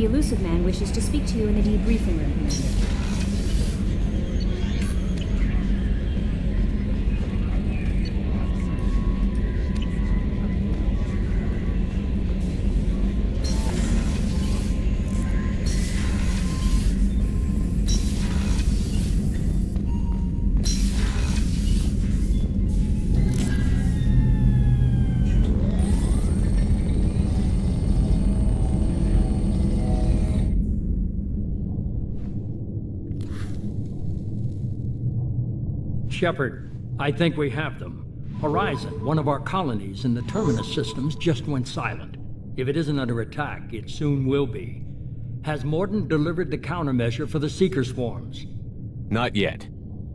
Illusive Man wishes to speak to you in the debriefing room, Commander. Shepard, I think we have them. Horizon, one of our colonies in the Terminus systems, just went silent. If it isn't under attack, it soon will be. Has Mordin delivered the countermeasure for the Seeker swarms? Not yet.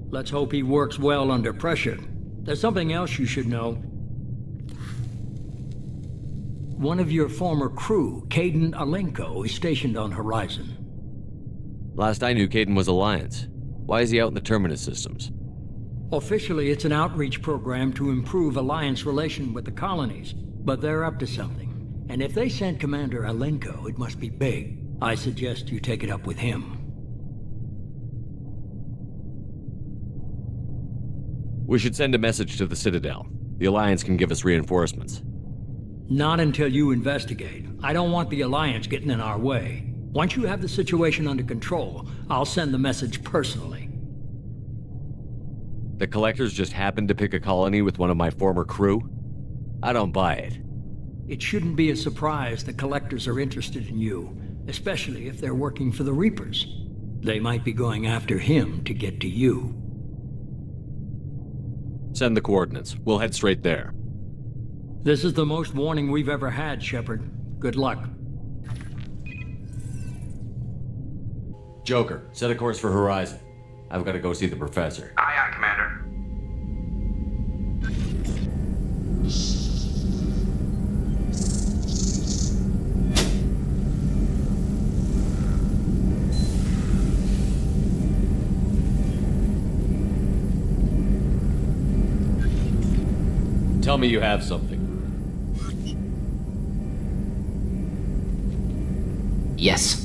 Let's hope he works well under pressure. There's something else you should know. One of your former crew, Kaidan Alenko, is stationed on Horizon. Last I knew, Kaidan was Alliance. Why is he out in the Terminus systems? Officially, it's an outreach program to improve Alliance relation with the colonies, but they're up to something. And if they sent Commander Alenko, it must be big. I suggest you take it up with him. We should send a message to the Citadel. The Alliance can give us reinforcements. Not until you investigate. I don't want the Alliance getting in our way. Once you have the situation under control, I'll send the message personally. The Collectors just happened to pick a colony with one of my former crew? I don't buy it. It shouldn't be a surprise the Collectors are interested in you, especially if they're working for the Reapers. They might be going after him to get to you. Send the coordinates. We'll head straight there. This is the most warning we've ever had, Shepard. Good luck. Joker, set a course for Horizon. I've got to go see the Professor. Aye, aye, Commander. Tell me you have something. Yes.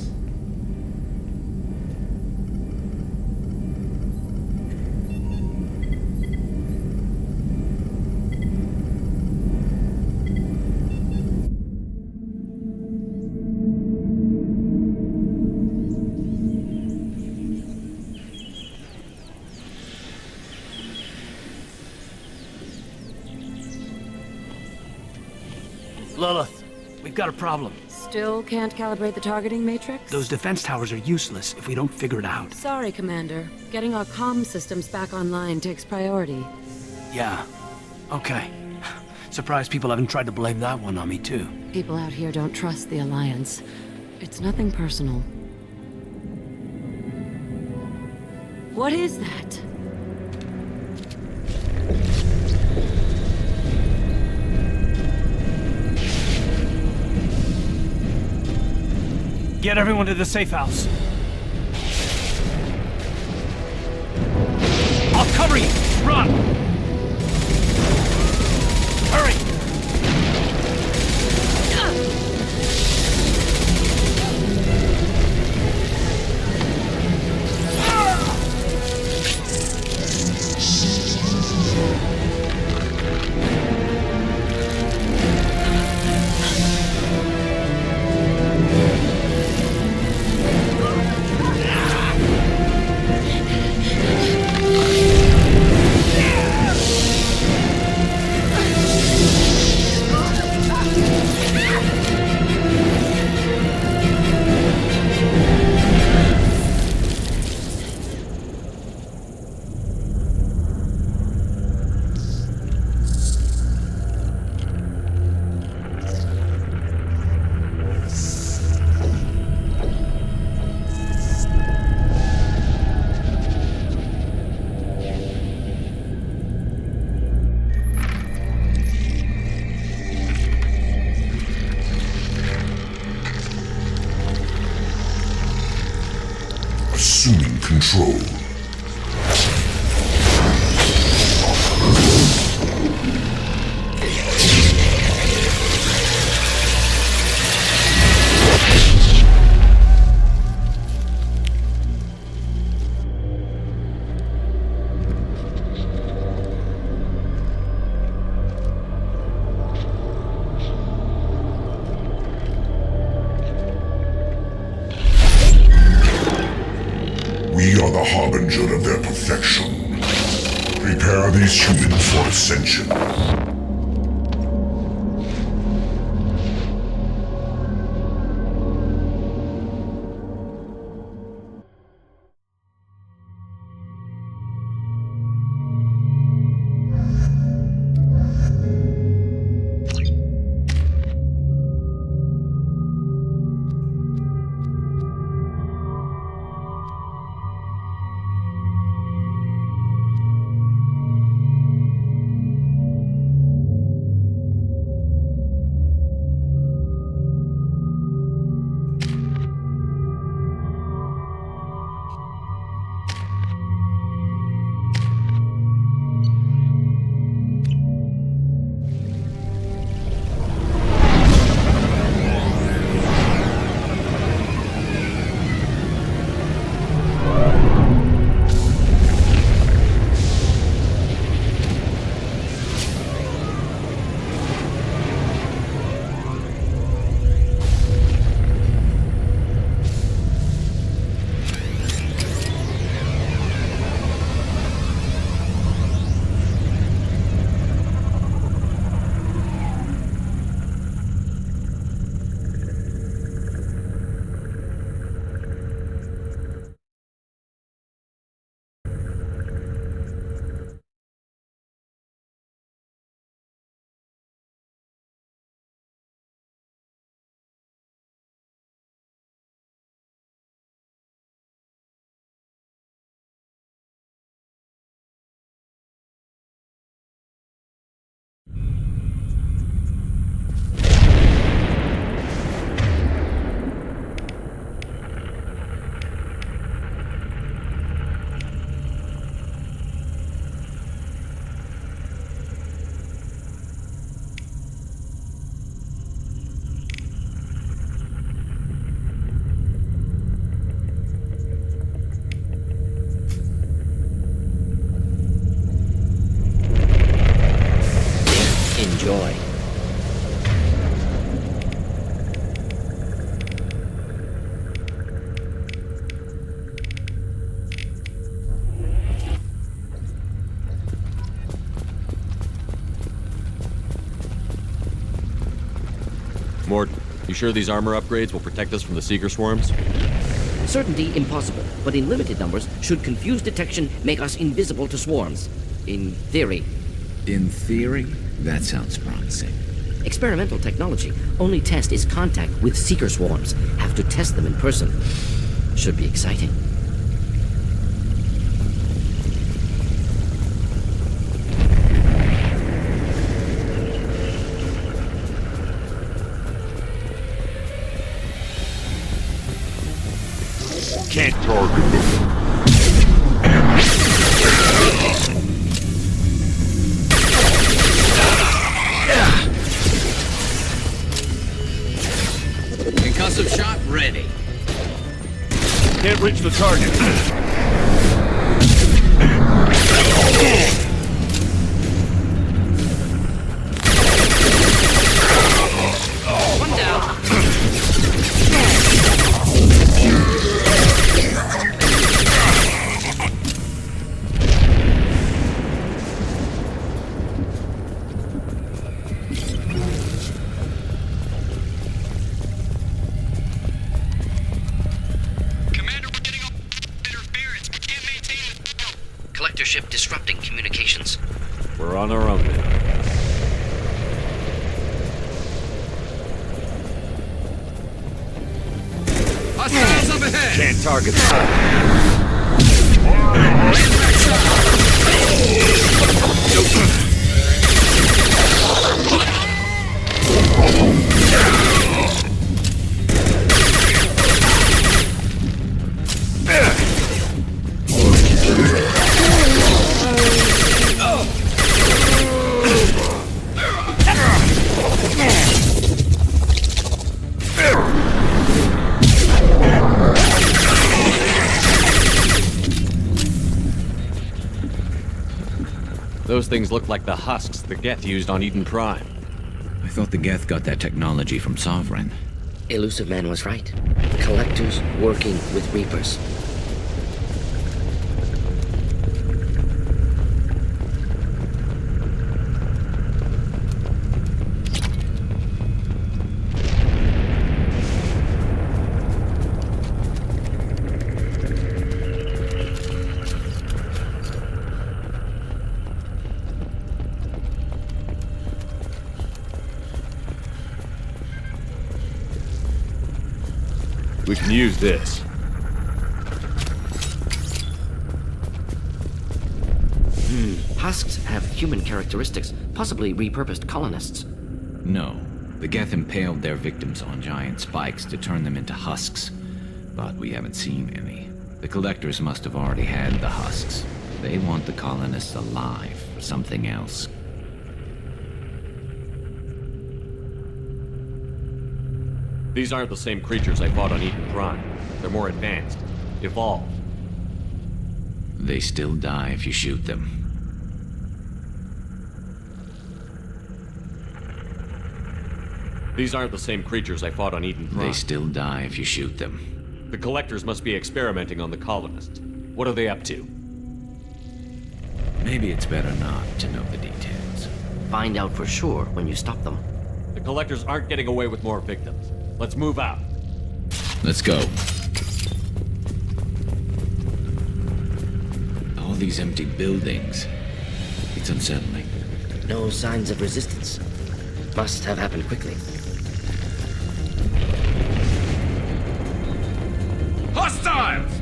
Lilith, we've got a problem. Still can't calibrate the targeting matrix? Those defense towers are useless if we don't figure it out. Sorry, Commander. Getting our comm systems back online takes priority. Yeah. Okay. Surprised people haven't tried to blame that one on me, too. People out here don't trust the Alliance. It's nothing personal. What is that? Get everyone to the safe house. I'll cover you! Run! Hurry! Assuming control. are the harbinger of their perfection. Prepare these humans for ascension. Enjoy. Mort, you sure these armor upgrades will protect us from the Seeker swarms? Certainty impossible, but in limited numbers, should confused detection make us invisible to swarms. In theory. In theory? That sounds promising. Experimental technology. Only test is contact with Seeker swarms. Have to test them in person. Should be exciting. Can't target them. Concussive shot ready. Can't reach the target. One down. Collector ship disrupting communications. We're on our own now. Hostiles up ahead! Can't target Those things look like the husks the Geth used on Eden Prime. I thought the Geth got that technology from Sovereign. Elusive Man was right. Collectors working with Reapers. We can use this. Husks have human characteristics, possibly repurposed colonists. No. The Geth impaled their victims on giant spikes to turn them into husks. But we haven't seen any. The Collectors must have already had the husks. They want the colonists alive for something else. These aren't the same creatures I fought on Eden Prime. They're more advanced. Evolved. They still die if you shoot them. These aren't the same creatures I fought on Eden Prime. They still die if you shoot them. The Collectors must be experimenting on the colonists. What are they up to? Maybe it's better not to know the details. Find out for sure when you stop them. The Collectors aren't getting away with more victims. Let's move out. Let's go. All these empty buildings. It's unsettling. No signs of resistance. Must have happened quickly. Hostiles!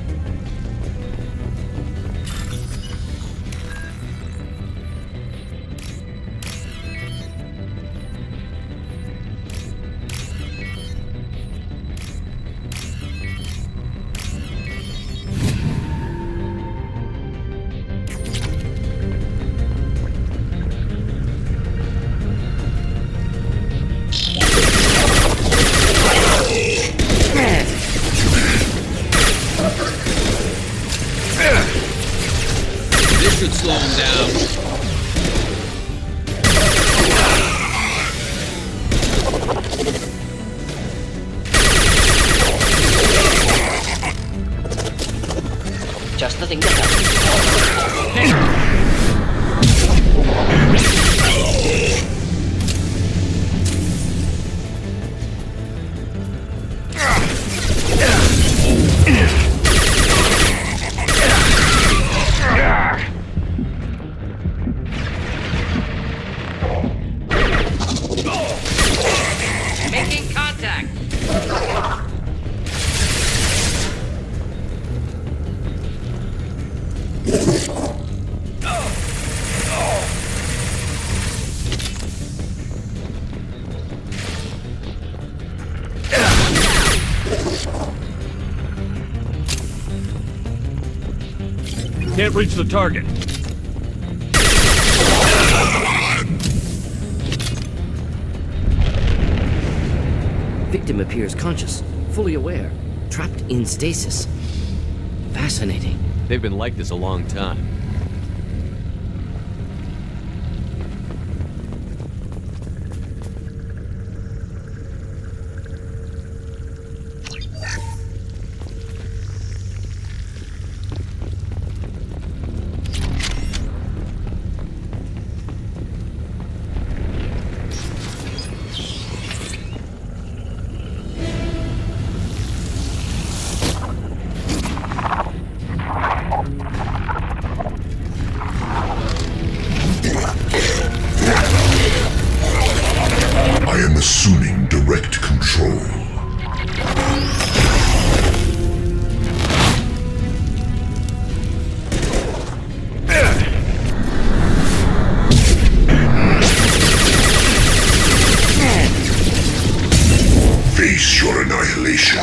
This should slow them down. Just the thing to happen. Making contact! Can't reach the target. Victim appears conscious, fully aware, trapped in stasis. Fascinating. They've been like this a long time. I am assuming direct control. Face your annihilation.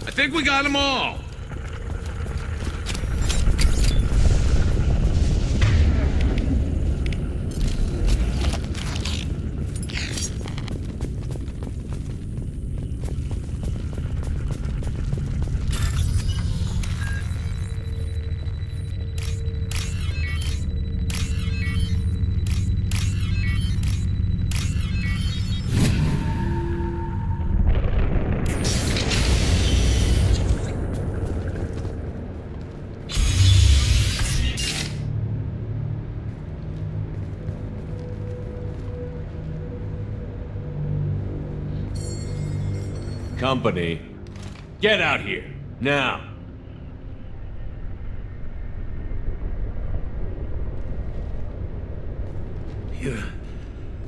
I think we got them all. company. Get out here, now.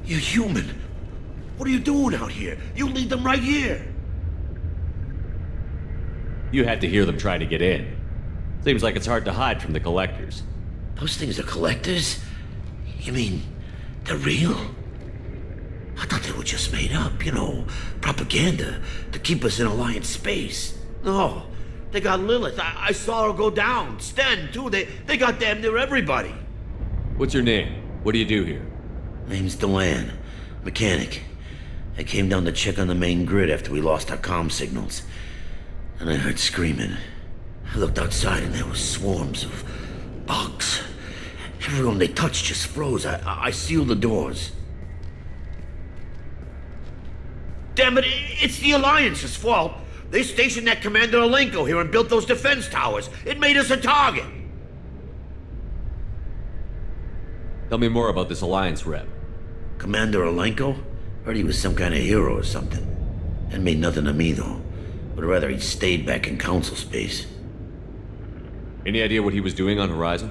You're human. What are you doing out here? You lead them right here. You had to hear them try to get in. Seems like it's hard to hide from the collectors. Those things are collectors? You mean, they're real? I thought they were just made up, you know, propaganda to keep us in Alliance space. No, they got Lilith. I saw her go down. Sten, too. They got damn near everybody. What's your name? What do you do here? Name's Delan, mechanic. I came down to check on the main grid after we lost our comm signals. And I heard screaming. I looked outside and there was swarms of bugs. Everyone they touched just froze. I sealed the doors. Damn it, it's the Alliance's fault. They stationed that Commander Alenko here and built those defense towers. It made us a target. Tell me more about this Alliance rep. Commander Alenko? Heard he was some kind of hero or something. That made nothing to me, though. Would rather he'd stayed back in Council space. Any idea what he was doing on Horizon?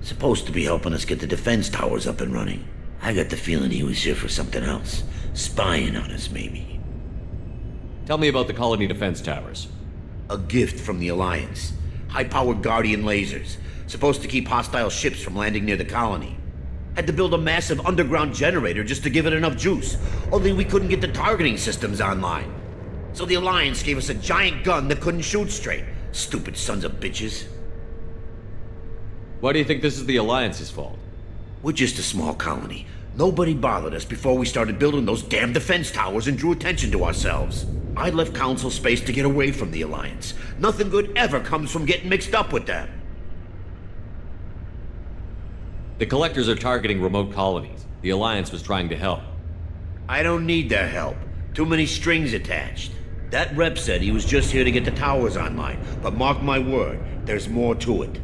Supposed to be helping us get the defense towers up and running. I got the feeling he was here for something else. Spying on us, maybe. Tell me about the colony defense towers. A gift from the Alliance. High-powered Guardian lasers. Supposed to keep hostile ships from landing near the colony. Had to build a massive underground generator just to give it enough juice. Only we couldn't get the targeting systems online. So the Alliance gave us a giant gun that couldn't shoot straight. Stupid sons of bitches. Why do you think this is the Alliance's fault? We're just a small colony. Nobody bothered us before we started building those damn defense towers and drew attention to ourselves. I left Council space to get away from the Alliance. Nothing good ever comes from getting mixed up with them. The collectors are targeting remote colonies. The Alliance was trying to help. I don't need their help. Too many strings attached. That rep said he was just here to get the towers online, but mark my word, there's more to it.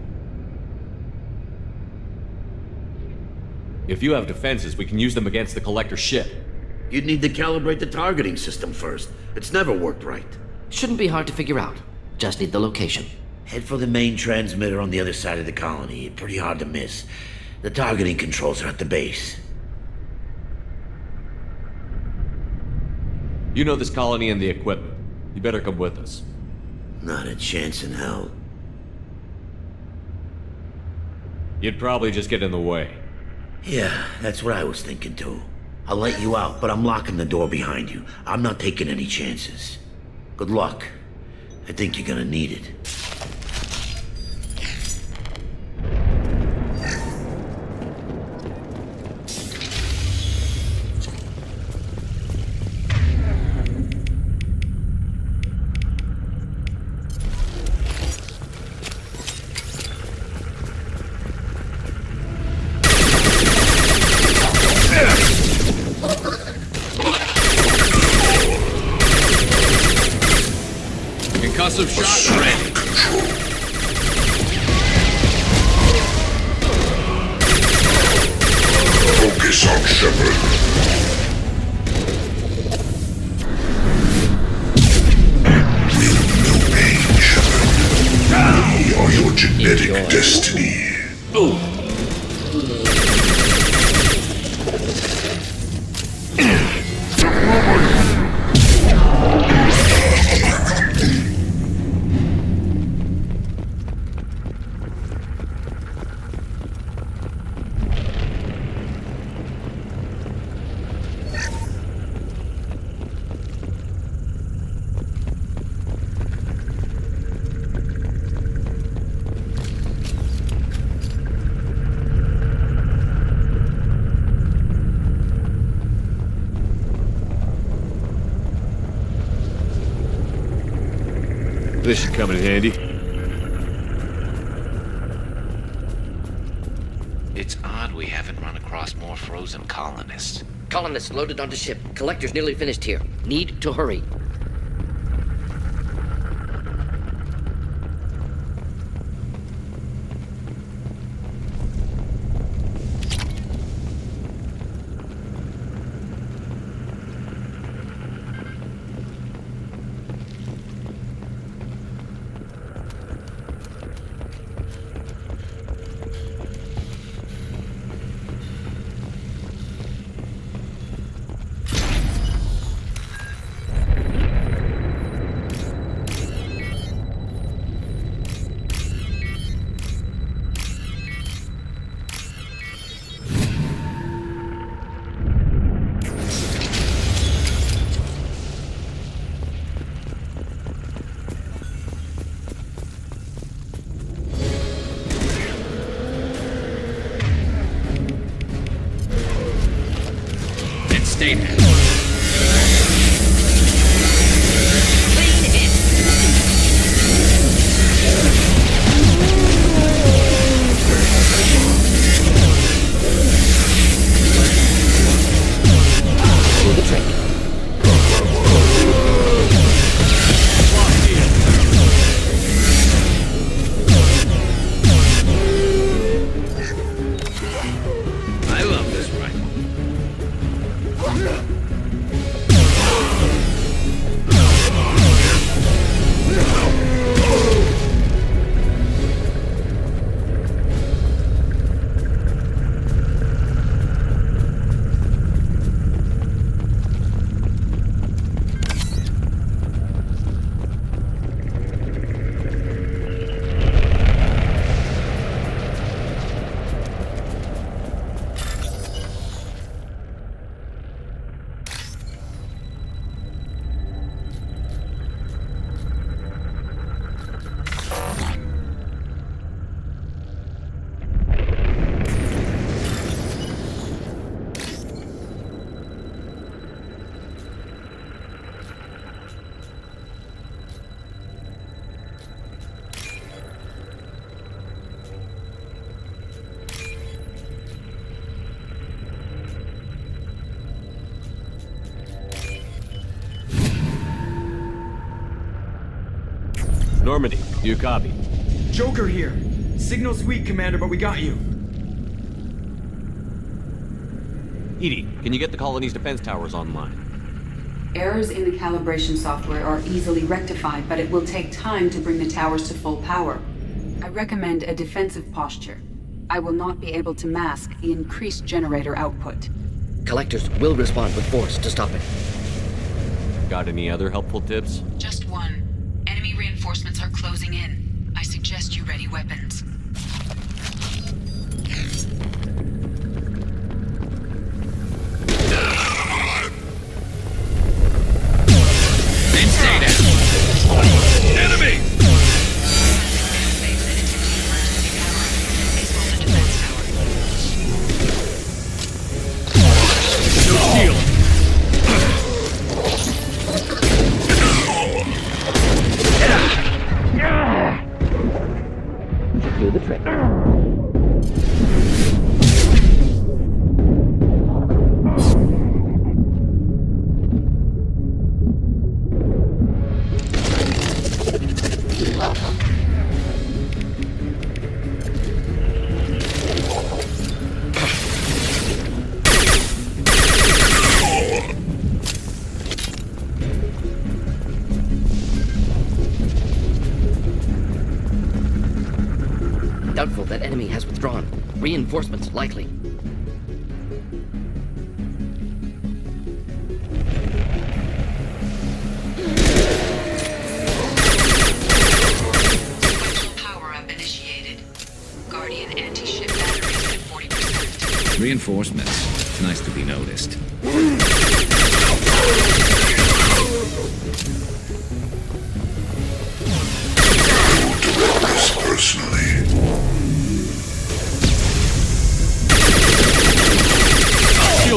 If you have defenses, we can use them against the collector ship. You'd need to calibrate the targeting system first. It's never worked right. Shouldn't be hard to figure out. Just need the location. Head for the main transmitter on the other side of the colony. Pretty hard to miss. The targeting controls are at the base. You know this colony and the equipment. You better come with us. Not a chance in hell. You'd probably just get in the way. Yeah, that's what I was thinking too. I'll let you out, but I'm locking the door behind you. I'm not taking any chances. Good luck. I think you're gonna need it. Concussive shot ready. Focus on Shepard. Will no pain, Shepard. We are your genetic destiny. This should come in handy. It's odd we haven't run across more frozen colonists. Colonists loaded onto ship. Collectors nearly finished here. Need to hurry. Normandy, do you copy? Joker here. Signal's weak, Commander, but we got you. Edie, can you get the colony's defense towers online? Errors in the calibration software are easily rectified, but it will take time to bring the towers to full power. I recommend a defensive posture. I will not be able to mask the increased generator output. Collectors will respond with force to stop it. Got any other helpful tips? Just one. Enemy reinforcements are closing in. I suggest you ready weapons. Then stay down. Enemy! No shield. Do the trick. Doubtful that enemy has withdrawn. Reinforcements likely. Power-up initiated. Guardian anti-ship batteries at 40%. Reinforcements. Nice to be noticed. This personally.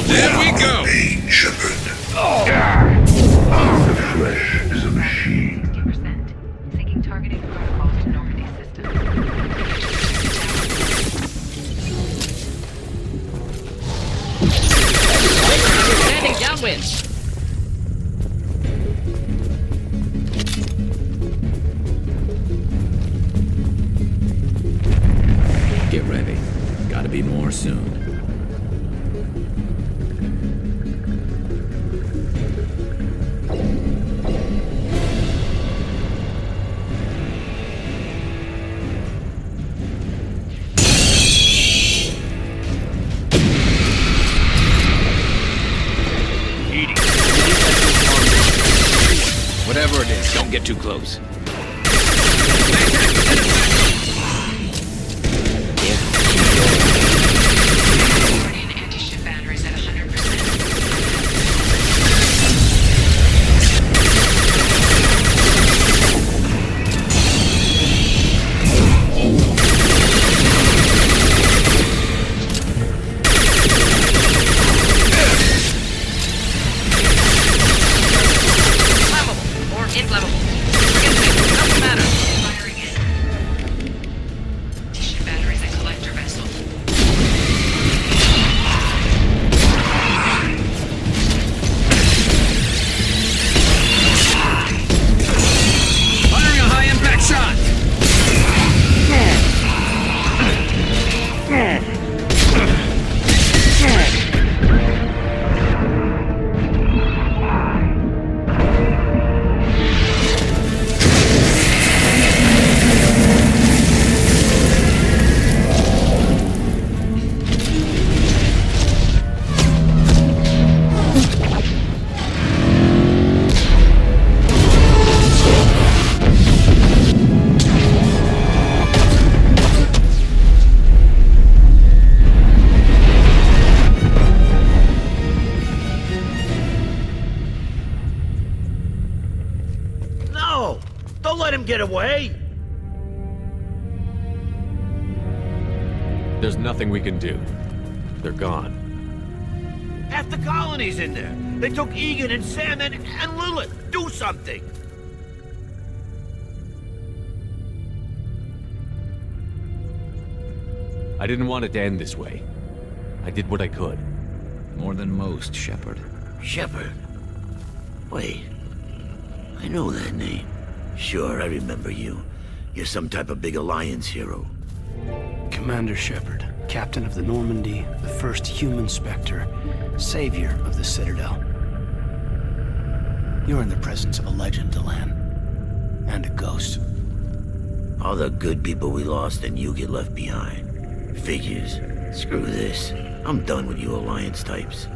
There we go! Pain, Shepard. The flesh is a machine. 50%. Syncing targeting protocols to Normandy system. Standing downwind. Get ready. Gotta be more soon. Whatever it is, don't get too close. Guardian anti-ship batteries at 100%. Flammable or inflammable. Doesn't matter. Firing in. Anti-ship batteries at collector vessel. Firing a high-impact shot! No! Don't let him get away! There's nothing we can do. They're gone. Half the colony's in there. They took Egan and Sam and Lilith. Do something! I didn't want it to end this way. I did what I could. More than most, Shepard. Shepard. Wait. I know that name. Sure, I remember you. You're some type of big Alliance hero. Commander Shepard, captain of the Normandy, the first human Spectre, savior of the Citadel. You're in the presence of a legend, Delan. And a ghost. All the good people we lost and you get left behind. Figures. Screw this. I'm done with you Alliance types.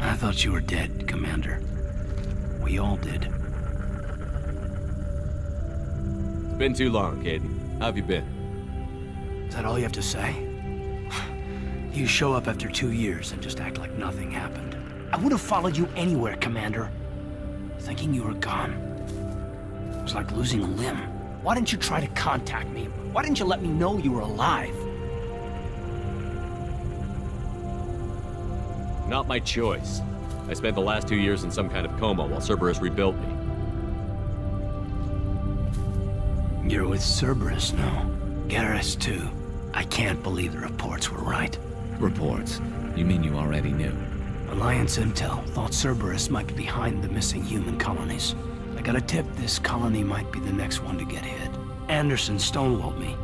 I thought you were dead, Commander. We all did. It's been too long, Caden. How have you been? Is that all you have to say? You show up after 2 years and just act like nothing happened. I would have followed you anywhere, Commander. Thinking you were gone. It was like losing a limb. Why didn't you try to contact me? Why didn't you let me know you were alive? Not my choice. I spent the last 2 years in some kind of coma while Cerberus rebuilt me. You're with Cerberus now. Garrus too. I can't believe the reports were right. Reports? You mean you already knew? Alliance intel thought Cerberus might be behind the missing human colonies. I got a tip this colony might be the next one to get hit. Anderson stonewalled me,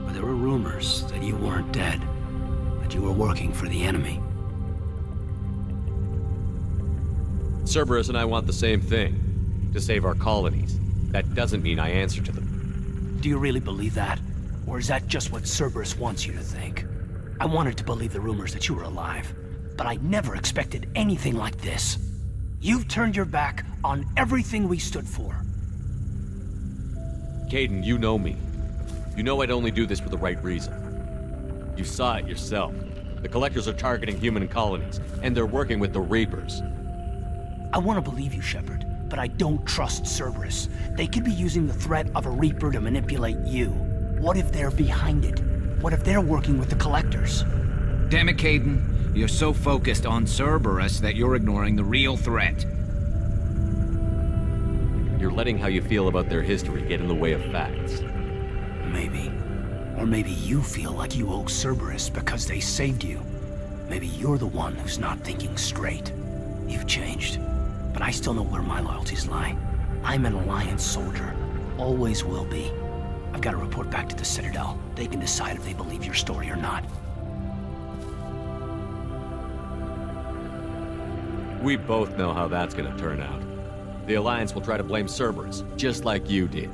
but there were rumors that you weren't dead, that you were working for the enemy. Cerberus and I want the same thing. To save our colonies. That doesn't mean I answer to them. Do you really believe that? Or is that just what Cerberus wants you to think? I wanted to believe the rumors that you were alive, but I never expected anything like this. You've turned your back on everything we stood for. Caden, you know me. You know I'd only do this for the right reason. You saw it yourself. The Collectors are targeting human colonies, and they're working with the Reapers. I want to believe you, Shepard, but I don't trust Cerberus. They could be using the threat of a Reaper to manipulate you. What if they're behind it? What if they're working with the Collectors? Damn it, Caden. You're so focused on Cerberus that you're ignoring the real threat. You're letting how you feel about their history get in the way of facts. Maybe. Or maybe you feel like you owe Cerberus because they saved you. Maybe you're the one who's not thinking straight. You've changed. But I still know where my loyalties lie. I'm an Alliance soldier. Always will be. I've got to report back to the Citadel. They can decide if they believe your story or not. We both know how that's gonna turn out. The Alliance will try to blame Cerberus, just like you did.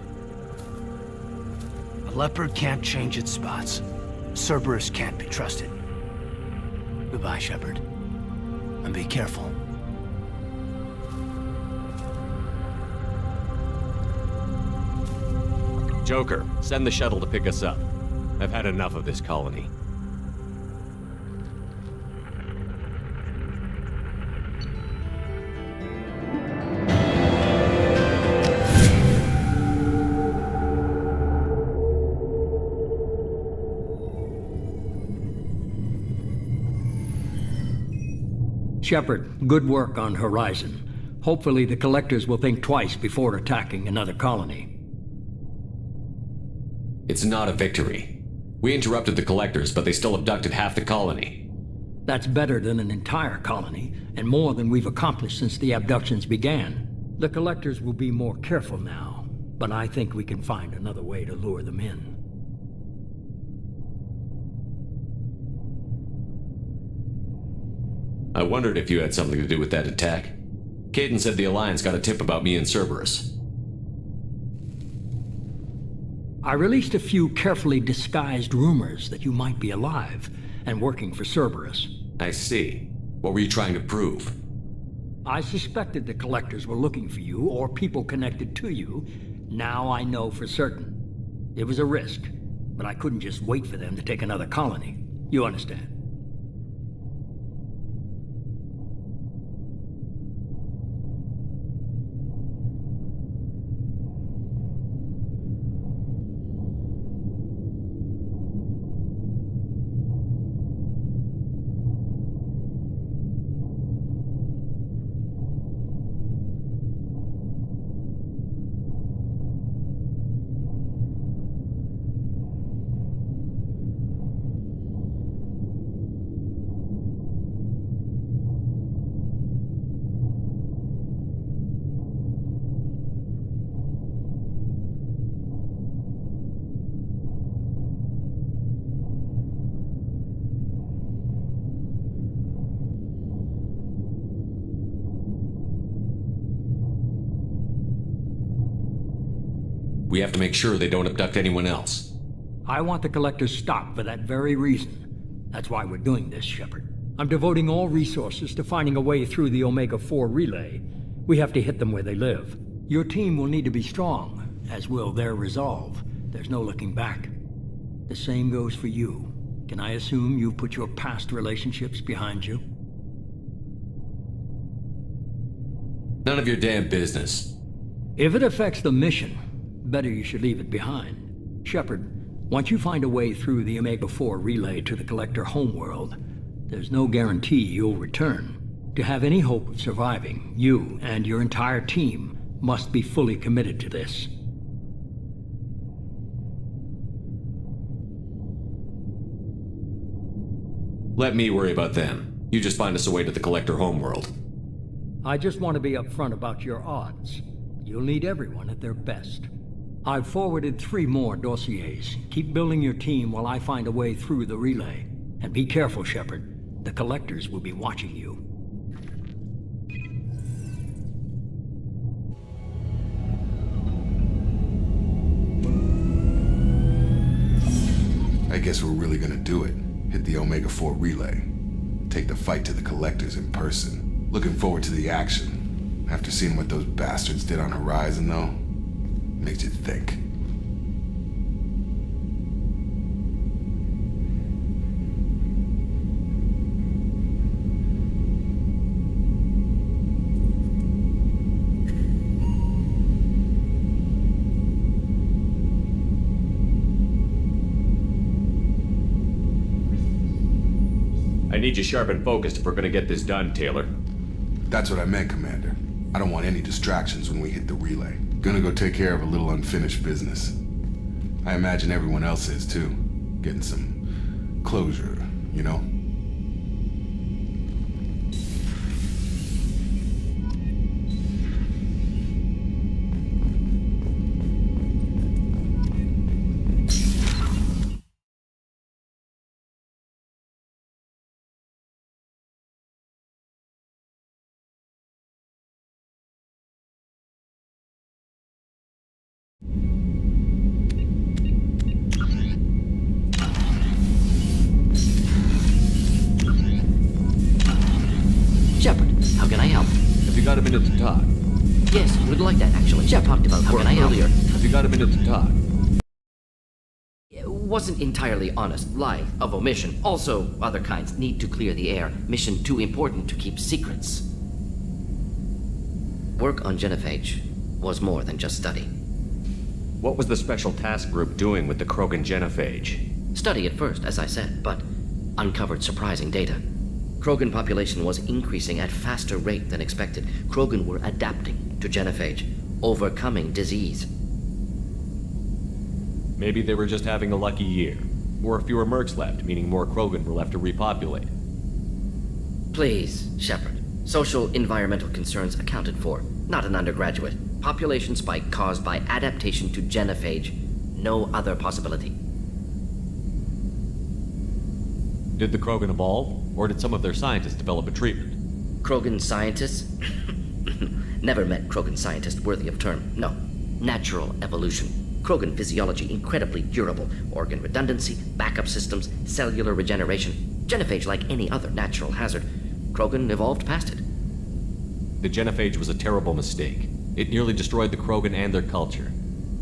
A leopard can't change its spots. Cerberus can't be trusted. Goodbye, Shepard. And be careful. Joker, send the shuttle to pick us up. I've had enough of this colony. Shepard, good work on Horizon. Hopefully the Collectors will think twice before attacking another colony. It's not a victory. We interrupted the Collectors, but they still abducted half the colony. That's better than an entire colony, and more than we've accomplished since the abductions began. The Collectors will be more careful now, but I think we can find another way to lure them in. I wondered if you had something to do with that attack. Caden said the Alliance got a tip about me and Cerberus. I released a few carefully disguised rumors that you might be alive and working for Cerberus. I see. What were you trying to prove? I suspected the Collectors were looking for you or people connected to you. Now I know for certain. It was a risk, but I couldn't just wait for them to take another colony. You understand? We have to make sure they don't abduct anyone else. I want the Collectors stopped for that very reason. That's why we're doing this, Shepard. I'm devoting all resources to finding a way through the Omega-4 relay. We have to hit them where they live. Your team will need to be strong, as will their resolve. There's no looking back. The same goes for you. Can I assume you've put your past relationships behind you? None of your damn business. If it affects the mission, better you should leave it behind. Shepard, once you find a way through the Omega-4 relay to the Collector homeworld, there's no guarantee you'll return. To have any hope of surviving, you and your entire team must be fully committed to this. Let me worry about them. You just find us a way to the Collector homeworld. I just want to be upfront about your odds. You'll need everyone at their best. I've forwarded 3 more dossiers. Keep building your team while I find a way through the relay. And be careful, Shepard. The Collectors will be watching you. I guess we're really gonna do it. Hit the Omega-4 relay. Take the fight to the Collectors in person. Looking forward to the action. After seeing what those bastards did on Horizon, though, makes you think. I need you sharp and focused if we're gonna get this done, Taylor. That's what I meant, Commander. I don't want any distractions when we hit the relay. Gonna go take care of a little unfinished business. I imagine everyone else is too. Getting some closure, you know? Shepard, how can I help? Have you got a minute to talk? Yes, we'd like that, actually. Shep talked about how can I help earlier. Have you got a minute to talk? It wasn't entirely honest. Lie of omission. Also, other kinds need to clear the air. Mission too important to keep secrets. Work on Genophage was more than just study. What was the Special Task Group doing with the Krogan genophage? Study at first, as I said, but uncovered surprising data. Krogan population was increasing at faster rate than expected. Krogan were adapting to genophage, overcoming disease. Maybe they were just having a lucky year. Or fewer mercs left, meaning more Krogan were left to repopulate. Please, Shepard. Social environmental concerns accounted for, not an undergraduate. Population spike caused by adaptation to genophage. No other possibility. Did the Krogan evolve? Or did some of their scientists develop a treatment? Krogan scientists? Never met Krogan scientist worthy of term. No. Natural evolution. Krogan physiology incredibly durable. Organ redundancy, backup systems, cellular regeneration. Genophage like any other natural hazard. Krogan evolved past it. The genophage was a terrible mistake. It nearly destroyed the Krogan and their culture.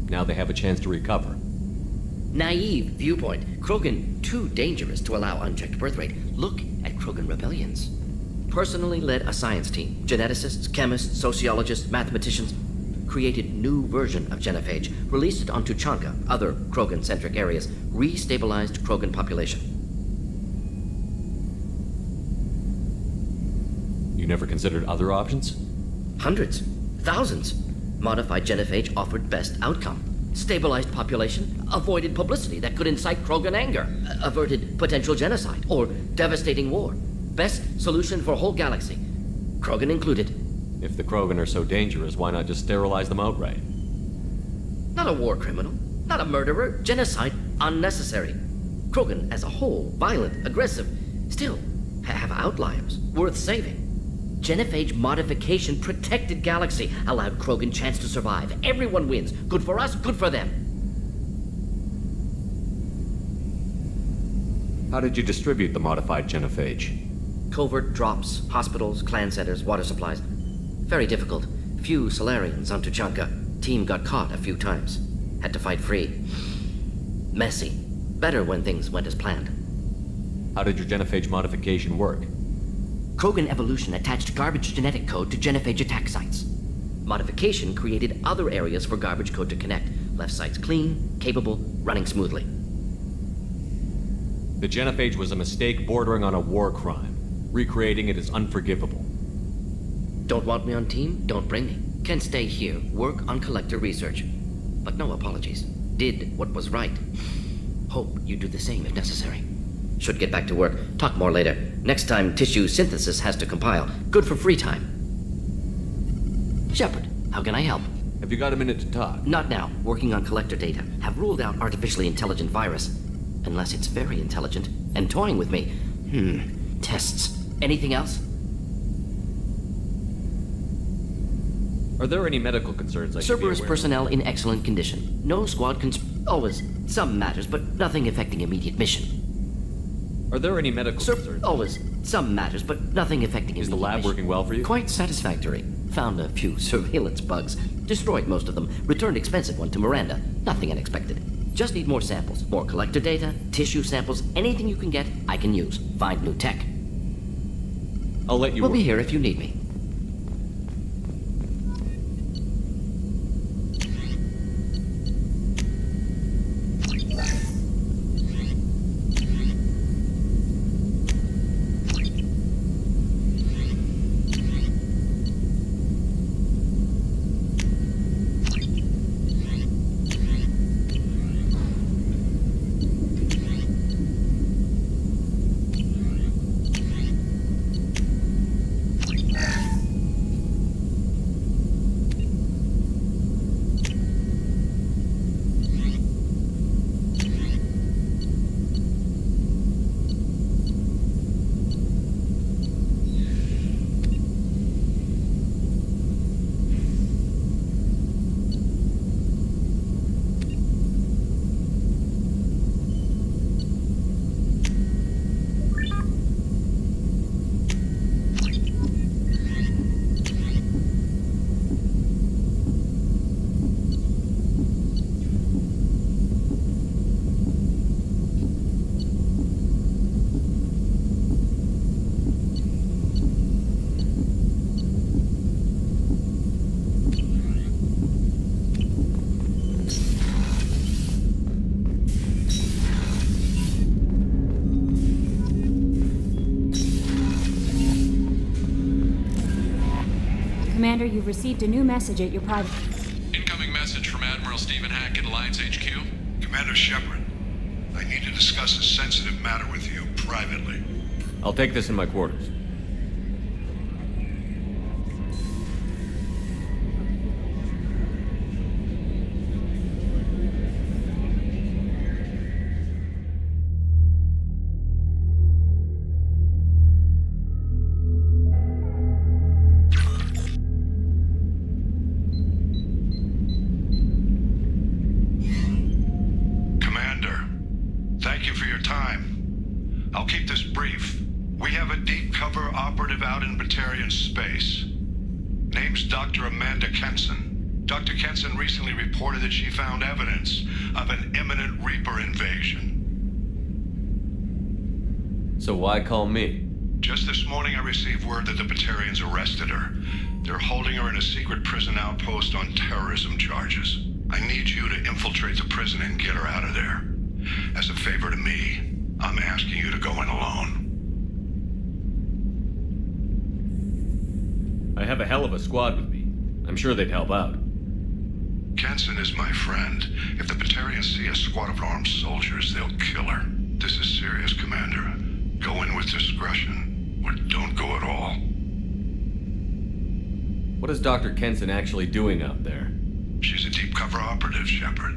Now they have a chance to recover. Naive viewpoint. Krogan too dangerous to allow unchecked birth rate. Look at Krogan rebellions. Personally led a science team. Geneticists, chemists, sociologists, mathematicians. Created new version of genophage. Released it onto Chanka, other Krogan-centric areas. Restabilized Krogan population. You never considered other options? Hundreds. Thousands. Modified genophage offered best outcome. Stabilized population, avoided publicity that could incite Krogan anger, averted potential genocide or devastating war. Best solution for whole galaxy. Krogan included. If the Krogan are so dangerous, why not just sterilize them outright? Not a war criminal, not a murderer. Genocide unnecessary. Krogan as a whole, violent, aggressive, still have outliers worth saving. Genophage modification protected Galaxy, allowed Krogan chance to survive. Everyone wins. Good for us, good for them. How did you distribute the modified genophage? Covert drops, hospitals, clan centers, water supplies. Very difficult. Few Solarians on Tuchanka. Team got caught a few times. Had to fight free. Messy. Better when things went as planned. How did your genophage modification work? Krogan evolution attached garbage genetic code to genophage attack sites. Modification created other areas for garbage code to connect. Left sites clean, capable, running smoothly. The genophage was a mistake bordering on a war crime. Recreating it is unforgivable. Don't want me on team? Don't bring me. Can stay here, work on collector research. But no apologies. Did what was right. Hope you do the same if necessary. Should get back to work. Talk more later. Next time, tissue synthesis has to compile. Good for free time. Shepard, how can I help? Have you got a minute to talk? Not now. Working on collector data. Have ruled out artificially intelligent virus. Unless it's very intelligent. And toying with me. Tests. Anything else? Are there any medical concerns I should be Cerberus aware of? personnel in excellent condition. No squad always. Some matters, but nothing affecting immediate mission. Are there any medical concerns? Always. Some matters, but nothing affecting Is the immediate lab mission. working well for you? Quite satisfactory. Found a few surveillance bugs. Destroyed most of them. Returned expensive one to Miranda. Nothing unexpected. Just need more samples. More collector data, tissue samples, anything you can get, I can use. Find new tech. I'll let you We'll work. be here if you need me. Commander, you've received a new message at your private... Incoming message from Admiral Stephen Hackett, Alliance HQ. Commander Shepard, I need to discuss a sensitive matter with you privately. I'll take this in my quarters. Commander, thank you for your time. I'll keep this brief. We have a deep cover operative out in Batarian space. Name's Dr. Amanda Kenson. Dr. Kenson recently reported that she found evidence of an imminent Reaper invasion. So why call me? Just this morning I received word that the Batarians arrested her. They're holding her in a secret prison outpost on terrorism charges. I need you to infiltrate the prison and get her out of there. As a favor to me, I'm asking you to go in alone. I have a hell of a squad with me. I'm sure they'd help out. Kenson is my friend. If the Batarians see a squad of armed soldiers, they'll kill her. This is serious, Commander. Go in with discretion, or don't go at all. What is Dr. Kenson actually doing out there? She's a deep cover operative, Shepard.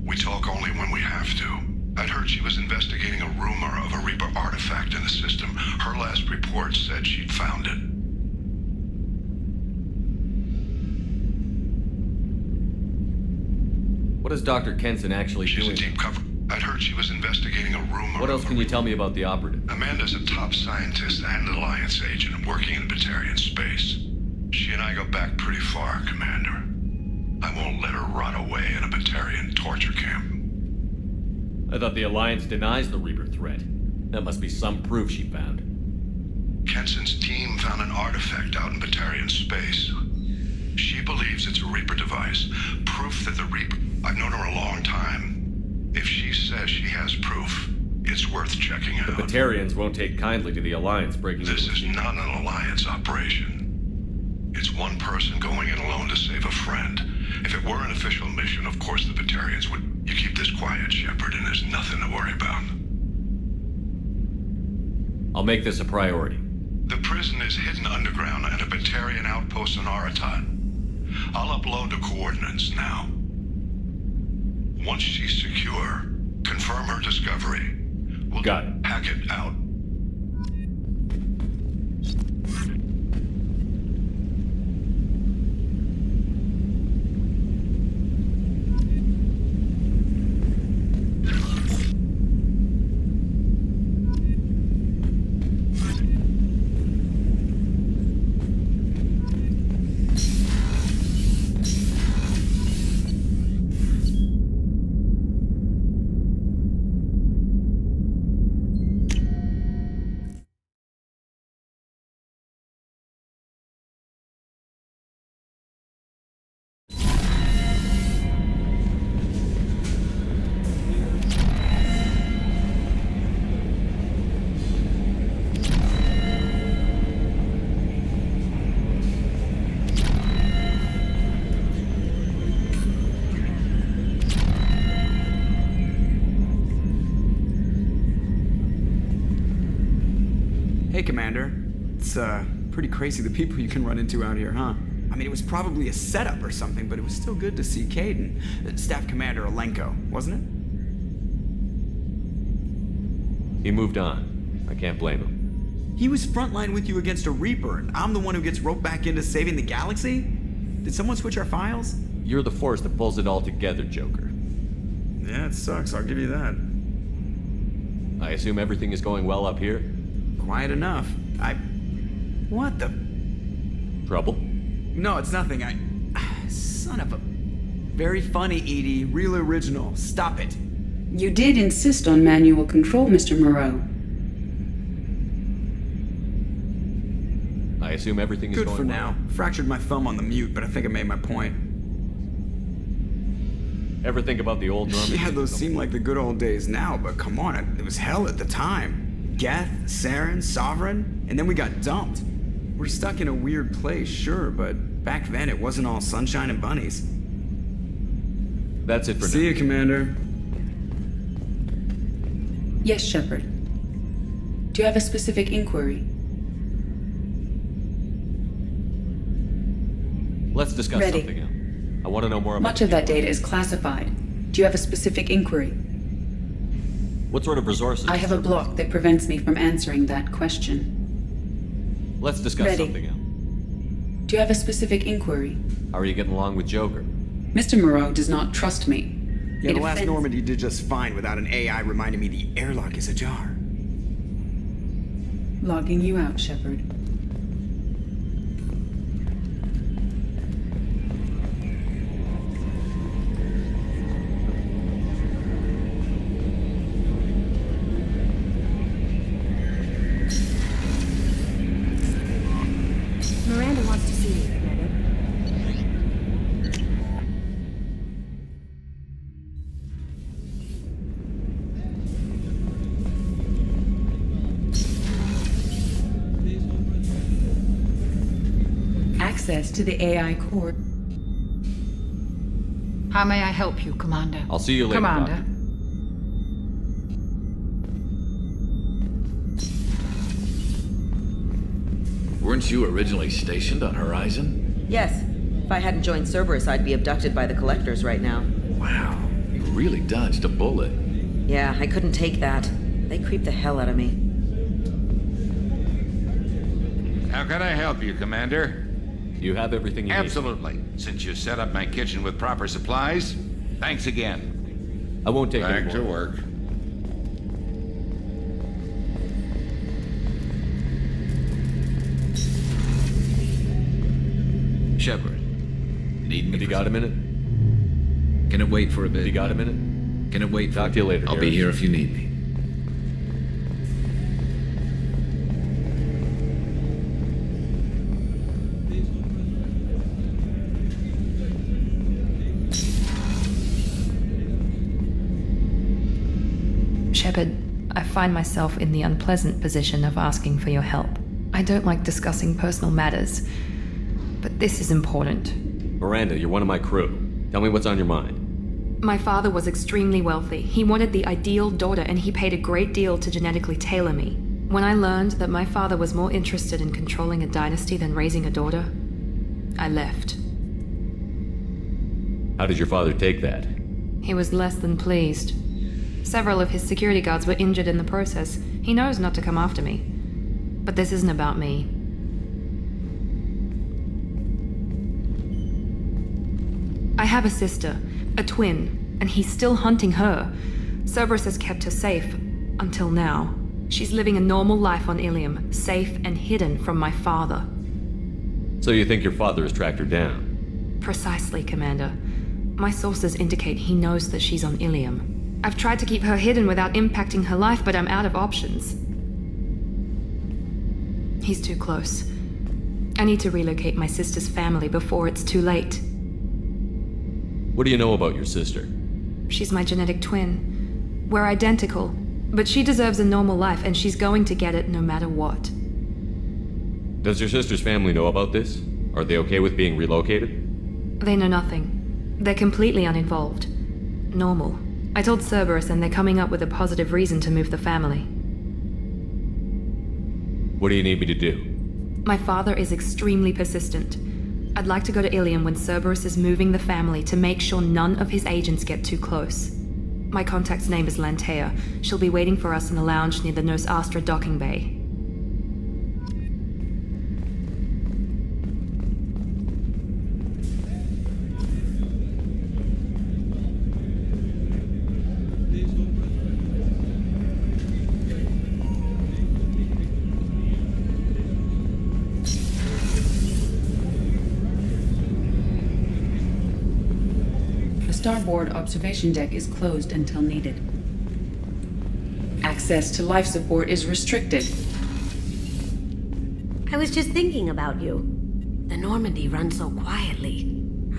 We talk only when we have to. I'd heard she was investigating a rumor of a Reaper artifact in the system. Her last report said she'd found it. is Dr. Kenson actually She's doing? in deep cover. I'd heard she was investigating a rumor. What else can you tell me about the operative? Amanda's a top scientist and an Alliance agent working in Batarian space. She and I go back pretty far, Commander. I won't let her rot away in a Batarian torture camp. I thought the Alliance denies the Reaper threat. That must be some proof she found. Kenson's team found an artifact out in Batarian space. She believes it's a Reaper device, proof that the Reaper... I've known her a long time. If she says she has proof, it's worth checking out. The Batarians won't take kindly to the Alliance breaking This is not an Alliance operation. It's one person going in alone to save a friend. If it were an official mission, of course the Batarians would... You keep this quiet, Shepard, and there's nothing to worry about. I'll make this a priority. The prison is hidden underground at a Batarian outpost on Aratat. I'll upload the coordinates now. Once she's secure, confirm her discovery. We'll hack it out. Hey, Commander. It's, pretty crazy the people you can run into out here, huh? I mean, it was probably a setup or something, but it was still good to see Kaidan. Staff Commander Alenko, wasn't it? He moved on. I can't blame him. He was frontline with you against a Reaper, and I'm the one who gets roped back into saving the galaxy? Did someone switch our files? You're the force that pulls it all together, Joker. Yeah, it sucks, I'll give you that. I assume everything is going well up here? Quiet enough. What the... Trouble? No, it's nothing. Son of a... Very funny, Edie. Real original. Stop it. You did insist on manual control, Mr. Moreau. I assume everything is Good going for well. now. Fractured my thumb on the mute, but I think I made my point. Ever think about the old Normandy? Yeah, those seem like the good old days now, but come on, it was hell at the time. Geth, Saren, Sovereign, and then we got dumped. We're stuck in a weird place, sure, but back then it wasn't all sunshine and bunnies. That's it for now. See you, Commander. Yes, Shepard. Do you have a specific inquiry? Let's discuss Ready. something else. I want to know more about... Much of that data is classified. Do you have a specific inquiry? What sort of resources? I have a block that prevents me from answering that question. Let's discuss Ready. something else. Do you have a specific inquiry? How are you getting along with Joker? Mr. Moreau does not trust me. Yeah, It the last offends- Normandy did just fine without an AI reminding me the airlock is ajar. Logging you out, Shepard. Miranda wants to see you, Commander. Access to the AI core. How may I help you, Commander? I'll see you later, Commander. Doctor. Weren't you originally stationed on Horizon? Yes. If I hadn't joined Cerberus, I'd be abducted by the Collectors right now. Wow, you really dodged a bullet. Yeah, I couldn't take that. They creep the hell out of me. How can I help you, Commander? You have everything you Absolutely. Since you set up my kitchen with proper supplies, Thanks again. I won't take any Back more. to work. Shepard, need me? Have you got a minute? Can it wait for a bit? Have you got a minute? Can it wait for Talk to you later, I'll be Garrus. here if you need me. Shepard, I find myself in the unpleasant position of asking for your help. I don't like discussing personal matters, but this is important. Miranda, you're one of my crew. Tell me what's on your mind. My father was extremely wealthy. He wanted the ideal daughter, and he paid a great deal to genetically tailor me. When I learned that my father was more interested in controlling a dynasty than raising a daughter, I left. How did your father take that? He was less than pleased. Several of his security guards were injured in the process. He knows not to come after me. But this isn't about me. I have a sister, a twin, and he's still hunting her. Cerberus has kept her safe, until now. She's living a normal life on Ilium, safe and hidden from my father. So you think your father has tracked her down? Precisely, Commander. My sources indicate he knows that she's on Ilium. I've tried to keep her hidden without impacting her life, but I'm out of options. He's too close. I need to relocate my sister's family before it's too late. What do you know about your sister? She's my genetic twin. We're identical, but she deserves a normal life, and she's going to get it no matter what. Does your sister's family know about this? Are they okay with being relocated? They know nothing. They're completely uninvolved. Normal. I told Cerberus, and they're coming up with a positive reason to move the family. What do you need me to do? My father is extremely persistent. I'd like to go to Ilium when Cerberus is moving the family to make sure none of his agents get too close. My contact's name is Lantea. She'll be waiting for us in the lounge near the Nos Astra docking bay. Starboard observation deck is closed until needed. Access to life support is restricted. I was just thinking about you. The Normandy runs so quietly.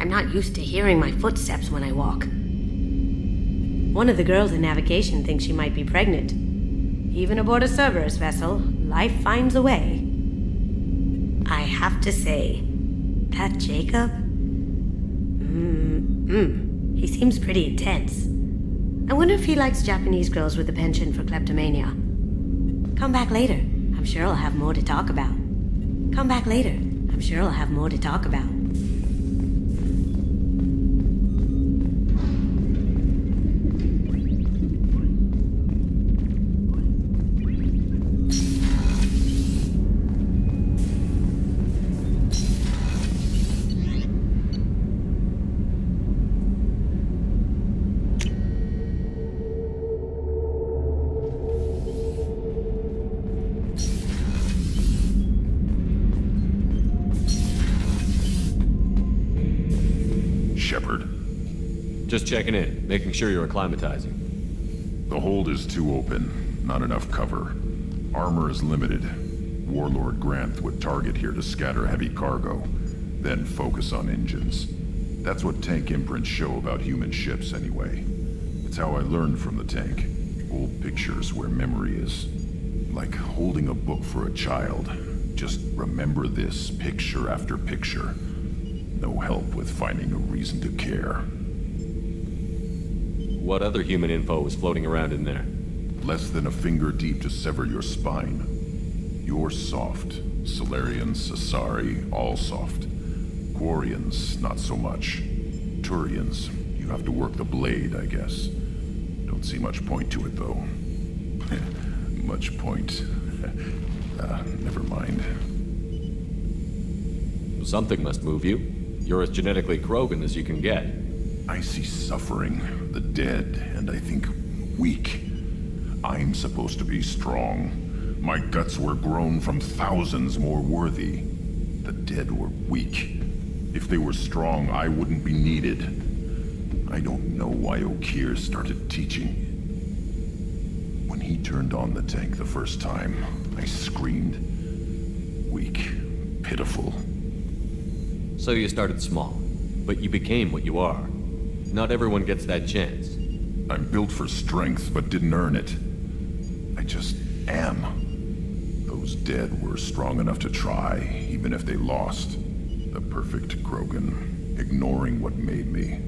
I'm not used to hearing my footsteps when I walk. One of the girls in navigation thinks she might be pregnant. Even aboard a Cerberus vessel, life finds a way. I have to say, that Jacob? He seems pretty intense. I wonder if he likes Japanese girls with a penchant for kleptomania. Come back later. I'm sure I'll have more to talk about. Come back later. I'm sure I'll have more to talk about. Just checking in, making sure you're acclimatizing. The hold is too open, not enough cover. Armor is limited. Warlord Granth would target here to scatter heavy cargo, then focus on engines. That's what tank imprints show about human ships anyway. It's how I learned from the tank. Old pictures where memory is. Like holding a book for a child. Just remember this picture after picture. No help with finding a reason to care. What other human info was floating around in there? Less than a finger deep to sever your spine. You're soft. Solarians, Asari, all soft. Quarians, not so much. Turians, you have to work the blade, I guess. Don't see much point to it, though. Much point. Never mind. Something must move you. You're as genetically Krogan as you can get. I see suffering, the dead, and I think weak. I'm supposed to be strong. My guts were grown from thousands more worthy. The dead were weak. If they were strong, I wouldn't be needed. I don't know why Okeer started teaching. When he turned on the tank the first time, I screamed. Weak, pitiful. So you started small, but you became what you are. Not everyone gets that chance. I'm built for strength, but didn't earn it. I just am. Those dead were strong enough to try, even if they lost. The perfect Krogan, ignoring what made me.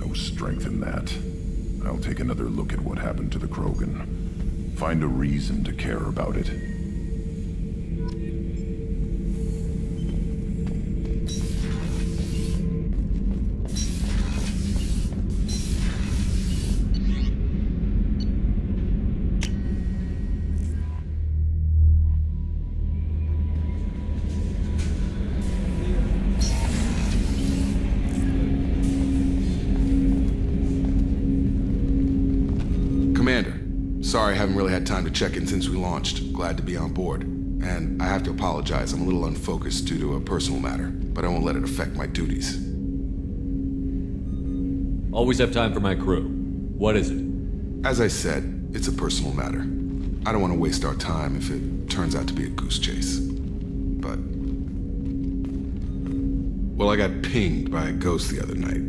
No strength in that. I'll take another look at what happened to the Krogan. Find a reason to care about it. Sorry, I haven't really had time to check in since we launched. Glad to be on board. And I have to apologize, I'm a little unfocused due to a personal matter, but I won't let it affect my duties. Always have time for my crew. What is it? As I said, it's a personal matter. I don't want to waste our time if it turns out to be a goose chase. But... well, I got pinged by a ghost the other night.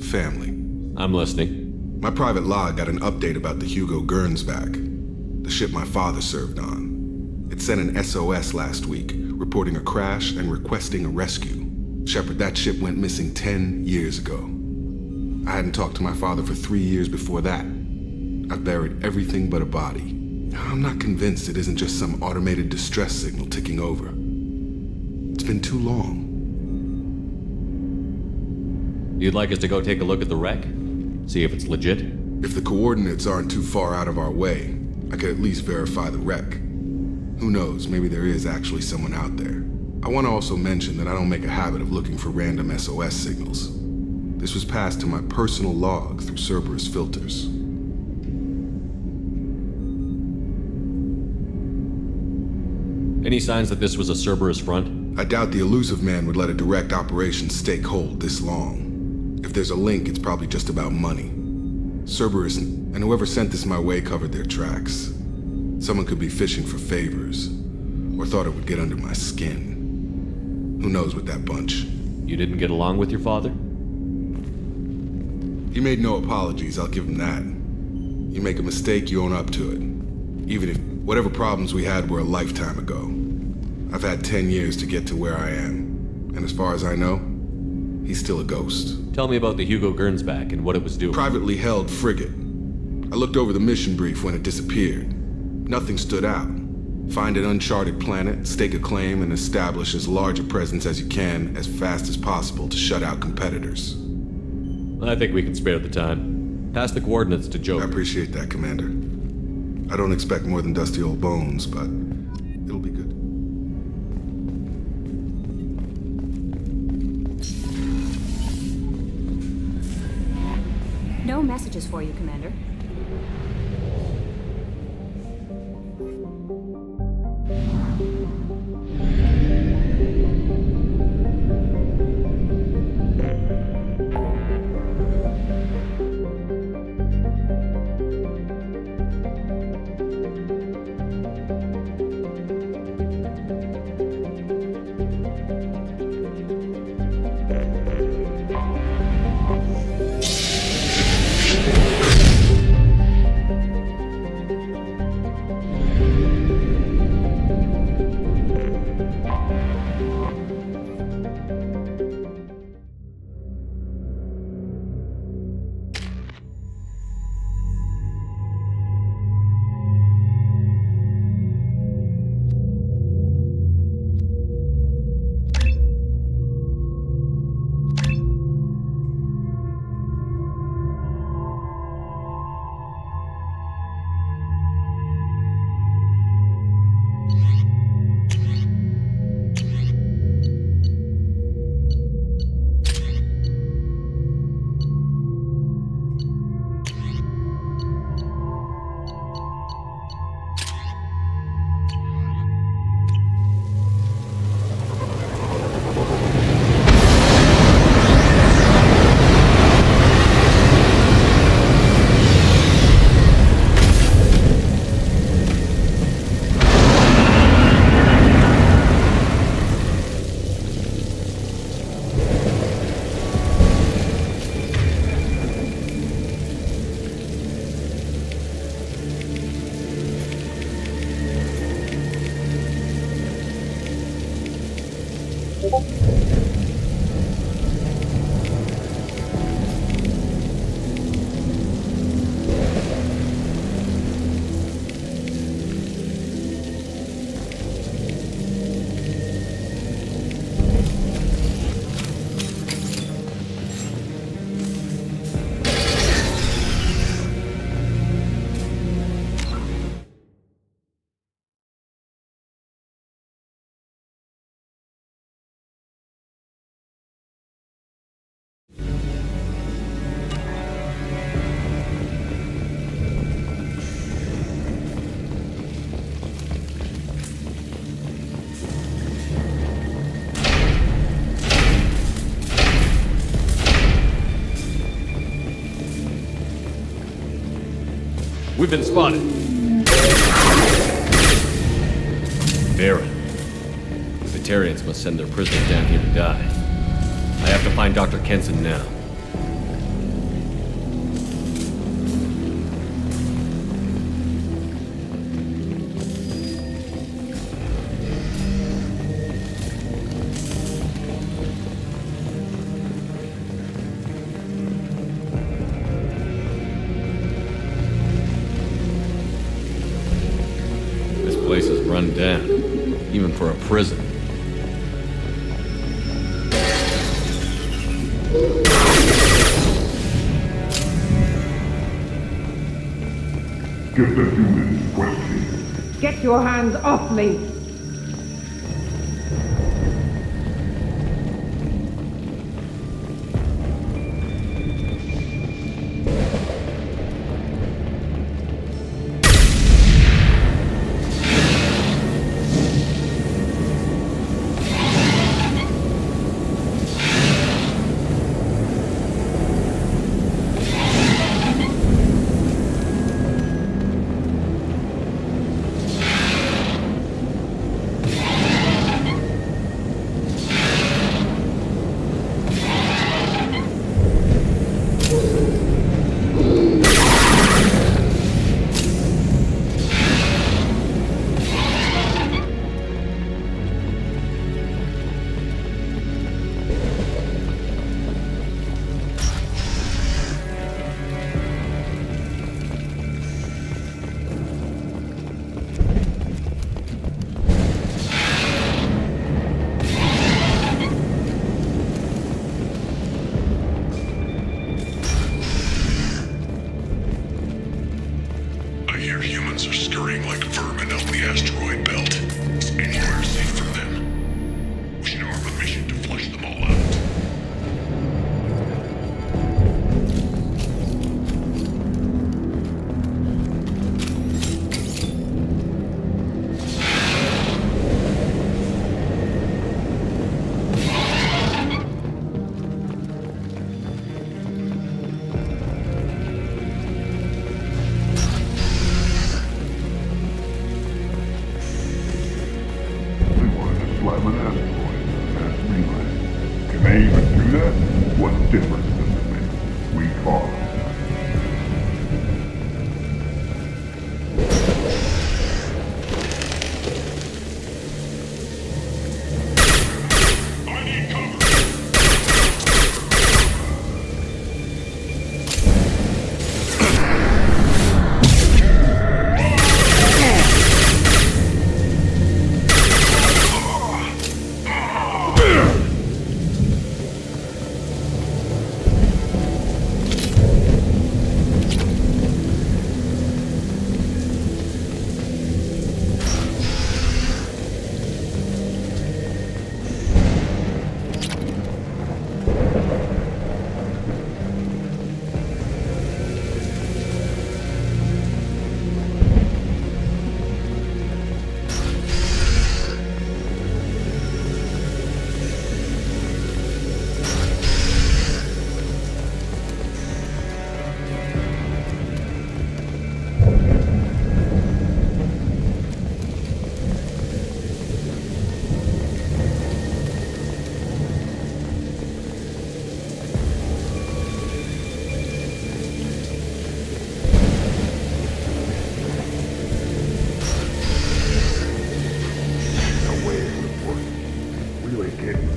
Family. I'm listening. My private log got an update about the Hugo Gernsback, the ship my father served on. It sent an SOS last week, reporting a crash and requesting a rescue. Shepard, that ship went missing 10 years ago. I hadn't talked to my father for 3 years before that. I've buried everything but a body. I'm not convinced it isn't just some automated distress signal ticking over. It's been too long. You'd like us to go take a look at the wreck? See if it's legit? If the coordinates aren't too far out of our way, I could at least verify the wreck. Who knows, maybe there is actually someone out there. I want to also mention that I don't make a habit of looking for random SOS signals. This was passed to my personal log through Cerberus filters. Any signs that this was a Cerberus front? I doubt the Illusive Man would let a direct operation stake hold this long. If there's a link, it's probably just about money. Cerberus and whoever sent this my way covered their tracks. Someone could be fishing for favors, or thought it would get under my skin. Who knows with that bunch? You didn't get along with your father? He made no apologies, I'll give him that. You make a mistake, you own up to it. Even if whatever problems we had were a lifetime ago. I've had 10 years to get to where I am, and as far as I know, he's still a ghost. Tell me about the Hugo Gernsback and what it was doing. Privately held frigate. I looked over the mission brief when it disappeared. Nothing stood out. Find an uncharted planet, stake a claim, and establish as large a presence as you can as fast as possible to shut out competitors. I think we can spare the time. Pass the coordinates to Joker. I appreciate that, Commander. I don't expect more than dusty old bones, but it'll be good. No messages for you, Commander. We've been spotted. Baron. The Batarians must send their prisoners down here to die. I have to find Dr. Kenson now. This place is run down, even for a prison. Get the humans questioning. Get your hands off me! I hear humans are scurrying like vermin out in the asteroid belt. Is anywhere safe from them? We should arm a mission to flush them all out. Slam an asteroid past relay. Can they even do that? What difference does it make? We caught them.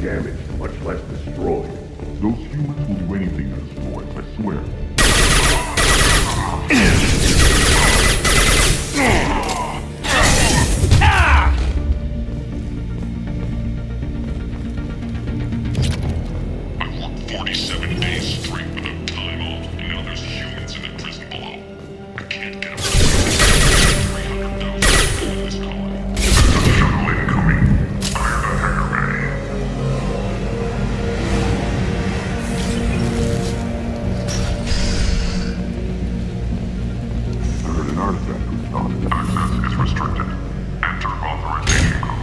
damaged, much less destroyed. Those humans will do anything to destroy it, I swear. I worked 47 days straight without time off, and now there's humans in the prison below. I can't get away. 300,000 people in this colony. Shuttle incoming. Clear the hangar bay. I heard an artifact was found. Access is restricted. Enter authorization code.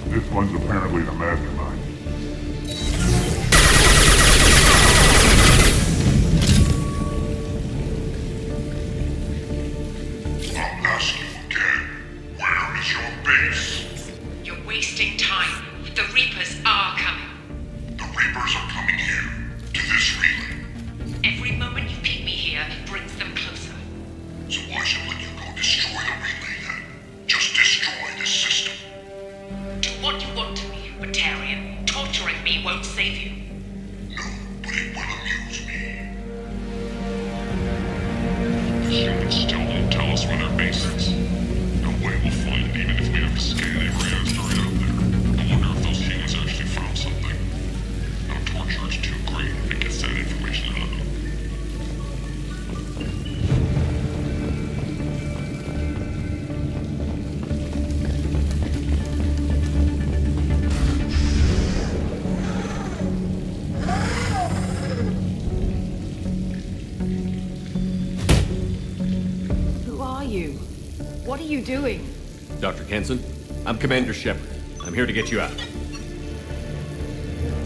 This one's apparently the mastermind. I'll ask you again. Where is your base? You're wasting time. The Reapers are coming. The Reapers are coming here, to this relay. Every moment you keep me here brings them closer. So why should I let you go destroy the relay then? Just destroy this system. Do what you want to me, Batarian. Torturing me won't save you. No, but it will amuse me. The humans still won't tell us where their base is. No way we'll find it even if we have to scan every asteroid out there. I wonder if those humans actually found something. Our torture is too great to get that information out of them. Who are you? What are you doing? Dr. Kenson, I'm Commander Shepard. I'm here to get you out.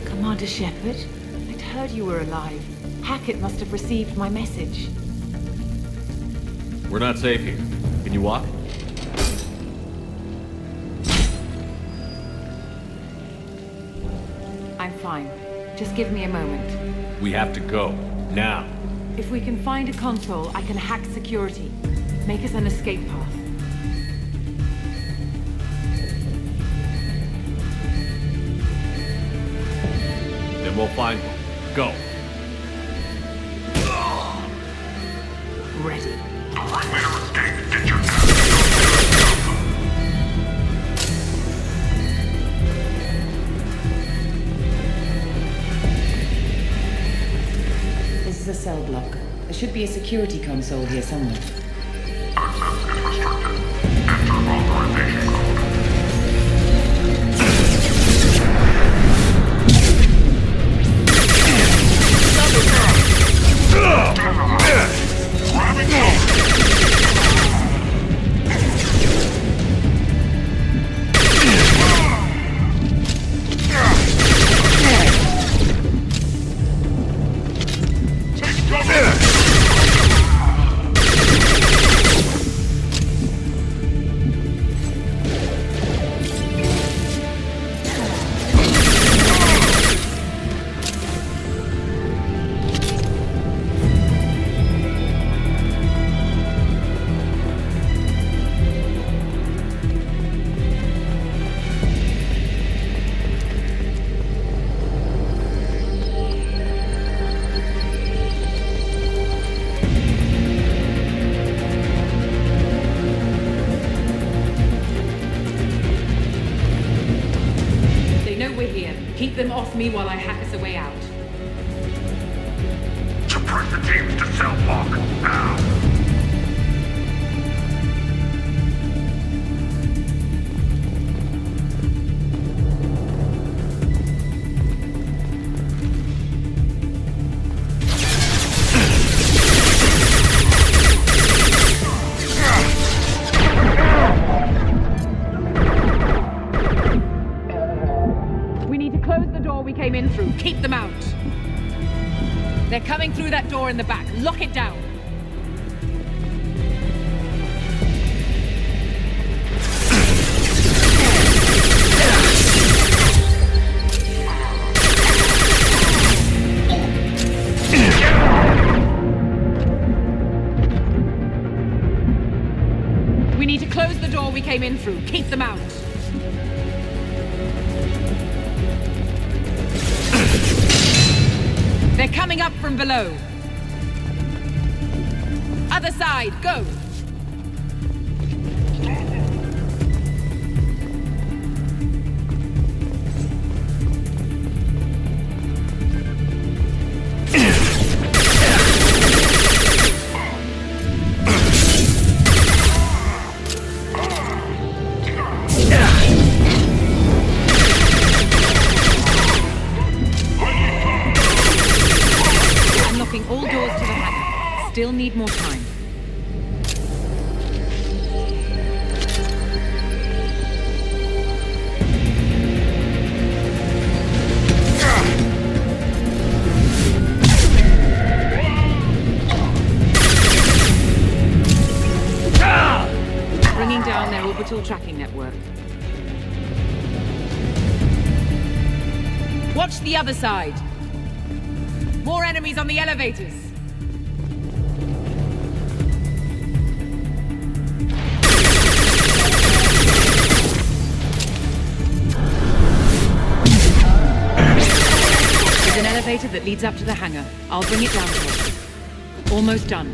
Commander Shepard? I'd heard you were alive. Hackett must have received my message. We're not safe here. Can you walk? I'm fine. Just give me a moment. We have to go. Now. If we can find a console, I can hack security. Make us an escape path. Then we'll find one. Go. Ready. The Relayer escaped. Get your This is a cell block. There should be a security console here somewhere. access is restricted. Enter authorization code. Grabbing we're here. Keep them off me while I hack us a way out. Support the teams to cell block, now. We need to close the door we came in through. Keep them out. They're coming through that door in the back. Lock it down. We need to close the door we came in through. Keep them out. They're coming up from below. Other side, go! Unlocking all doors to the hangar. Still need more time. Bringing down their orbital tracking network. Watch the other side. More enemies on the elevators. There's an elevator that leads up to the hangar. I'll bring it down to us. Almost done.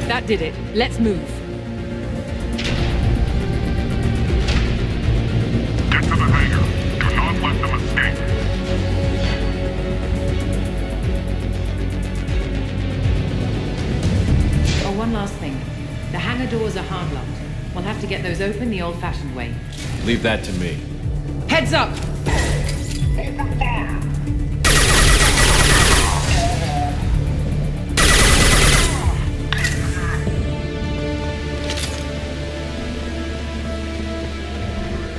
That did it. Let's move. Get to the hangar. Do not let them escape. Oh, one last thing. The hangar doors are hard locked. We'll have to get those open the old-fashioned way. Leave that to me. Heads up!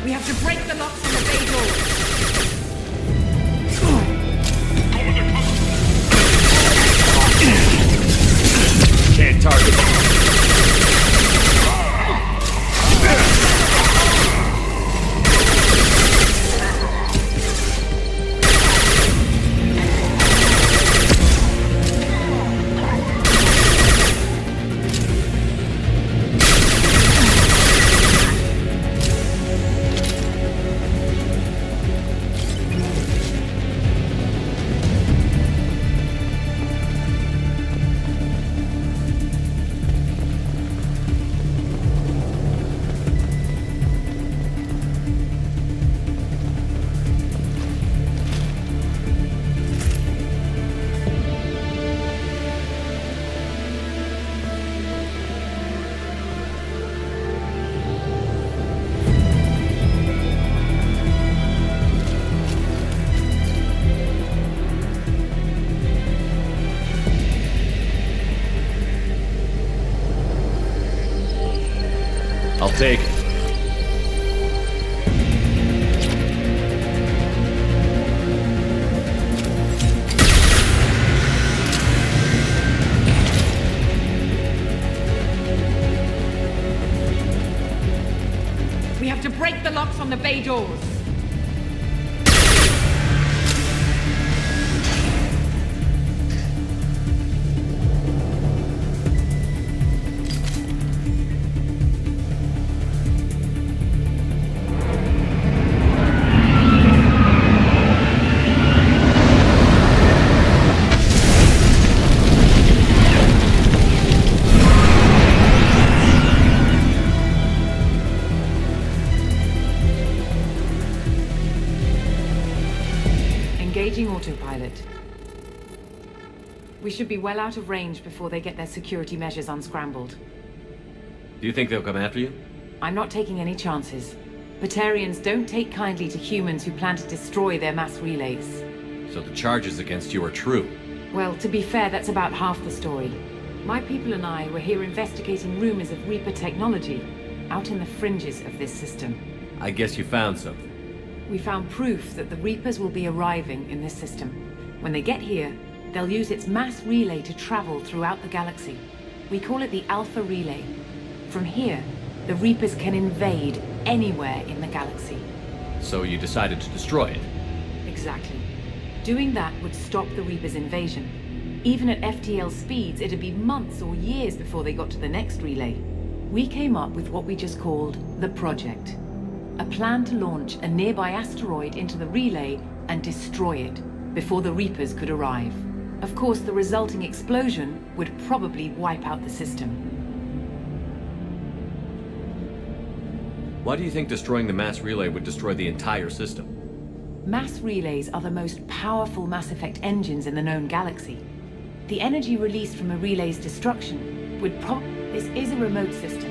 We have to break the locks on the bay doors. Can't target them. I'll take it. We have to break the locks on the bay doors. Engaging autopilot. We should be well out of range before they get their security measures unscrambled. Do you think they'll come after you? I'm not taking any chances. Batarians don't take kindly to humans who plan to destroy their mass relays. So the charges against you are true? Well, to be fair, that's about half the story. My people and I were here investigating rumors of Reaper technology out in the fringes of this system. I guess you found something. We found proof that the Reapers will be arriving in this system. When they get here, they'll use its mass relay to travel throughout the galaxy. We call it the Alpha Relay. From here, the Reapers can invade anywhere in the galaxy. So you decided to destroy it? Exactly. Doing that would stop the Reapers' invasion. Even at FTL speeds, it'd be months or years before they got to the next relay. We came up with what we just called the Project. A plan to launch a nearby asteroid into the relay and destroy it before the Reapers could arrive. Of course, the resulting explosion would probably wipe out the system. Why do you think destroying the mass relay would destroy the entire system? Mass relays are the most powerful Mass Effect engines in the known galaxy. The energy released from a relay's destruction would This is a remote system,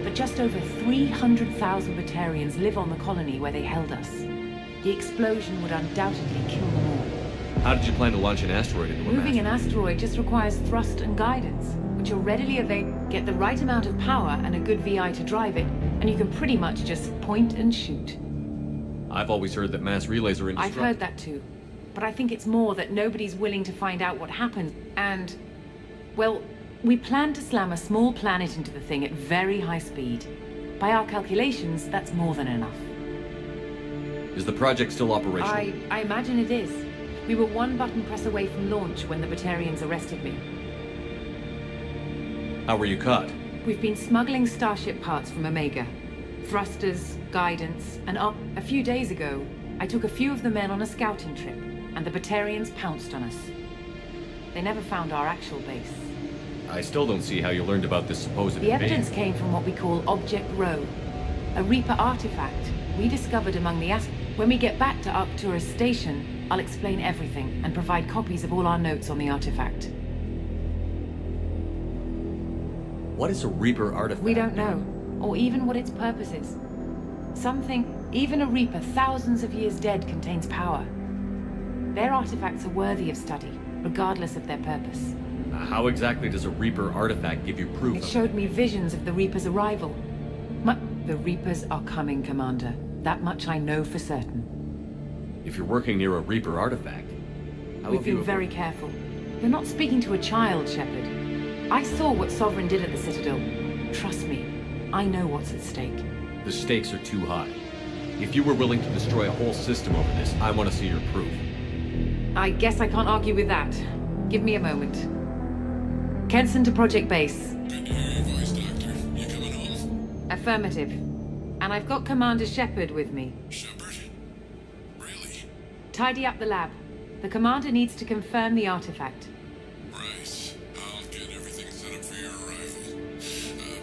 but just over 300,000 Batarians live on the colony where they held us. The explosion would undoubtedly kill them all. How did you plan to launch an asteroid into a Moving an mass? asteroid just requires thrust and guidance, which are readily available. Get the right amount of power and a good VI to drive it, and you can pretty much just point and shoot. I've always heard that mass relays are I've indestructible. heard that too. But I think it's more that nobody's willing to find out what happens, and... well, we plan to slam a small planet into the thing at very high speed. By our calculations, that's more than enough. Is the project still operational? I imagine it is. We were one button press away from launch when the Batarians arrested me. How were you caught? We've been smuggling Starship parts from Omega. Thrusters, guidance, and a few days ago, I took a few of the men on a scouting trip, and the Batarians pounced on us. They never found our actual base. I still don't see how you learned about this supposed The invasion. evidence came from what we call Object Rho, a Reaper artifact we discovered among the When we get back to Arcturus Station, I'll explain everything and provide copies of all our notes on the artifact. What is a Reaper artifact? We don't know, or even what its purpose is. Some think even a Reaper thousands of years dead contains power. Their artifacts are worthy of study, regardless of their purpose. How exactly does a Reaper artifact give you proof It of showed me visions of the Reaper's arrival. The Reapers are coming, Commander. That much I know for certain. If you're working near a Reaper artifact, how We've have you been very careful. You're not speaking to a child, Shepard. I saw what Sovereign did at the Citadel. Trust me, I know what's at stake. The stakes are too high. If you were willing to destroy a whole system over this, I want to see your proof. I guess I can't argue with that. Give me a moment. Kenson to Project Base. Good to hear your voice, Doctor. You coming home? Affirmative. And I've got Commander Shepard with me. Shepard? Really? Tidy up the lab. The Commander needs to confirm the artifact. Right. I'll get everything set up for your arrival.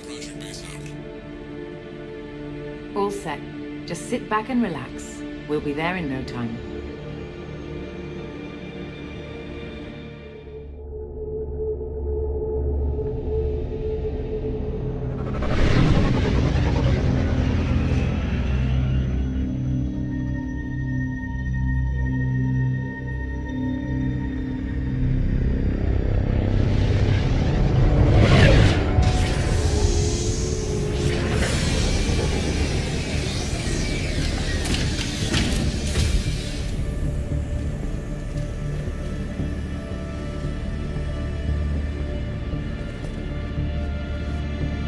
Project Base out. All set. Just sit back and relax. We'll be there in no time.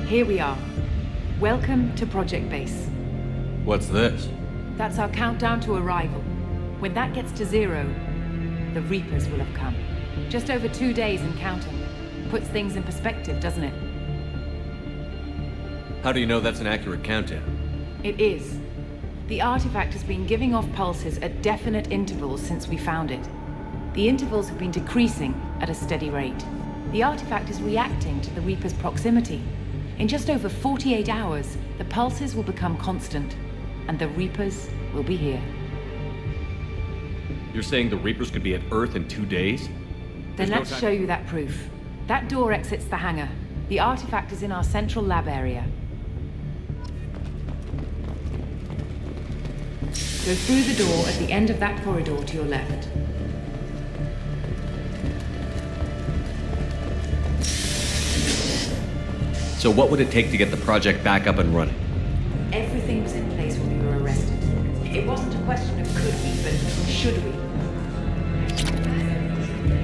Here we are. Welcome to Project Base. What's this? That's our countdown to arrival. When that gets to 0, the Reapers will have come. Just over 2 days and counting. Puts things in perspective, doesn't it? How do you know that's an accurate countdown? It is. The artifact has been giving off pulses at definite intervals since we found it. The intervals have been decreasing at a steady rate. The artifact is reacting to the Reaper's proximity. In just over 48 hours, the pulses will become constant, and the Reapers will be here. You're saying the Reapers could be at Earth in 2 days? Then There's no let's time- show you that proof. That door exits the hangar. The artifact is in our central lab area. Go through the door at the end of that corridor to your left. So what would it take to get the project back up and running? Everything was in place when we were arrested. It wasn't a question of could we, but should we.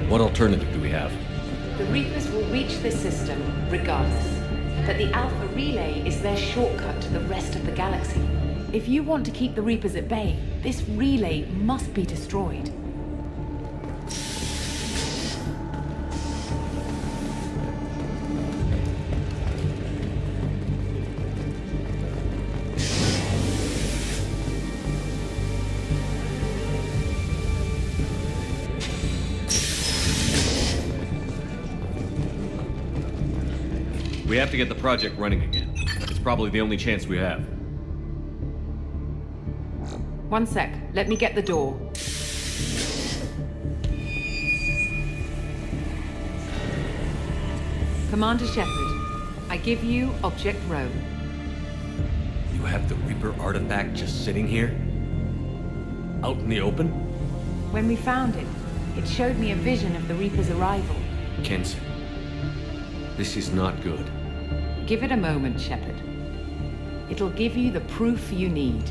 What alternative do we have? The Reapers will reach this system regardless. But the Alpha Relay is their shortcut to the rest of the galaxy. If you want to keep the Reapers at bay, this relay must be destroyed. We have to get the project running again. It's probably the only chance we have. One sec. Let me get the door. Commander Shepard, I give you Object Rho. You have the Reaper artifact just sitting here? Out in the open? When we found it, it showed me a vision of the Reaper's arrival. Kenson, this is not good. Give it a moment, Shepard. It'll give you the proof you need.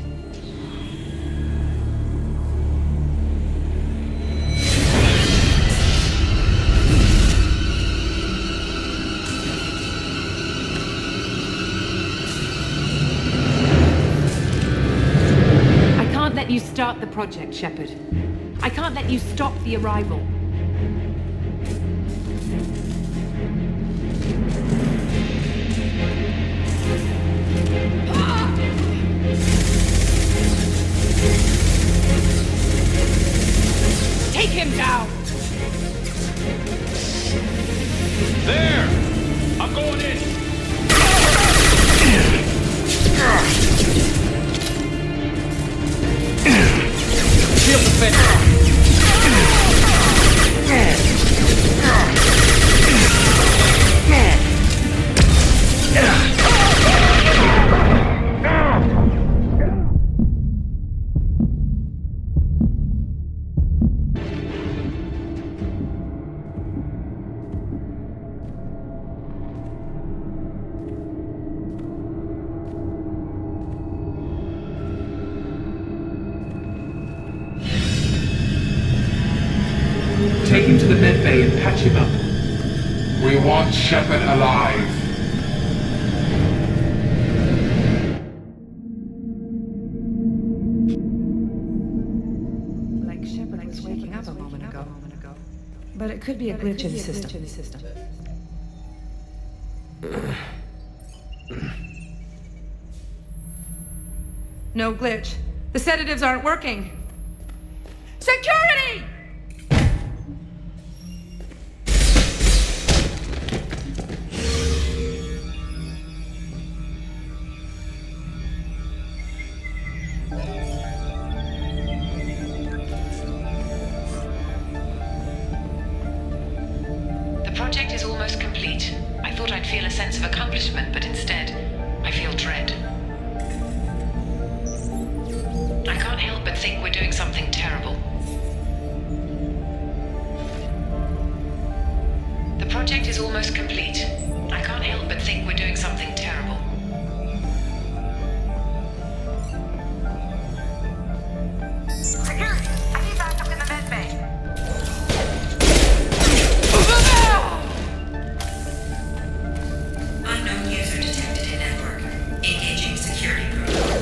I can't let you start the project, Shepard. I can't let you stop the arrival. Take him down! There! I'm going in! Shield the fence! Take him to the med bay and patch him up. We want Shepard alive. Like Shepard was waking up a moment ago. But it could be a glitch in the system. No glitch. The sedatives aren't working. Security! The project is almost complete. I thought I'd feel a sense of accomplishment, but instead, I feel dread. I can't help but think we're doing something terrible. The project is almost complete. I can't help but think we're doing something terrible. Security! I need backup in the med bay! Unknown user detected in network. Engaging security protocol.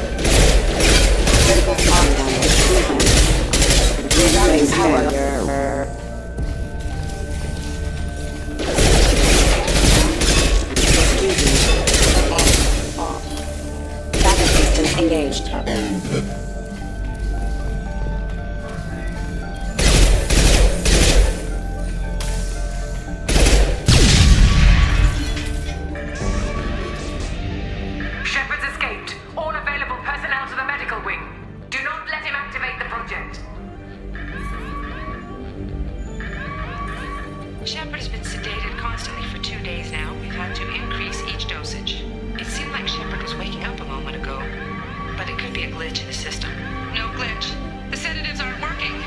Backup systems engaged. Shepard's escaped. All available personnel to the medical wing. Do not let him activate the project. be a glitch in the system. No glitch. The sedatives aren't working.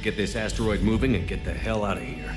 Get this asteroid moving and get the hell out of here.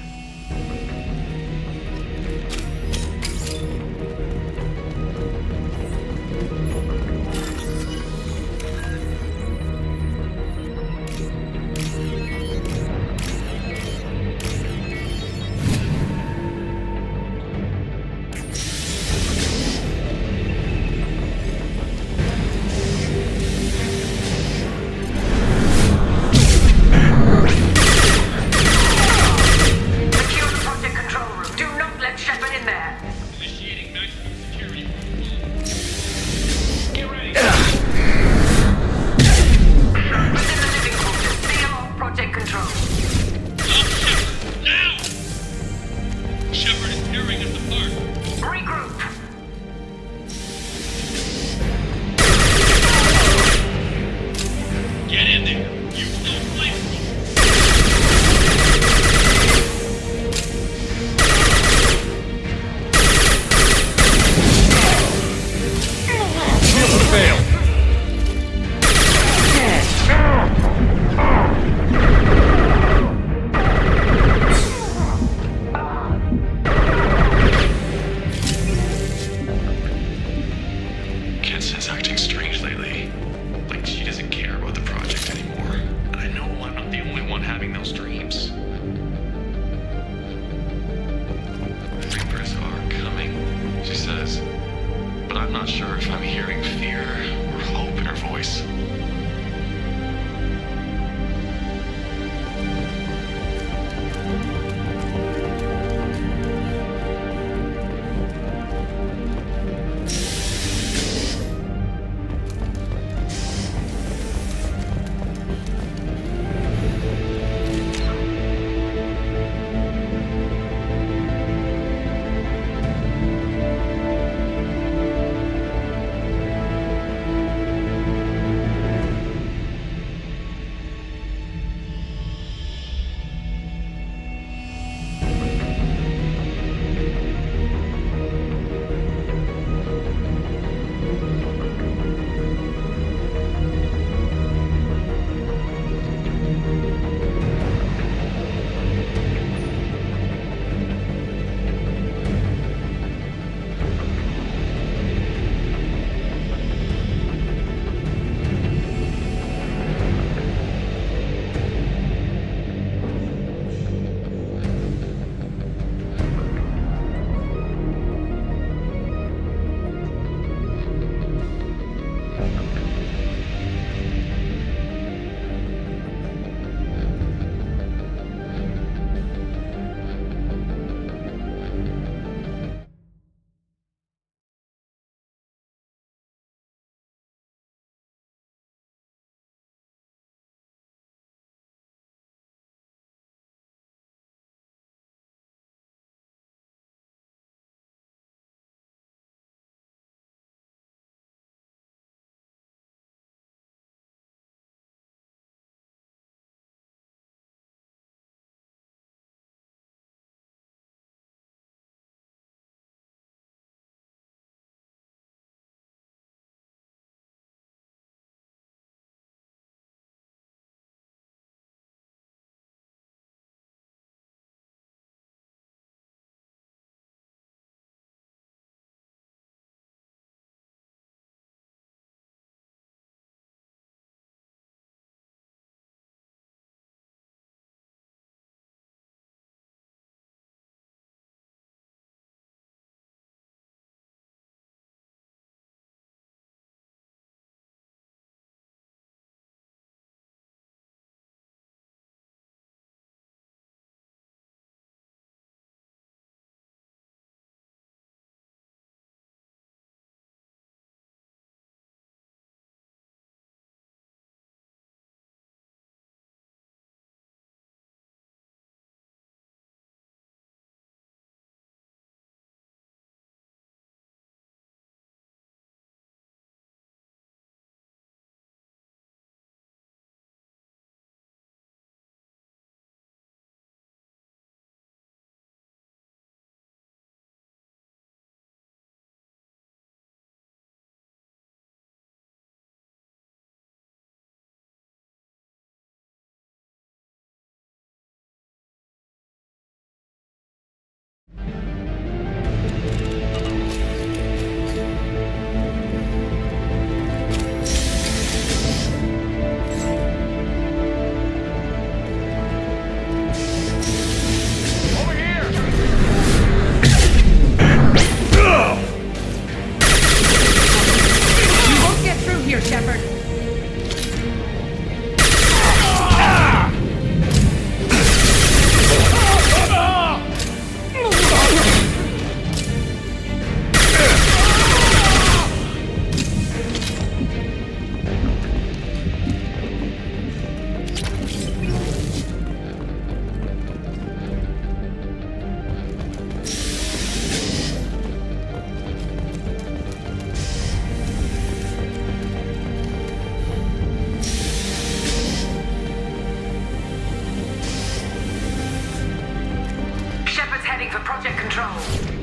for Project Control.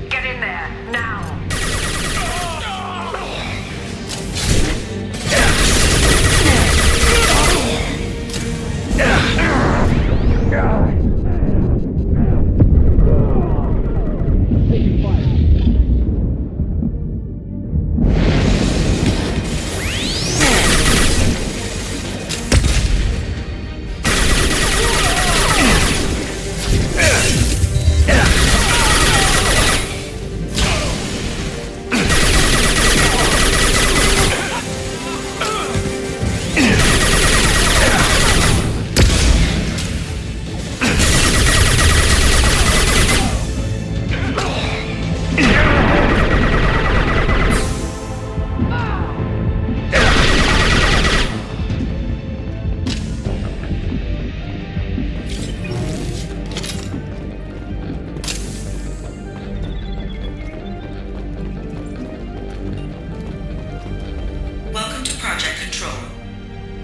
Get in there, now!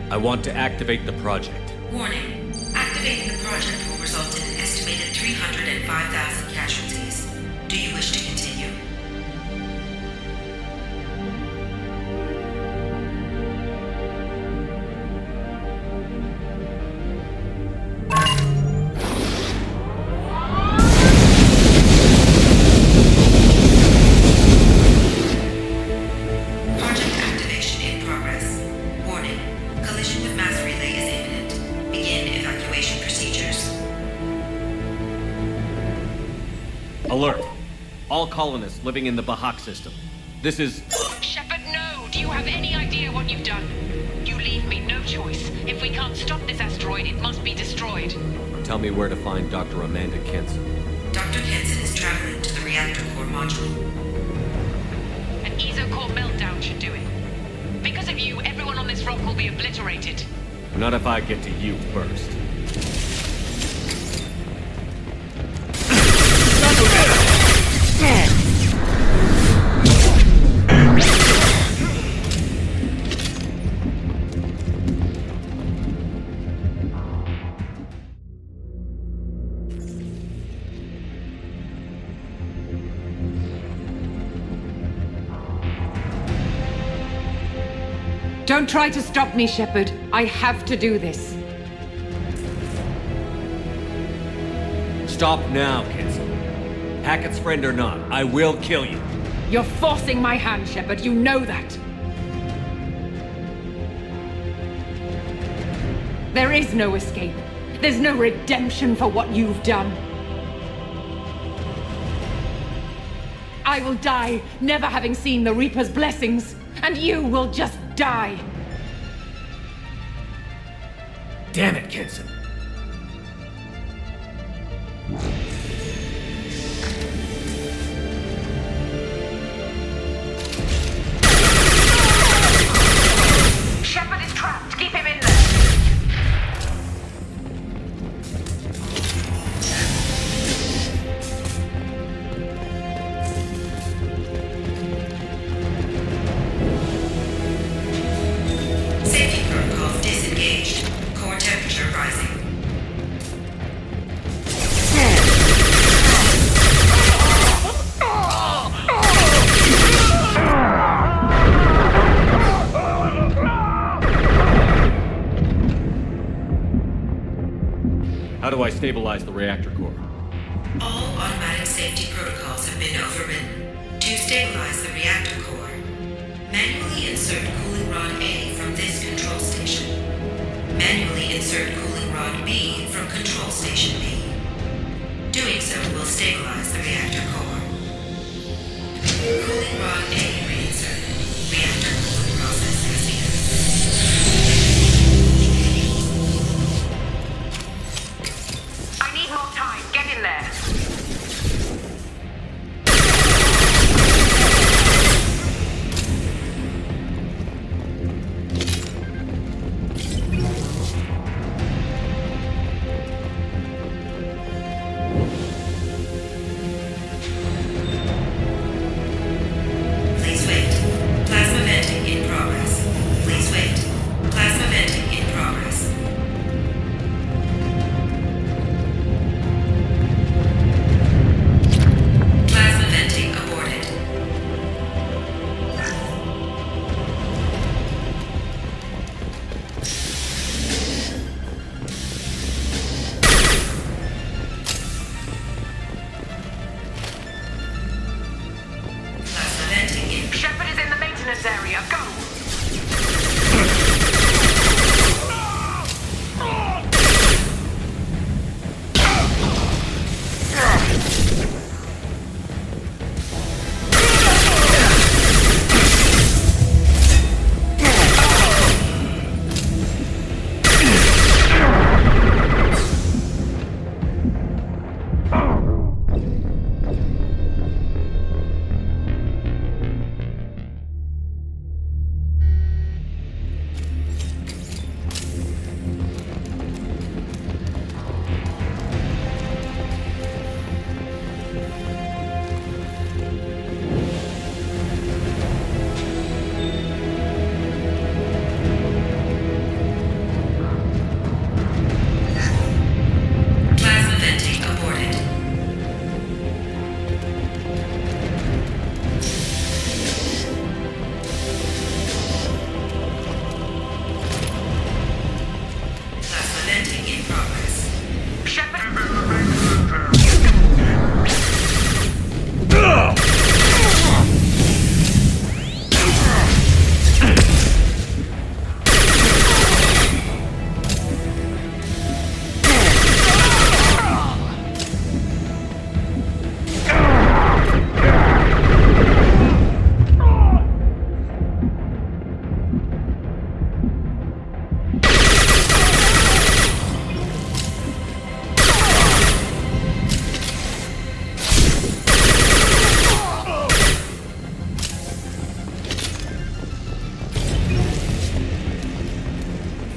I want to activate the project. Warning. Activating the project will result in an estimated 305,000 casualties. Do you wish to continue? Project activation in progress. Warning. Collision with mass relay is imminent. Begin evacuation procedures. Alert. All colonists living in the Bahak system. This is... Shepard, no! Do you have any idea what you've done? You leave me no choice. If we can't stop this asteroid, it must be destroyed. Tell me where to find Dr. Amanda Kenson. Dr. Kenson is traveling to the reactor core module. An ESO-core meltdown should do it. Because of you, everyone on this rock will be obliterated. Not if I get to you first. Don't try to stop me, Shepard. I have to do this. Stop now, Kenson. Hackett's friend or not, I will kill you. You're forcing my hand, Shepard. You know that. There is no escape. There's no redemption for what you've done. I will die, never having seen the Reaper's blessings, and you will just die. Damn it, Kenson. Shepard is trapped. Keep him in there. Safety protocols disengaged. Core temperature rising. How do I stabilize the reactor core? All automatic safety protocols have been overridden. To stabilize the reactor core, manually insert cooling rod A from this control station. Manually insert cooling rod B from control station B. Doing so will stabilize the reactor core. Cooling rod A reinserted. Reactor cooling process has begun. I need more time. Get in there.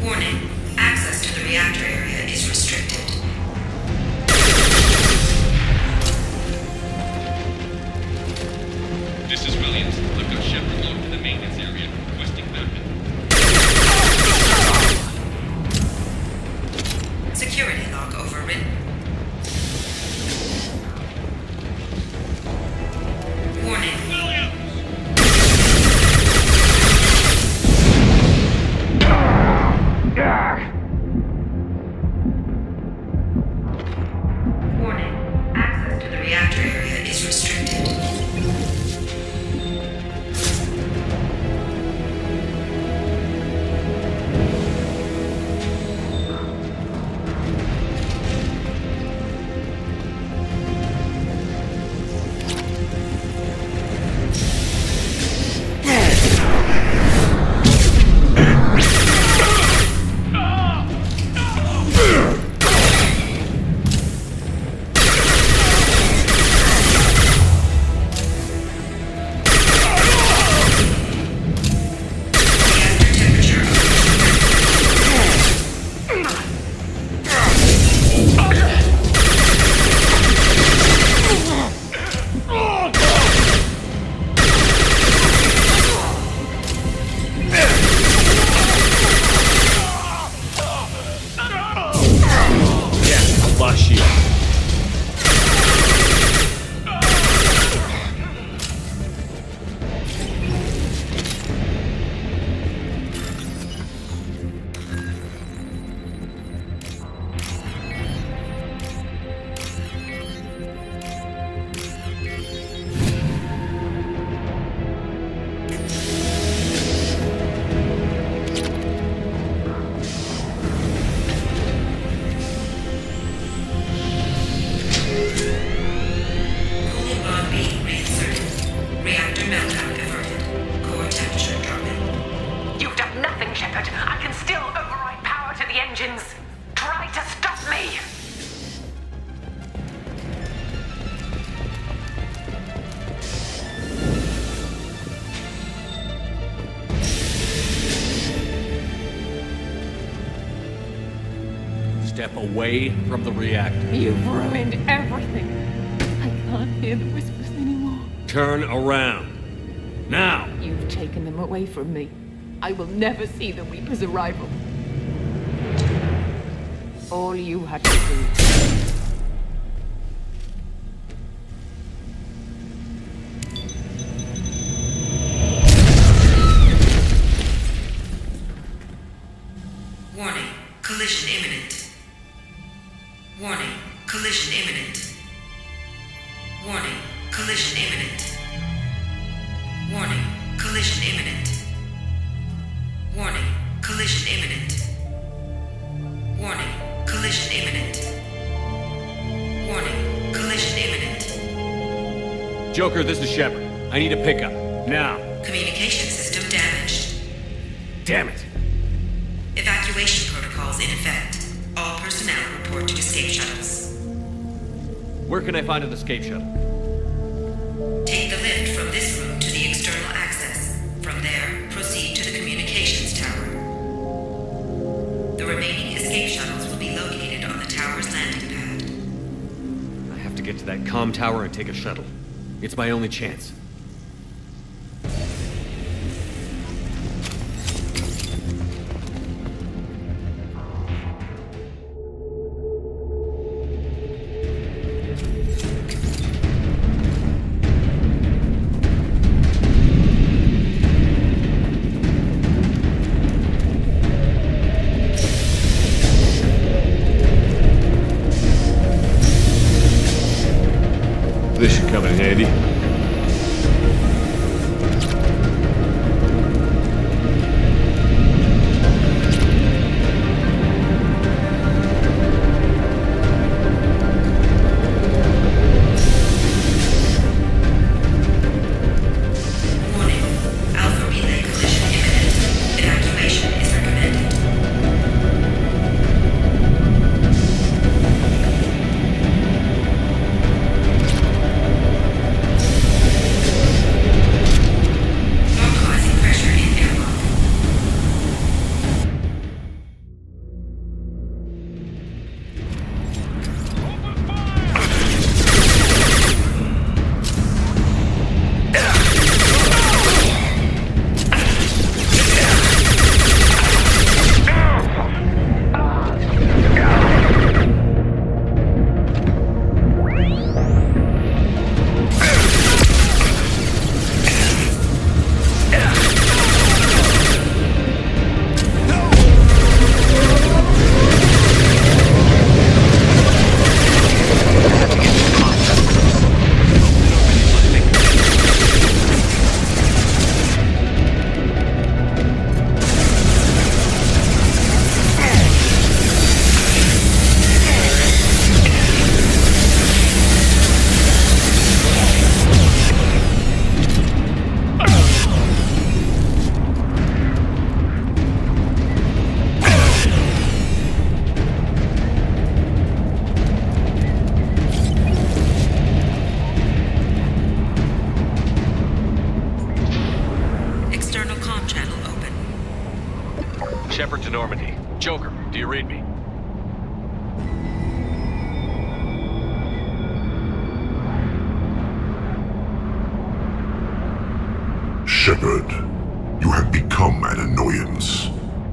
Warning. Access to the reactor area is restricted. This is Williams. I've got Shepard locked in the maintenance area, requesting backup. Security log overridden. Warning. Warning. Access to the reactor area is restricted. Step away from the reactor. You've ruined everything. I can't hear the whispers anymore. Turn around. Now! You've taken them away from me. I will never see the Reaper's arrival. All you had to do. Warning. Collision imminent. Warning. Collision imminent. Warning. Collision imminent. Warning. Collision imminent. Warning. Collision imminent. Warning. Collision imminent. Warning. Collision imminent. Joker, this is Shepard. I need a pickup. Now. Communication system damaged. Damn it. Evacuation protocols in effect. All personnel report to escape shuttles. Where can I find an escape shuttle? Take the lift from this room to the external access. From there, proceed to the communications tower. The remaining escape shuttles will be located on the tower's landing pad. I have to get to that comm tower and take a shuttle. It's my only chance. This should come in handy. Warning. Alpha relay collision imminent. Evacuation is recommended. Normandy. Joker, do you read me? Shepard, you have become an annoyance.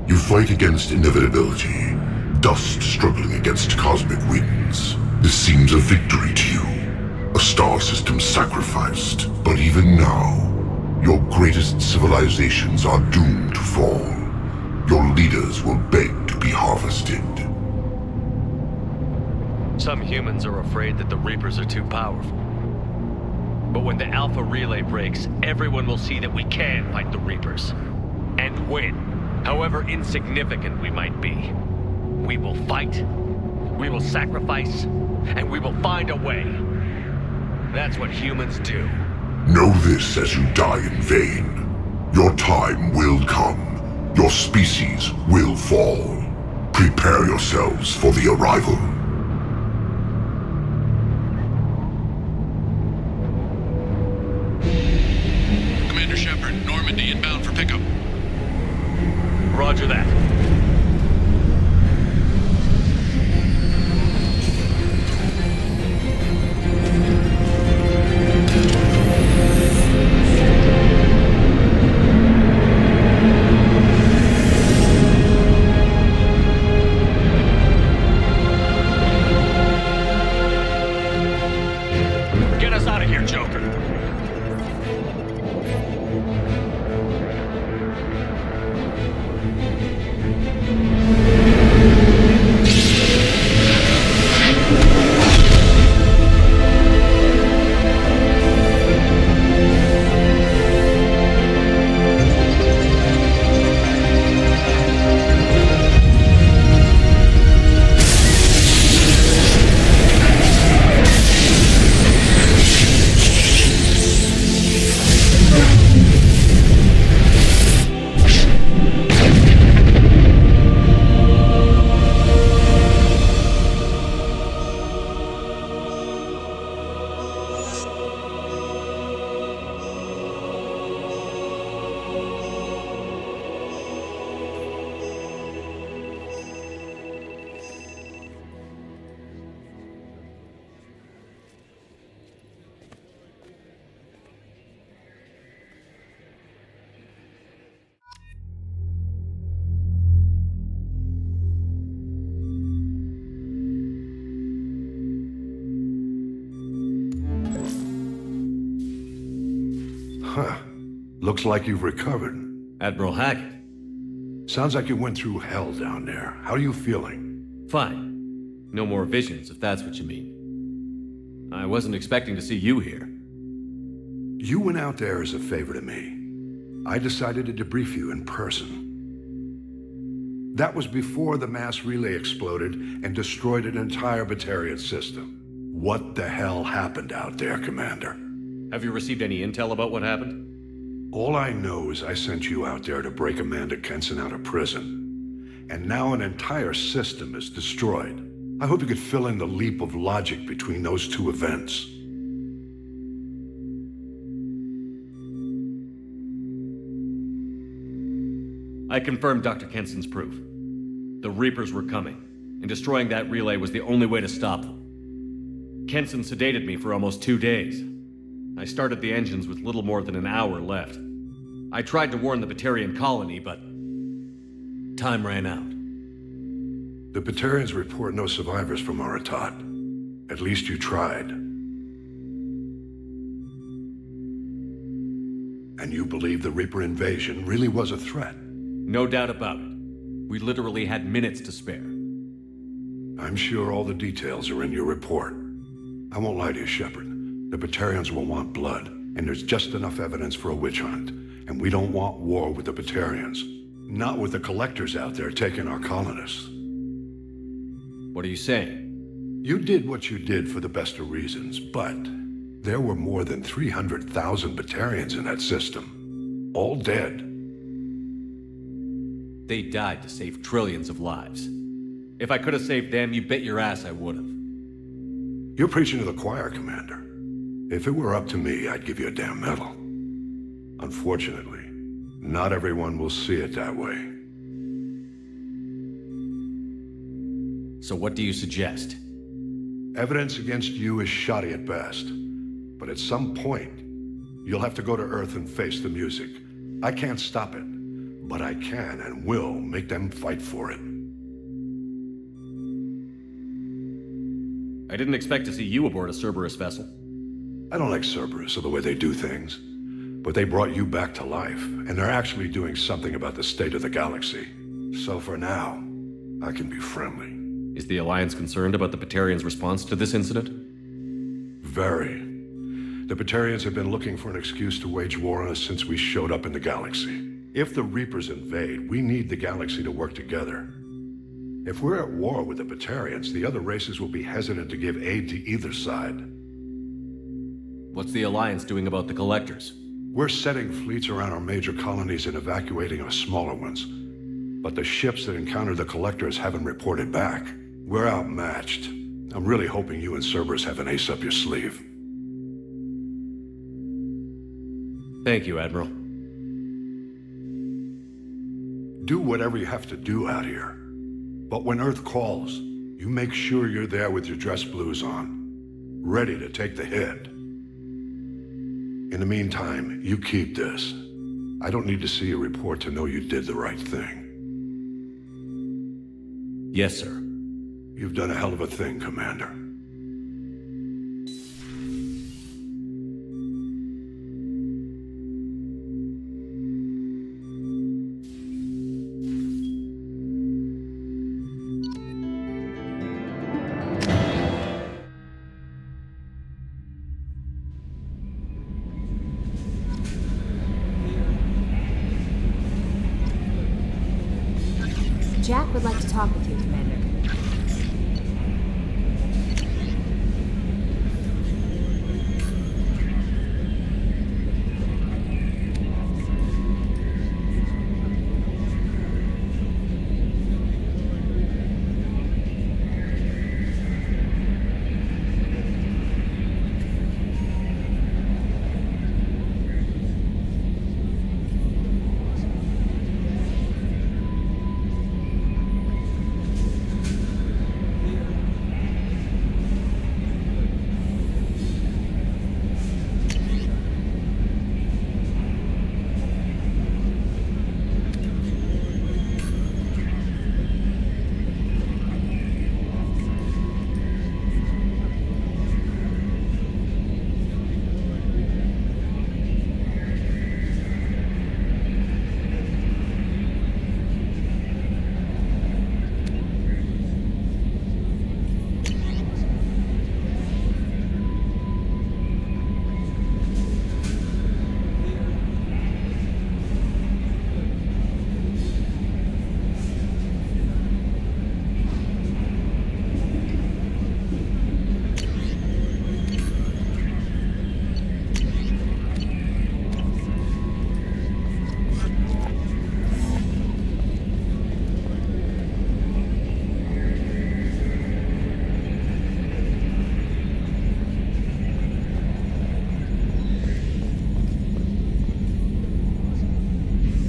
You fight against inevitability, dust struggling against cosmic winds. This seems a victory to you, a star system sacrificed. But even now, your greatest civilizations are doomed to fall. Your leaders will beg to be harvested. Some humans are afraid that the Reapers are too powerful. But when the Alpha Relay breaks, everyone will see that we can fight the Reapers. And win. However insignificant we might be. We will fight, we will sacrifice, and we will find a way. That's what humans do. Know this as you die in vain. Your time will come. Your species will fall. Prepare yourselves for the arrival. Commander Shepard, Normandy inbound for pickup. Roger that. Get us out of here, Joker. Huh. Looks like you've recovered. Admiral Hackett. Sounds like you went through hell down there. How are you feeling? Fine. No more visions, if that's what you mean. I wasn't expecting to see you here. You went out there as a favor to me. I decided to debrief you in person. That was before the mass relay exploded and destroyed an entire Batarian system. What the hell happened out there, Commander? Have you received any intel about what happened? All I know is I sent you out there to break Amanda Kenson out of prison. And now an entire system is destroyed. I hope you could fill in the leap of logic between those two events. I confirmed Dr. Kenson's proof. The Reapers were coming, and destroying that relay was the only way to stop them. Kenson sedated me for almost 2 days. I started the engines with little more than an hour left. I tried to warn the Batarian colony, but time ran out. The Batarians report no survivors from Aratat. At least you tried. And you believe the Reaper invasion really was a threat? No doubt about it. We literally had minutes to spare. I'm sure all the details are in your report. I won't lie to you, Shepard. The Batarians will want blood, and there's just enough evidence for a witch hunt. And we don't want war with the Batarians. Not with the Collectors out there taking our colonists. What are you saying? You did what you did for the best of reasons, but there were more than 300,000 Batarians in that system. All dead. They died to save trillions of lives. If I could have saved them, you bet your ass I would have. You're preaching to the choir, Commander. If it were up to me, I'd give you a damn medal. Unfortunately, not everyone will see it that way. So what do you suggest? Evidence against you is shoddy at best. But at some point, you'll have to go to Earth and face the music. I can't stop it, but I can and will make them fight for it. I didn't expect to see you aboard a Cerberus vessel. I don't like Cerberus or the way they do things, but they brought you back to life, and they're actually doing something about the state of the galaxy. So for now, I can be friendly. Is the Alliance concerned about the Batarians' response to this incident? Very. The Batarians have been looking for an excuse to wage war on us since we showed up in the galaxy. If the Reapers invade, we need the galaxy to work together. If we're at war with the Batarians, the other races will be hesitant to give aid to either side. What's the Alliance doing about the Collectors? We're setting fleets around our major colonies and evacuating our smaller ones. But the ships that encountered the Collectors haven't reported back. We're outmatched. I'm really hoping you and Cerberus have an ace up your sleeve. Thank you, Admiral. Do whatever you have to do out here. But when Earth calls, you make sure you're there with your dress blues on, ready to take the hit. In the meantime, you keep this. I don't need to see a report to know you did the right thing. Yes, sir. You've done a hell of a thing, Commander. Jack would like to talk with you, Commander.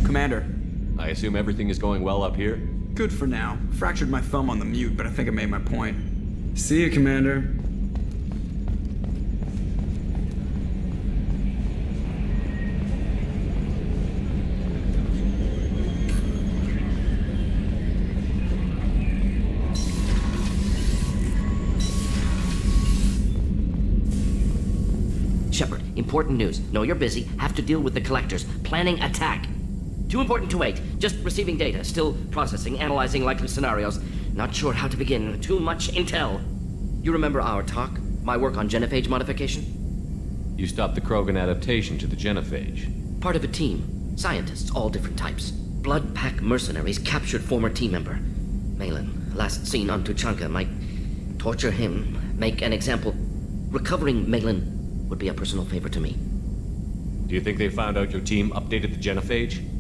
Commander. I assume everything is going well up here? Good for now. Fractured my thumb on the mute, but I think I made my point. See you, Commander. Shepard, important news. Know you're busy. Have to deal with the Collectors. Planning attack. Too important to wait. Just receiving data. Still processing, analyzing likely scenarios. Not sure how to begin. Too much intel. You remember our talk? My work on genophage modification? You stopped the Krogan adaptation to the genophage. Part of a team. Scientists, all different types. Blood Pack mercenaries captured former team member. Malin, last seen on Tuchanka, might torture him, make an example. Recovering Malin would be a personal favor to me. Do you think they found out your team updated the genophage?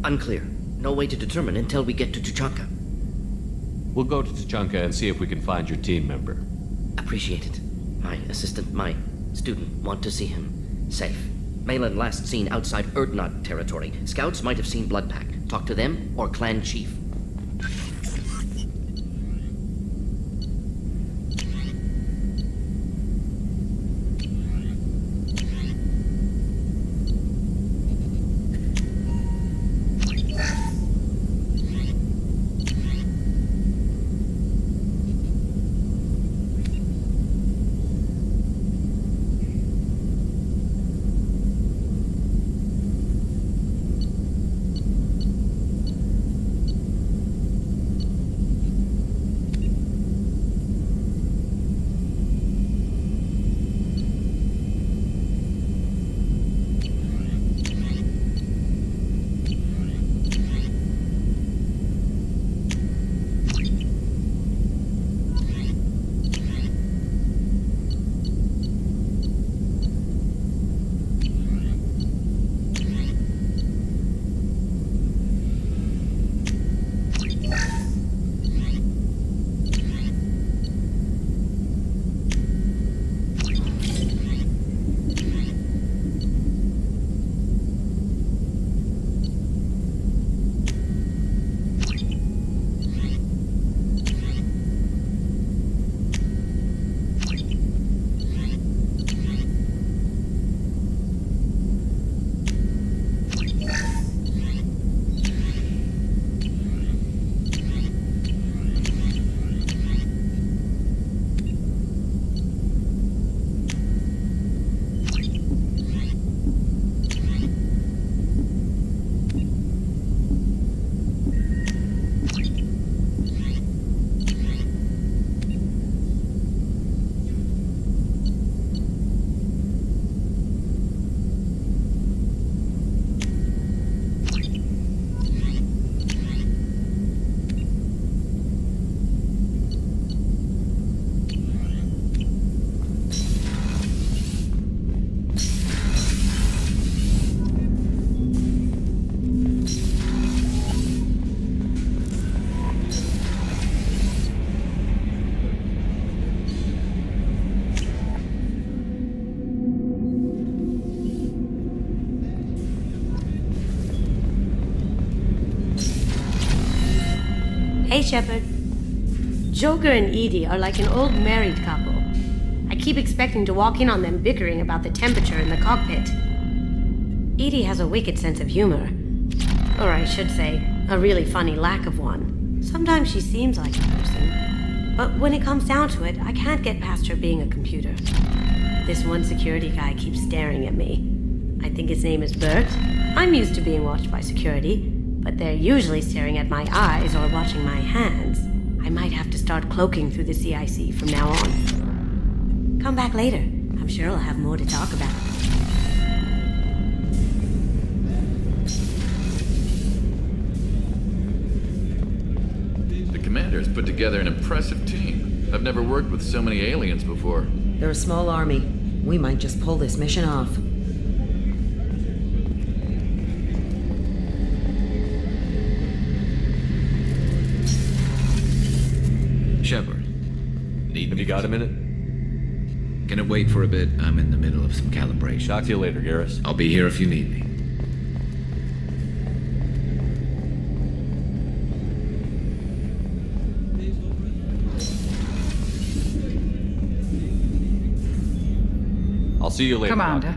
Unclear. No way to determine until we get to Tuchanka. We'll go to Tuchanka and see if we can find your team member. Appreciate it. My assistant, my student, want to see him. Safe. Malin last seen outside Erdnot territory. Scouts might have seen Blood Pack. Talk to them or Clan Chief. Hey, Shepard. Joker and Edie are like an old married couple. I keep expecting to walk in on them bickering about the temperature in the cockpit. Edie has a wicked sense of humor. Or I should say, a really funny lack of one. Sometimes she seems like a person. But when it comes down to it, I can't get past her being a computer. This one security guy keeps staring at me. I think his name is Bert. I'm used to being watched by security, but they're usually staring at my eyes or watching my hands. I might have to start cloaking through the CIC from now on. Come back later. I'm sure I'll have more to talk about. The commander's put together an impressive team. I've never worked with so many aliens before. They're a small army. We might just pull this mission off. Shepard. Have you got a minute? Can it wait for a bit? I'm in the middle of some calibration. Talk to you later, Garrus. I'll be here if you need me. I'll see you later. Commander.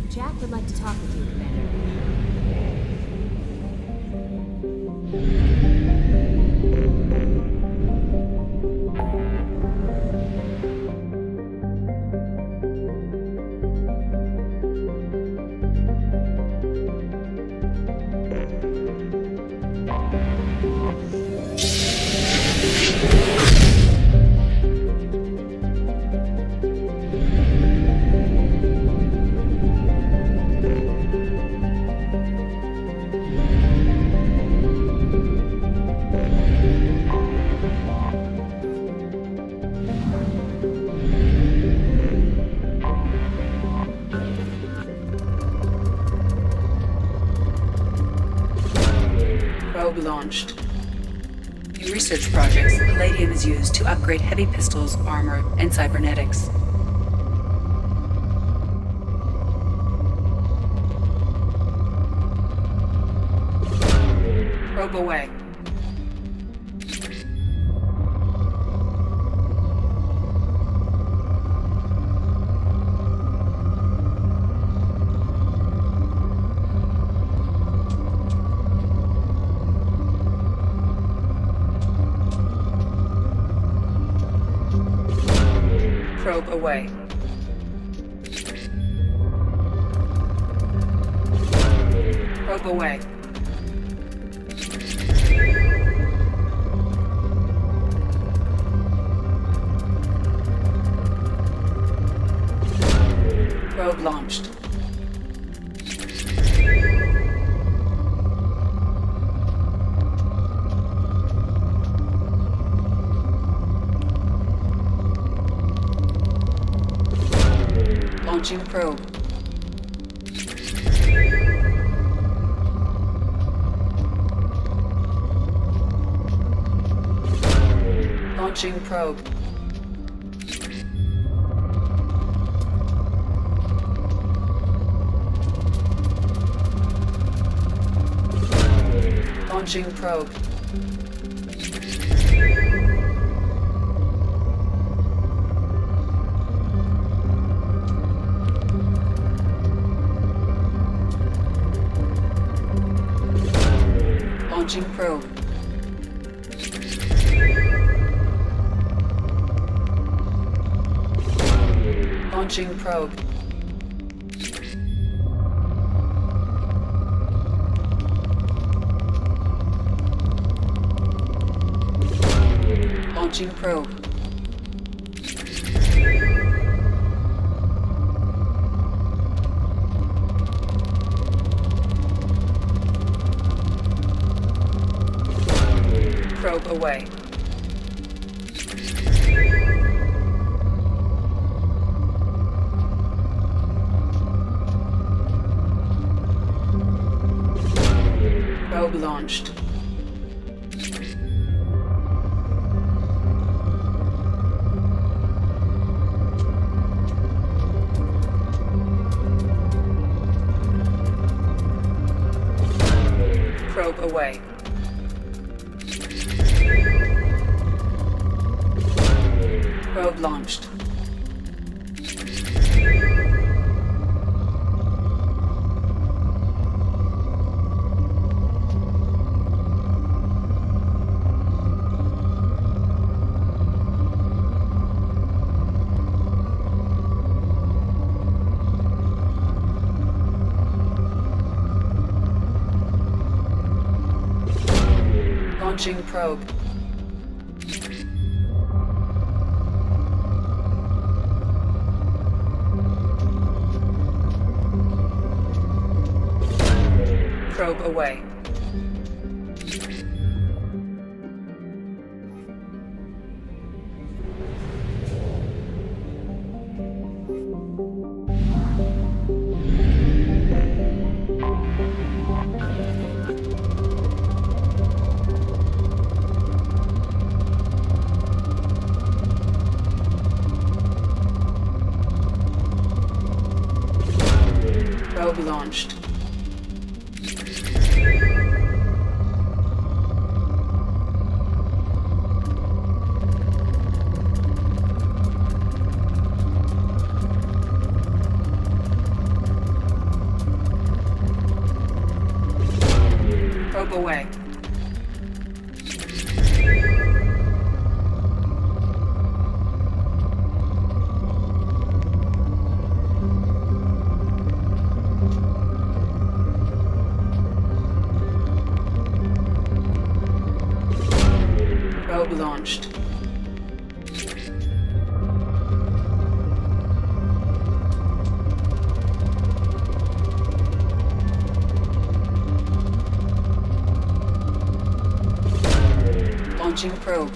Jack would like to talk with you, Commander. Probe launched. In research projects, palladium is used to upgrade heavy pistols, armor, and cybernetics. Probe away. Probe away. Probe away. Probe launched. Launching probe. Launching probe. Launching probe. Launching probe. Launching probe. Launching probe. Probe away. Probe launched. Probe away. Probe launched. Launching probe. Probe away. Probe launched. Probe away. Probe launched. Launching probe.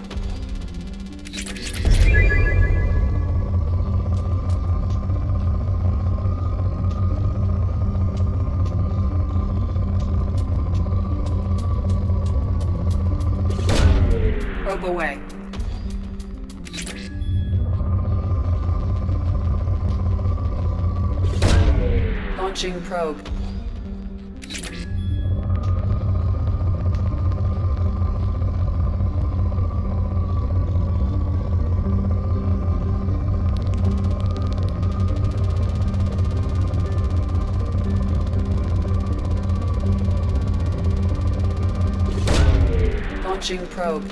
Probe away. Launching probe. Launching probe.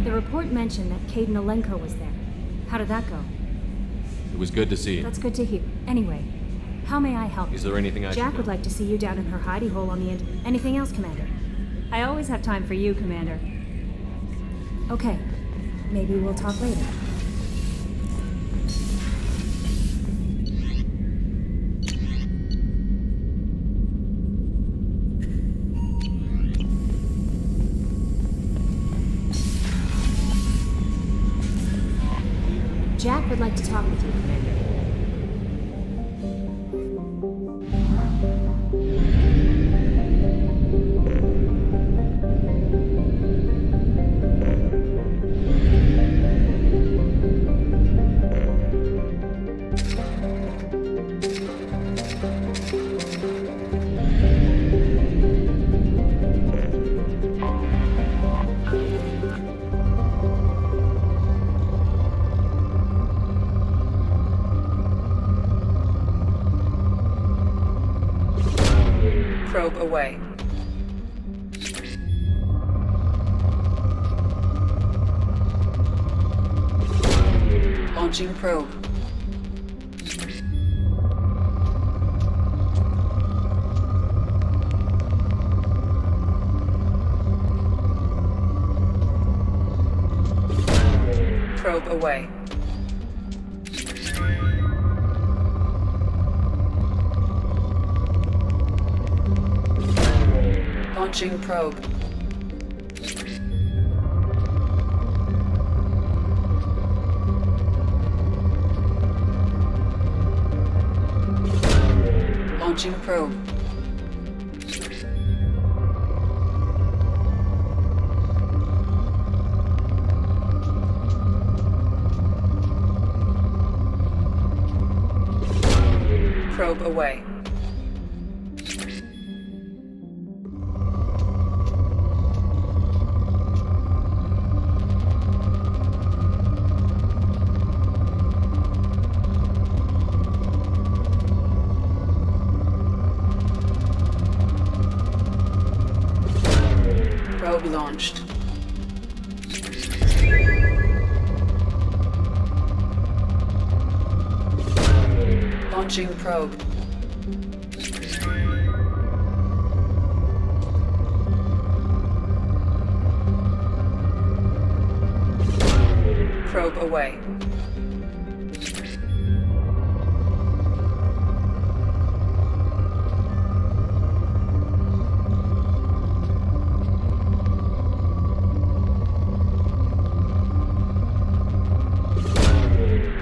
The report mentioned that Caden Alenko was there. How did that go? It was good to see you. That's good to hear. Anyway, how may I help? Is there anything I Jack can would like to see you down in her hidey hole on the end. Anything else, Commander? I always have time for you, Commander. Okay. Maybe we'll talk later. Jack would like to talk with you, Commander. Probe away. Launching probe. Probe away. Launching probe. Launching probe. Probe away. Probe launched. Launching probe. Probe away.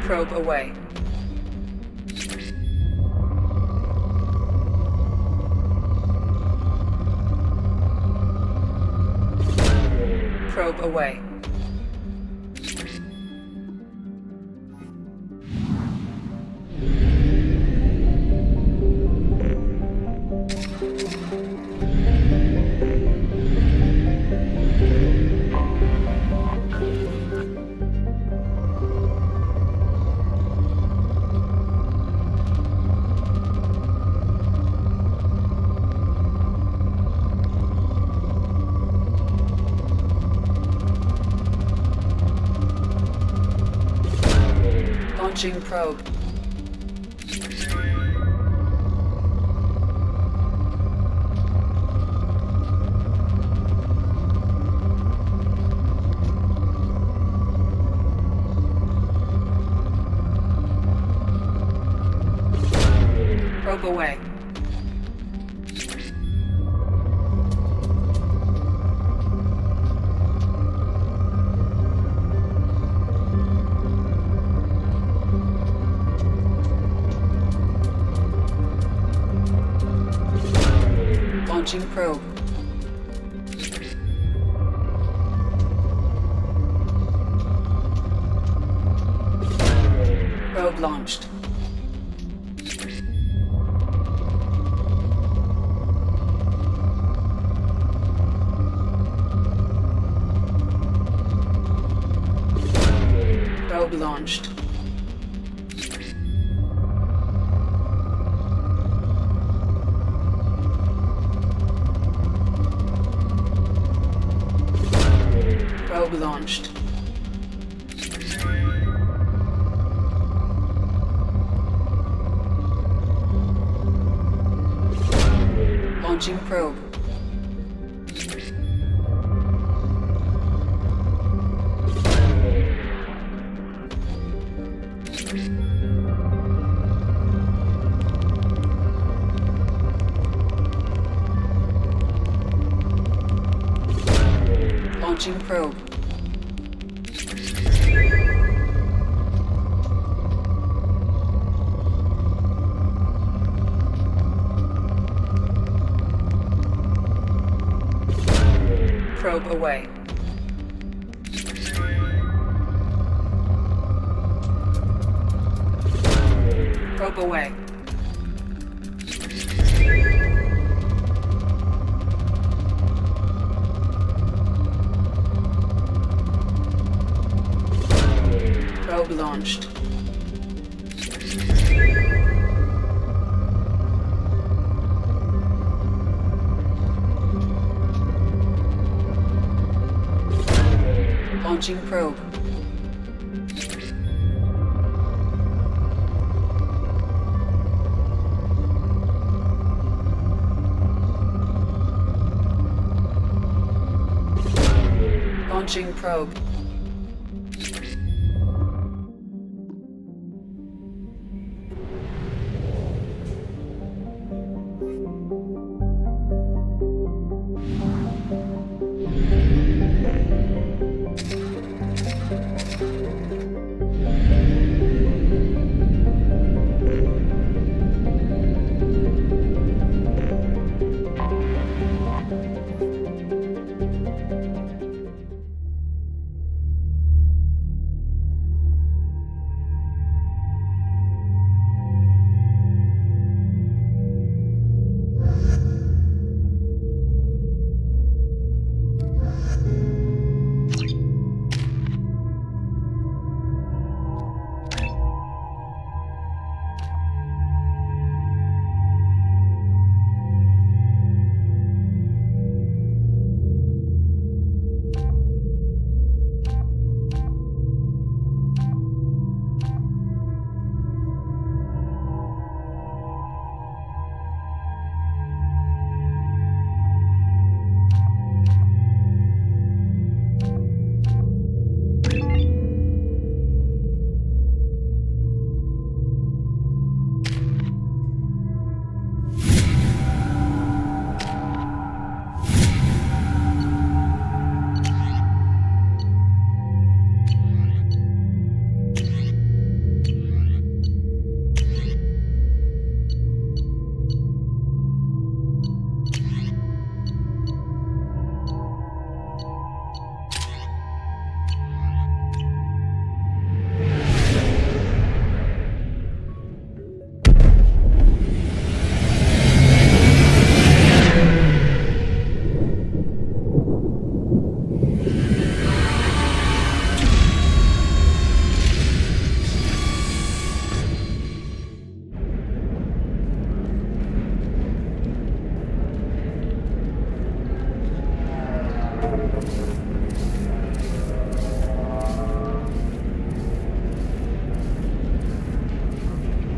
Probe away. Probe away. Launching probe. Probe away. Launching probe. Probe launched. Probe launched. Probe launched. Launching probe. Launching probe. Probe away. Probe away. Probe launched. Launching probe. Launching probe.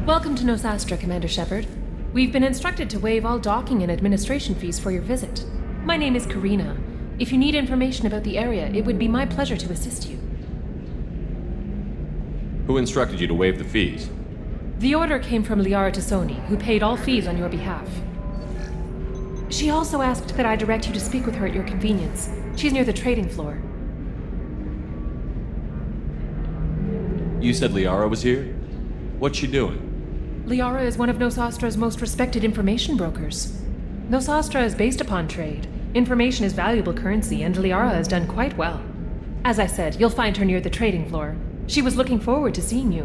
Welcome to Nosastra, Commander Shepard. We've been instructed to waive all docking and administration fees for your visit. My name is Karina. If you need information about the area, it would be my pleasure to assist you. Who instructed you to waive the fees? The order came from Liara Tassoni, who paid all fees on your behalf. She also asked that I direct you to speak with her at your convenience. She's near the trading floor. You said Liara was here? What's she doing? Liara is one of Nosastra's most respected information brokers. Nosastra is based upon trade. Information is valuable currency, and Liara has done quite well. As I said, you'll find her near the trading floor. She was looking forward to seeing you.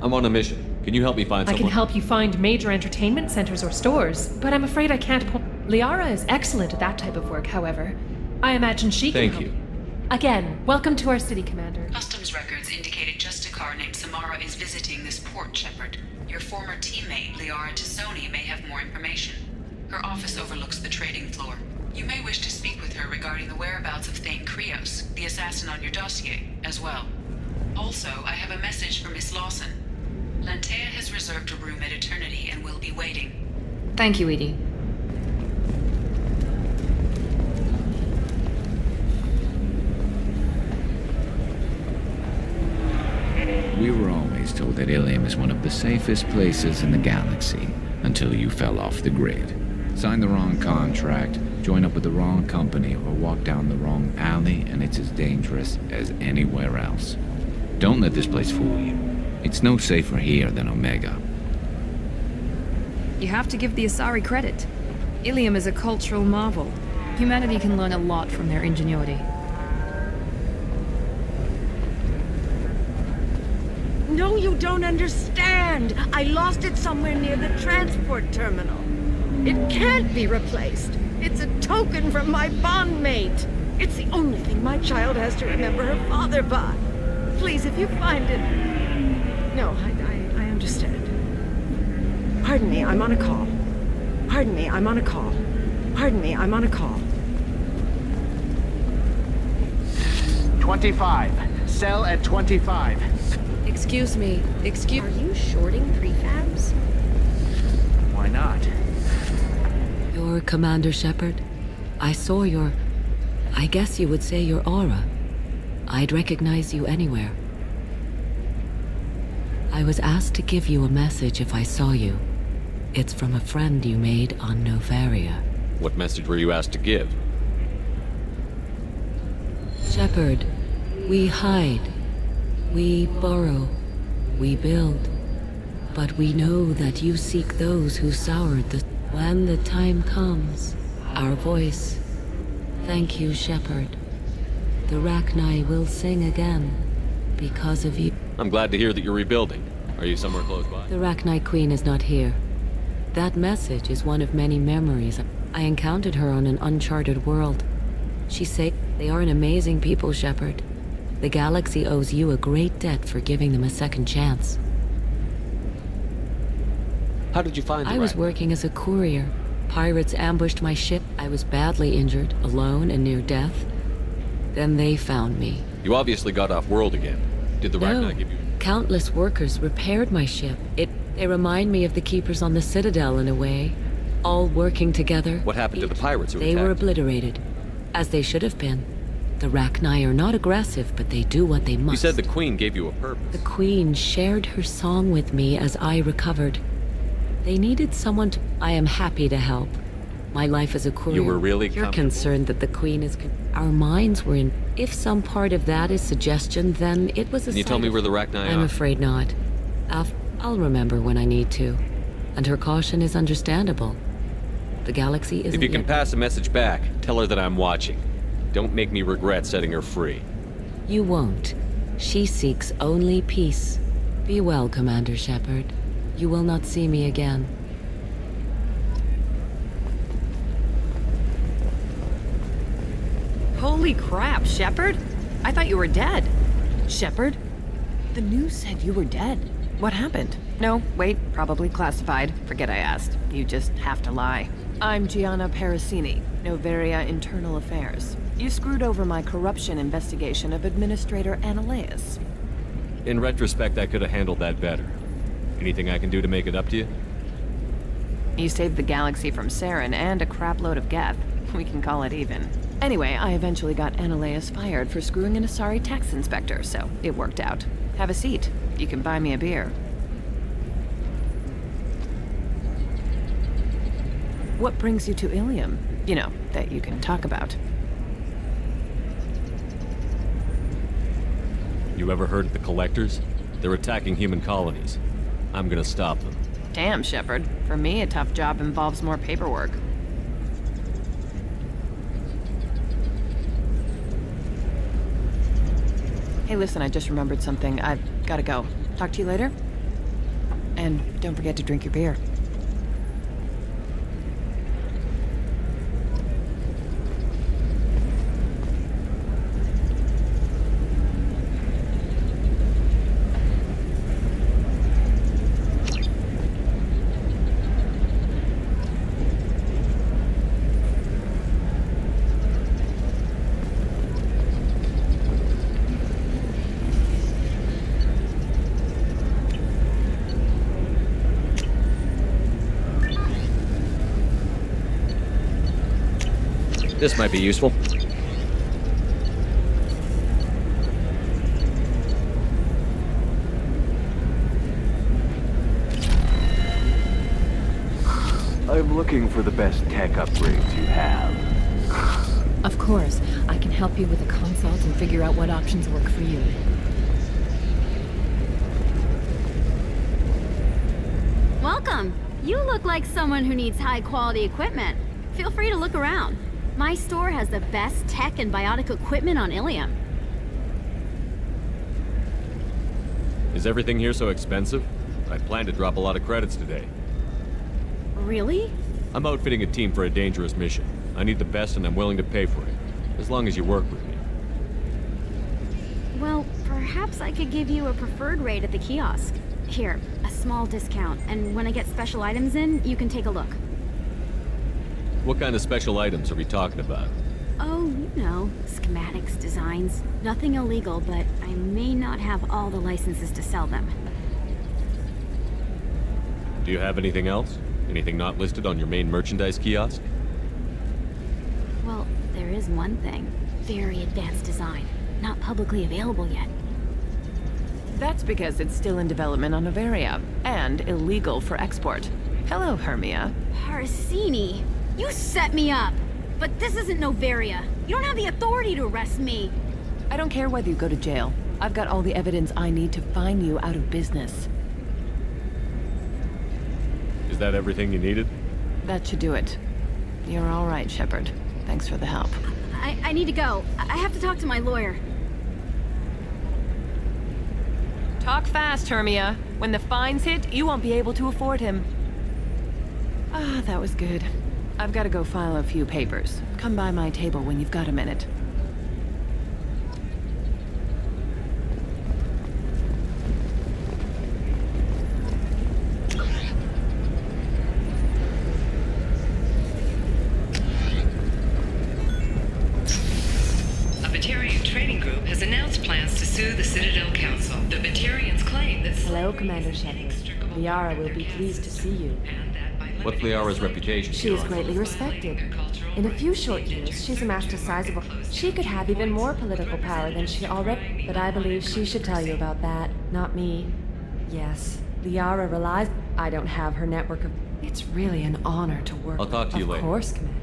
I'm on a mission. Can you help me find someone? I can help you find major entertainment centers or stores, but I'm afraid I can't Liara is excellent at that type of work, however. I imagine she can Thank you. Again, welcome to our city, Commander. Customs records indicated Justicar named Samara is visiting this port, Shepard. Your former teammate, Liara Tassoni, may have more information. Her office overlooks the trading floor. You may wish to speak with her regarding the whereabouts of Thane Krios, the assassin on your dossier, as well. Also, I have a message for Miss Lawson. Lantea has reserved a room at Eternity and will be waiting. Thank you, Edie. We were always told that Ilium is one of the safest places in the galaxy, until you fell off the grid. Sign the wrong contract, join up with the wrong company, or walk down the wrong alley, and it's as dangerous as anywhere else. Don't let this place fool you. It's no safer here than Omega. You have to give the Asari credit. Ilium is a cultural marvel. Humanity can learn a lot from their ingenuity. No, you don't understand. I lost it somewhere near the transport terminal. It can't be replaced. It's a token from my bondmate. It's the only thing my child has to remember her father by. Please, if you find it... No, I understand. Pardon me, I'm on a call. Pardon me, I'm on a call. Pardon me, I'm on a call. 25. Cell at 25. Excuse me. Are you shorting prefabs? Why not? You're Commander Shepard. I saw your... I guess you would say your aura. I'd recognize you anywhere. I was asked to give you a message if I saw you. It's from a friend you made on Novaria. What message were you asked to give? Shepard, we hide. We borrow. We build. But we know that you seek those who soured the... When the time comes, our voice. Thank you, Shepard. The Rachni will sing again because of you. I'm glad to hear that you're rebuilding. Are you somewhere close by? The Rachni Queen is not here. That message is one of many memories. I encountered her on an uncharted world. She said, they are an amazing people, Shepard. The galaxy owes you a great debt for giving them a second chance. How did you find the I was working as a courier. Pirates ambushed my ship. I was badly injured, alone and near death. Then they found me. You obviously got off world again. Did the Rachni give you... Countless workers repaired my ship. They remind me of the Keepers on the Citadel in a way. All working together. What happened to the pirates who They attacked? were obliterated. As they should have been. The Rachni are not aggressive, but they do what they must. You said the Queen gave you a purpose. The Queen shared her song with me as I recovered. They needed someone to... I am happy to help. My life as a courier... You were really You're concerned that the Queen is... Our minds were in... If some part of that is suggestion, then it was a... Can you tell me where the Rachni are? I'm afraid not. I'll remember when I need to. And her caution is understandable. The galaxy isn't... If you can pass a message back, tell her that I'm watching. Don't make me regret setting her free. You won't. She seeks only peace. Be well, Commander Shepard. You will not see me again. Holy crap, Shepard? I thought you were dead. Shepard? The news said you were dead. What happened? No, wait, probably classified. Forget I asked. You just have to lie. I'm Gianna Parasini, Noveria Internal Affairs. You screwed over my corruption investigation of Administrator Analeus. In retrospect, I could have handled that better. Anything I can do to make it up to you? You saved the galaxy from Saren and a crapload of Geth. We can call it even. Anyway, I eventually got Analeus fired for screwing an Asari tax inspector, so it worked out. Have a seat. You can buy me a beer. What brings you to Ilium? You know, that you can talk about. You ever heard of the Collectors? They're attacking human colonies. I'm gonna stop them. Damn, Shepard. For me, a tough job involves more paperwork. Hey, listen, I just remembered something. I've gotta go. Talk to you later? And don't forget to drink your beer. This might be useful. I'm looking for the best tech upgrades you have. Of course, I can help you with a consult and figure out what options work for you. Welcome! You look like someone who needs high-quality equipment. Feel free to look around. My store has the best tech and biotic equipment on Ilium. Is everything here so expensive? I plan to drop a lot of credits today. Really? I'm outfitting a team for a dangerous mission. I need the best and I'm willing to pay for it. As long as you work with me. Well, perhaps I could give you a preferred rate at the kiosk. Here, a small discount, and when I get special items in, you can take a look. What kind of special items are we talking about? Oh, you know, schematics, designs. Nothing illegal, but I may not have all the licenses to sell them. Do you have anything else? Anything not listed on your main merchandise kiosk? Well, there is one thing. Very advanced design. Not publicly available yet. That's because it's still in development on Noveria, and illegal for export. Hello, Hermia. Parasini! You set me up! But this isn't Noveria. You don't have the authority to arrest me. I don't care whether you go to jail. I've got all the evidence I need to find you out of business. Is that everything you needed? That should do it. You're all right, Shepard. Thanks for the help. I need to go. I have to talk to my lawyer. Talk fast, Hermia. When the fines hit, you won't be able to afford him. Ah, that was good. I've got to go file a few papers. Come by my table when you've got a minute. A Batarian training group has announced plans to sue the Citadel Council. The Batarians claim that... Hello, Commander Shepard. Liara will be pleased to see you. What's Liara's reputation? She is greatly respected. In a few short years, she's amassed a sizable... She could have even more political power than she already... But I believe she should tell you about that, not me. Yes, Liara relies... I don't have her network of... It's really an honor to work... I'll talk to you later. Of course, Commander.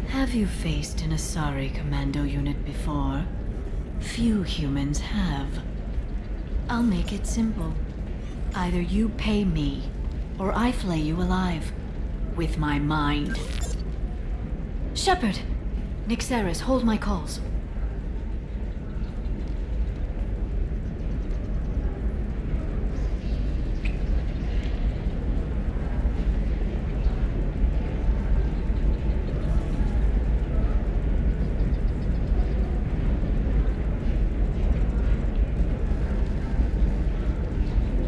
Have you faced an Asari commando unit before? Few humans have. I'll make it simple. Either you pay me, or I flay you alive. With my mind. Shepard! Nixeris, hold my calls.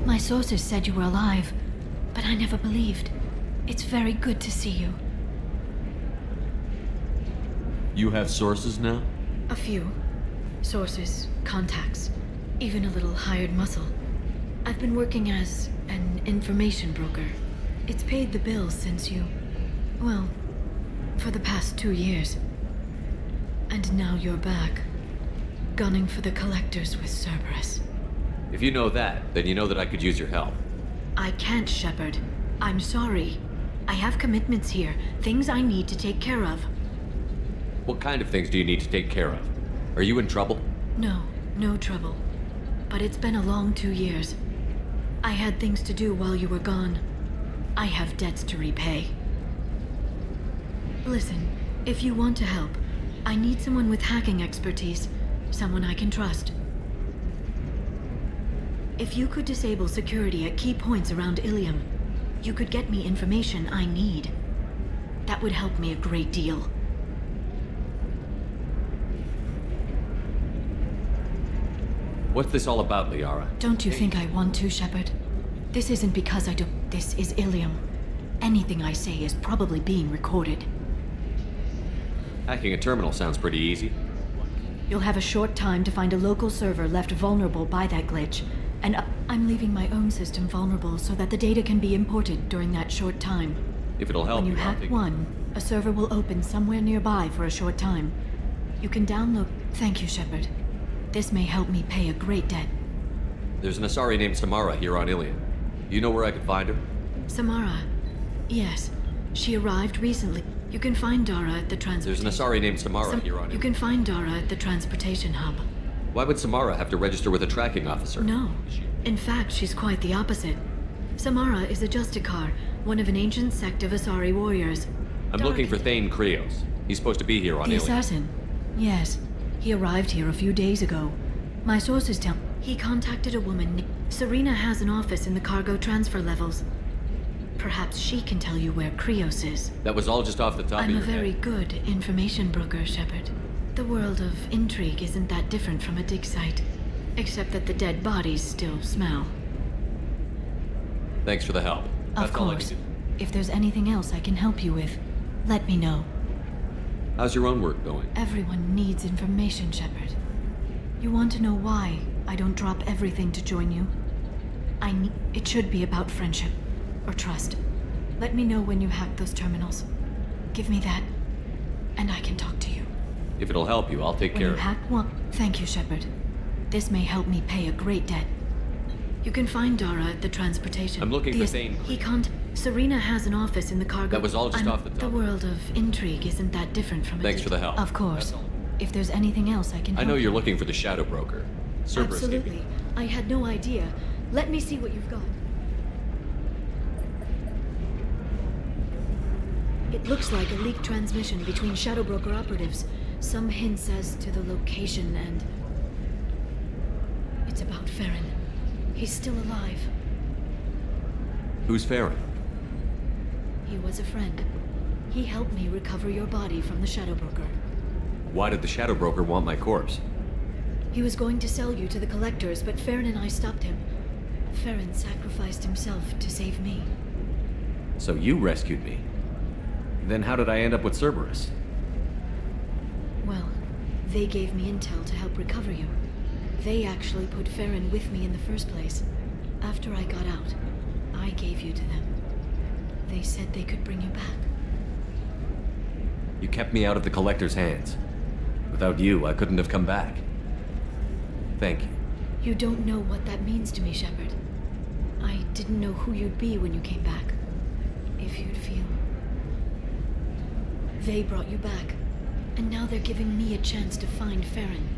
My sources said you were alive. but I never believed. It's very good to see you. You have sources now? A few. Sources, contacts, even a little hired muscle. I've been working as an information broker. It's paid the bills since you... well, for the past 2 years. And now you're back, gunning for the Collectors with Cerberus. If you know that, then you know that I could use your help. I can't, Shepard. I'm sorry. I have commitments here, things I need to take care of. What kind of things do you need to take care of? Are you in trouble? No, no trouble. But it's been a long 2 years. I had things to do while you were gone. I have debts to repay. Listen, if you want to help, I need someone with hacking expertise. Someone I can trust. If you could disable security at key points around Ilium, you could get me information I need. That would help me a great deal. What's this all about, Liara? Don't you think I want to, Shepard? This isn't because I do. This is Ilium. Anything I say is probably being recorded. Hacking a terminal sounds pretty easy. You'll have a short time to find a local server left vulnerable by that glitch, and I'm leaving my own system vulnerable so that the data can be imported during that short time. If it'll help When you I'll hack take- one, a server will open somewhere nearby for a short time. You can download... Thank you, Shepard. This may help me pay a great debt. There's an Asari named Samara here on Ilium. You know where I could find her? Samara. Yes. She arrived recently. You can find Dara at the There's an Asari named Samara here on You Ilium. can find Dara at the transportation hub. Why would Samara have to register with a tracking officer? No. In fact, she's quite the opposite. Samara is a Justicar, one of an ancient sect of Asari warriors. I'm looking for Thane Krios. He's supposed to be here on The Ilium. assassin? Yes. He arrived here a few days ago. My sources tell he contacted a woman. Serena has an office in the cargo transfer levels. Perhaps she can tell you where Krios is. That was all just off the top I'm of a your very head. good information broker, Shepard. The world of intrigue isn't that different from a dig site, except that the dead bodies still smell. Thanks for the help. Of That's all I course. can do. If there's anything else I can help you with, let me know. How's your own work going? Everyone needs information, Shepard. You want to know why I don't drop everything to join you? It should be about friendship or trust. Let me know when you hack those terminals. Give me that, and I can talk to you. If it'll help you, I'll take When care you of it. hack one, thank you, Shepard. This may help me pay a great debt. You can find Dara at the transportation. I'm looking for Thane. He can't. Serena has an office in the cargo. That was all just off the top. The world of intrigue isn't that different from. Thanks for the help. Of course. If there's anything else I can. I know help you're you. looking for the Shadow Broker. Cerberus gave me- Absolutely. I had no idea. Let me see what you've got. It looks like a leaked transmission between Shadow Broker operatives. Some hints as to the location and... It's about Farron. He's still alive. Who's Farron? He was a friend. He helped me recover your body from the Shadow Broker. Why did the Shadow Broker want my corpse? He was going to sell you to the Collectors, but Farron and I stopped him. Farron sacrificed himself to save me. So you rescued me. Then how did I end up with Cerberus? Well, they gave me intel to help recover you. They actually put Farron with me in the first place. After I got out, I gave you to them. They said they could bring you back. You kept me out of the Collector's hands. Without you, I couldn't have come back. Thank you. You don't know what that means to me, Shepard. I didn't know who you'd be when you came back. If you'd feel... They brought you back, and now they're giving me a chance to find Farron.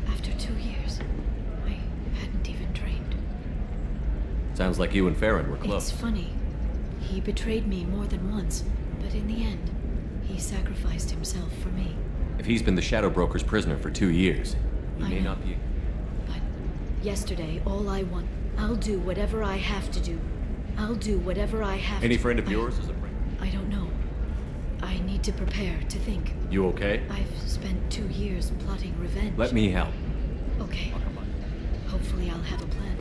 After 2 years, I hadn't even dreamed. Sounds like you and Farron were close. It's funny. He betrayed me more than once, but in the end, he sacrificed himself for me. If he's been the Shadow Broker's prisoner for 2 years, he I may know. not be... Yesterday, all I want... I'll do whatever I have to do. I'll do whatever I have Any to... friend of yours is a friend? I don't know. I need to prepare, to think. You okay? I've spent 2 years plotting revenge. Let me help. Okay. Hopefully I'll have a plan.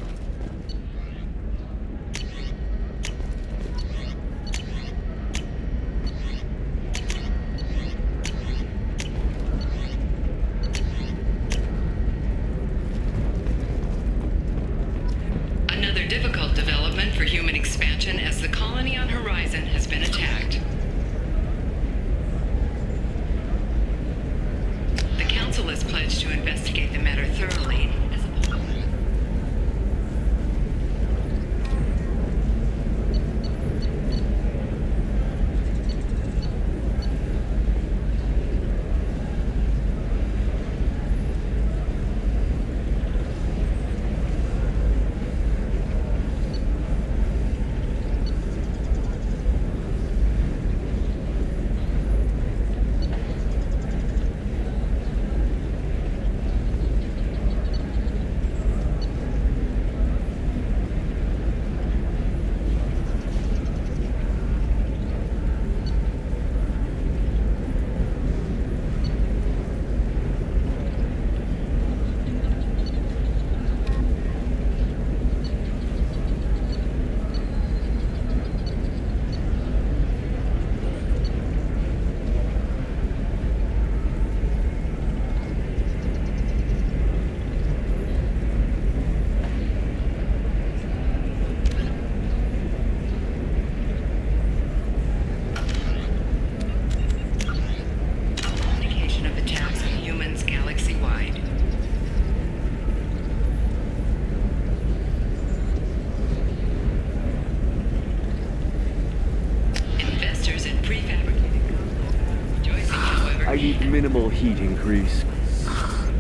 I need minimal heat increase.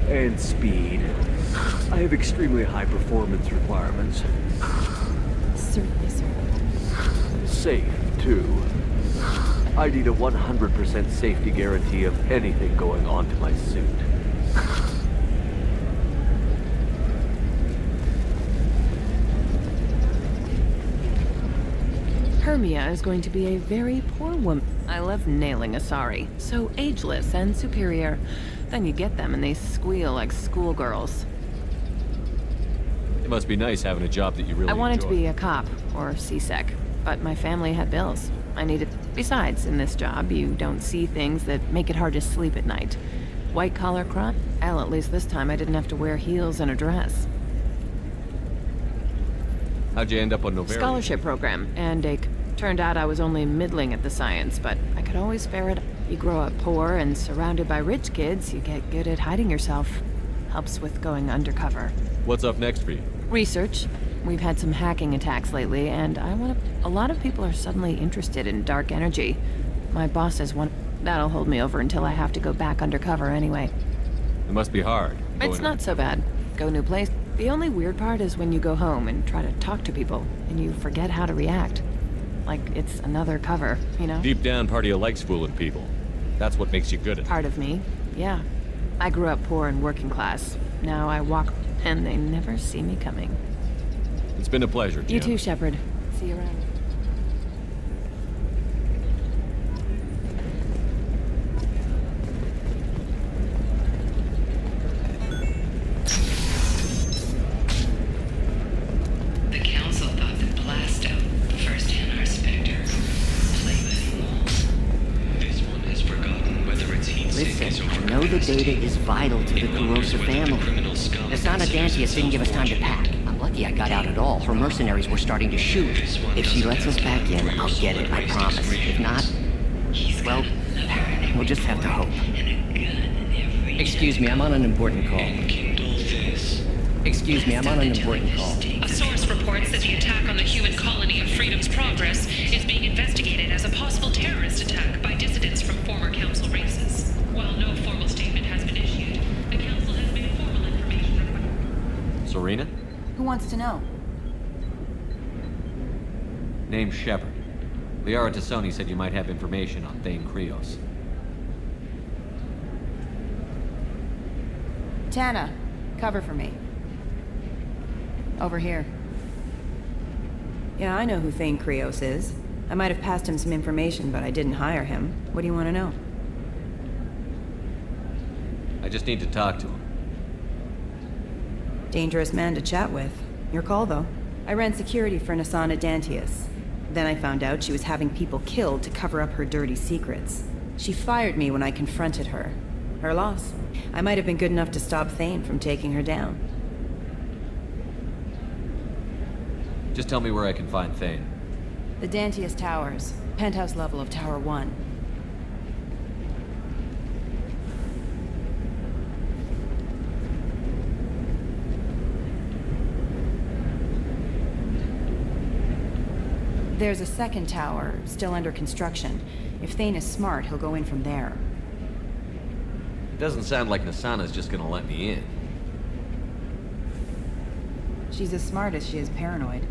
And speed. I have extremely high performance requirements. Certainly, sir. Safe, too. I need a 100% safety guarantee of anything going on to my suit. Hermia is going to be a very poor woman. I love nailing Asari. So ageless and superior. Then you get them and they squeal like schoolgirls. It must be nice having a job that you really I wanted enjoy. to be a cop or CSEC, but my family had bills. I needed... Besides, in this job, you don't see things that make it hard to sleep at night. White-collar crime? Well, at least this time I didn't have to wear heels and a dress. How'd you end up on Noveria? Scholarship program, and turned out I was only middling at the science, but I could always spare it. You grow up poor and surrounded by rich kids, you get good at hiding yourself. Helps with going undercover. What's up next for you? Research. We've had some hacking attacks lately, and a lot of people are suddenly interested in dark energy. My boss has one. That'll hold me over until I have to go back undercover anyway. It must be hard. It's not so bad. Go new place. The only weird part is when you go home and try to talk to people, and you forget how to react. Like it's another cover, you know? Deep down, part of you likes fooling people. That's what makes you good at it. Part of me, yeah. I grew up poor and working class. Now I walk, and they never see me coming. It's been a pleasure, Gianna. You too, Shepard. See you around. The Council thought that Blasto, the first Hanar Spectre, played by the wall. This one has forgotten whether its heat sink is Listen, I know the data is vital to the Kurosa family. Nasana Dantius didn't give us time to pack. I'm lucky I got out at all. Her mercenaries were starting to shoot. If she lets us back in, I'll get it, I promise. If not, well, we'll just have to hope. Excuse me, I'm on an important call. Excuse me, I'm on an important call. A source reports that the attack on the human colony of Freedom's Progress is being investigated as a possible terrorist attack by dissidents from former Council races. While no formal statement has been issued, the Council has made formal information. Serena? Who wants to know? Name's Shepard. Liara Tassoni said you might have information on Thane Krios. Tana, cover for me. Over here. Yeah, I know who Thane Krios is. I might have passed him some information, but I didn't hire him. What do you want to know? I just need to talk to him. Dangerous man to chat with. Your call, though. I ran security for Nasana Dantius. Then I found out she was having people killed to cover up her dirty secrets. She fired me when I confronted her. Her loss. I might have been good enough to stop Thane from taking her down. Just tell me where I can find Thane. The Dantius Towers. Penthouse level of Tower 1. There's a second tower, still under construction. If Thane is smart, he'll go in from there. It doesn't sound like Nasana's just gonna let me in. She's as smart as she is paranoid.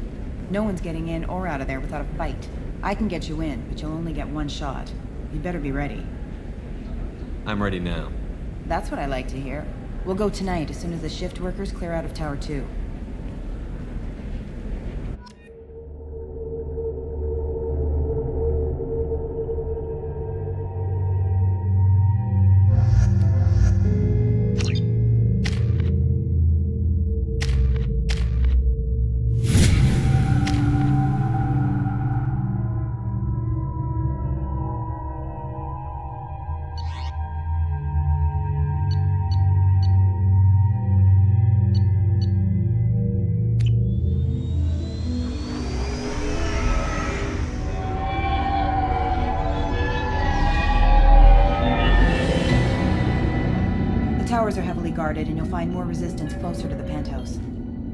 No one's getting in or out of there without a fight. I can get you in, but you'll only get one shot. You better be ready. I'm ready now. That's what I like to hear. We'll go tonight as soon as the shift workers clear out of Tower 2. Towers are heavily guarded, and you'll find more resistance closer to the penthouse.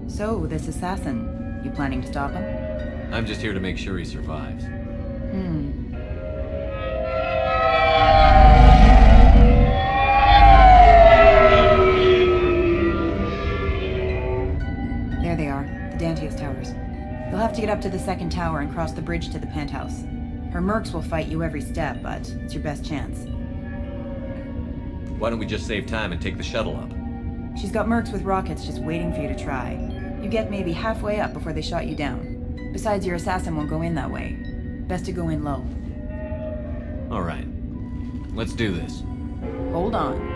So, this assassin, you planning to stop him? I'm just here to make sure he survives. to the second tower and cross the bridge to the penthouse. Her mercs will fight you every step, but it's your best chance. Why don't we just save time and take the shuttle up? She's got mercs with rockets just waiting for you to try. You get maybe halfway up before they shot you down. Besides, your assassin won't go in that way. Best to go in low. Alright. Let's do this. Hold on.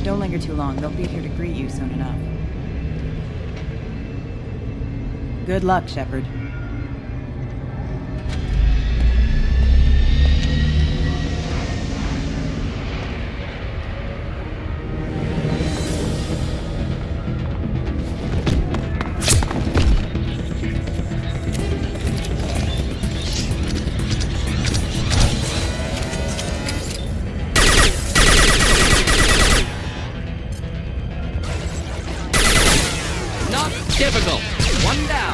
Don't linger too long. They'll be here to greet you soon enough. Good luck, Shepard. Difficult. One down.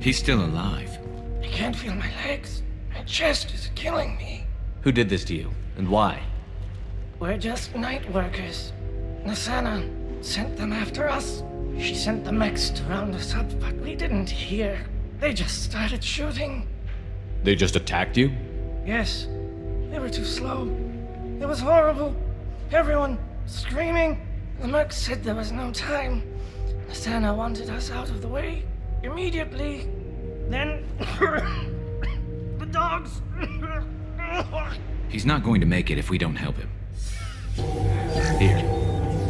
He's still alive. I can't feel my legs. My chest is killing me. Who did this to you, and why? We're just night workers. Nasana sent them after us. She sent the mechs to round us up, but we didn't hear. They just started shooting. They just attacked you? Yes, they were too slow. It was horrible. Everyone screaming. The merc said there was no time. Nasana wanted us out of the way immediately. Then the dogs. He's not going to make it if we don't help him. Here.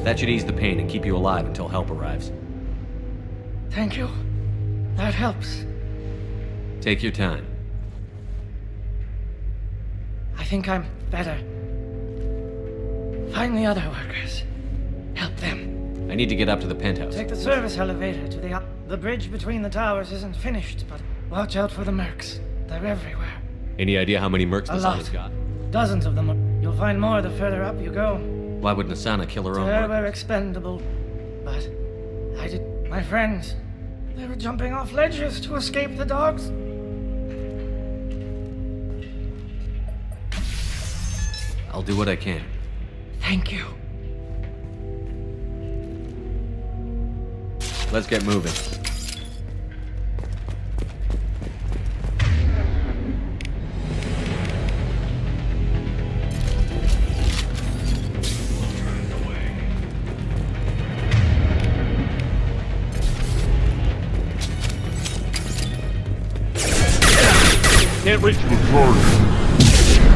That should ease the pain and keep you alive until help arrives. Thank you. That helps. Take your time. I think I'm better. Find the other workers. Help them. I need to get up to the penthouse. Take the service elevator to the bridge between the towers isn't finished, but watch out for the mercs. They're everywhere. Any idea how many mercs A Nasana's lot. got? Dozens of them. You'll find more the further up you go. Why would Nasana kill her To own her, workers? we're expendable. But I did. My friends. They were jumping off ledges to escape the dogs. I'll do what I can. Thank you. Let's get moving. Can't reach the target.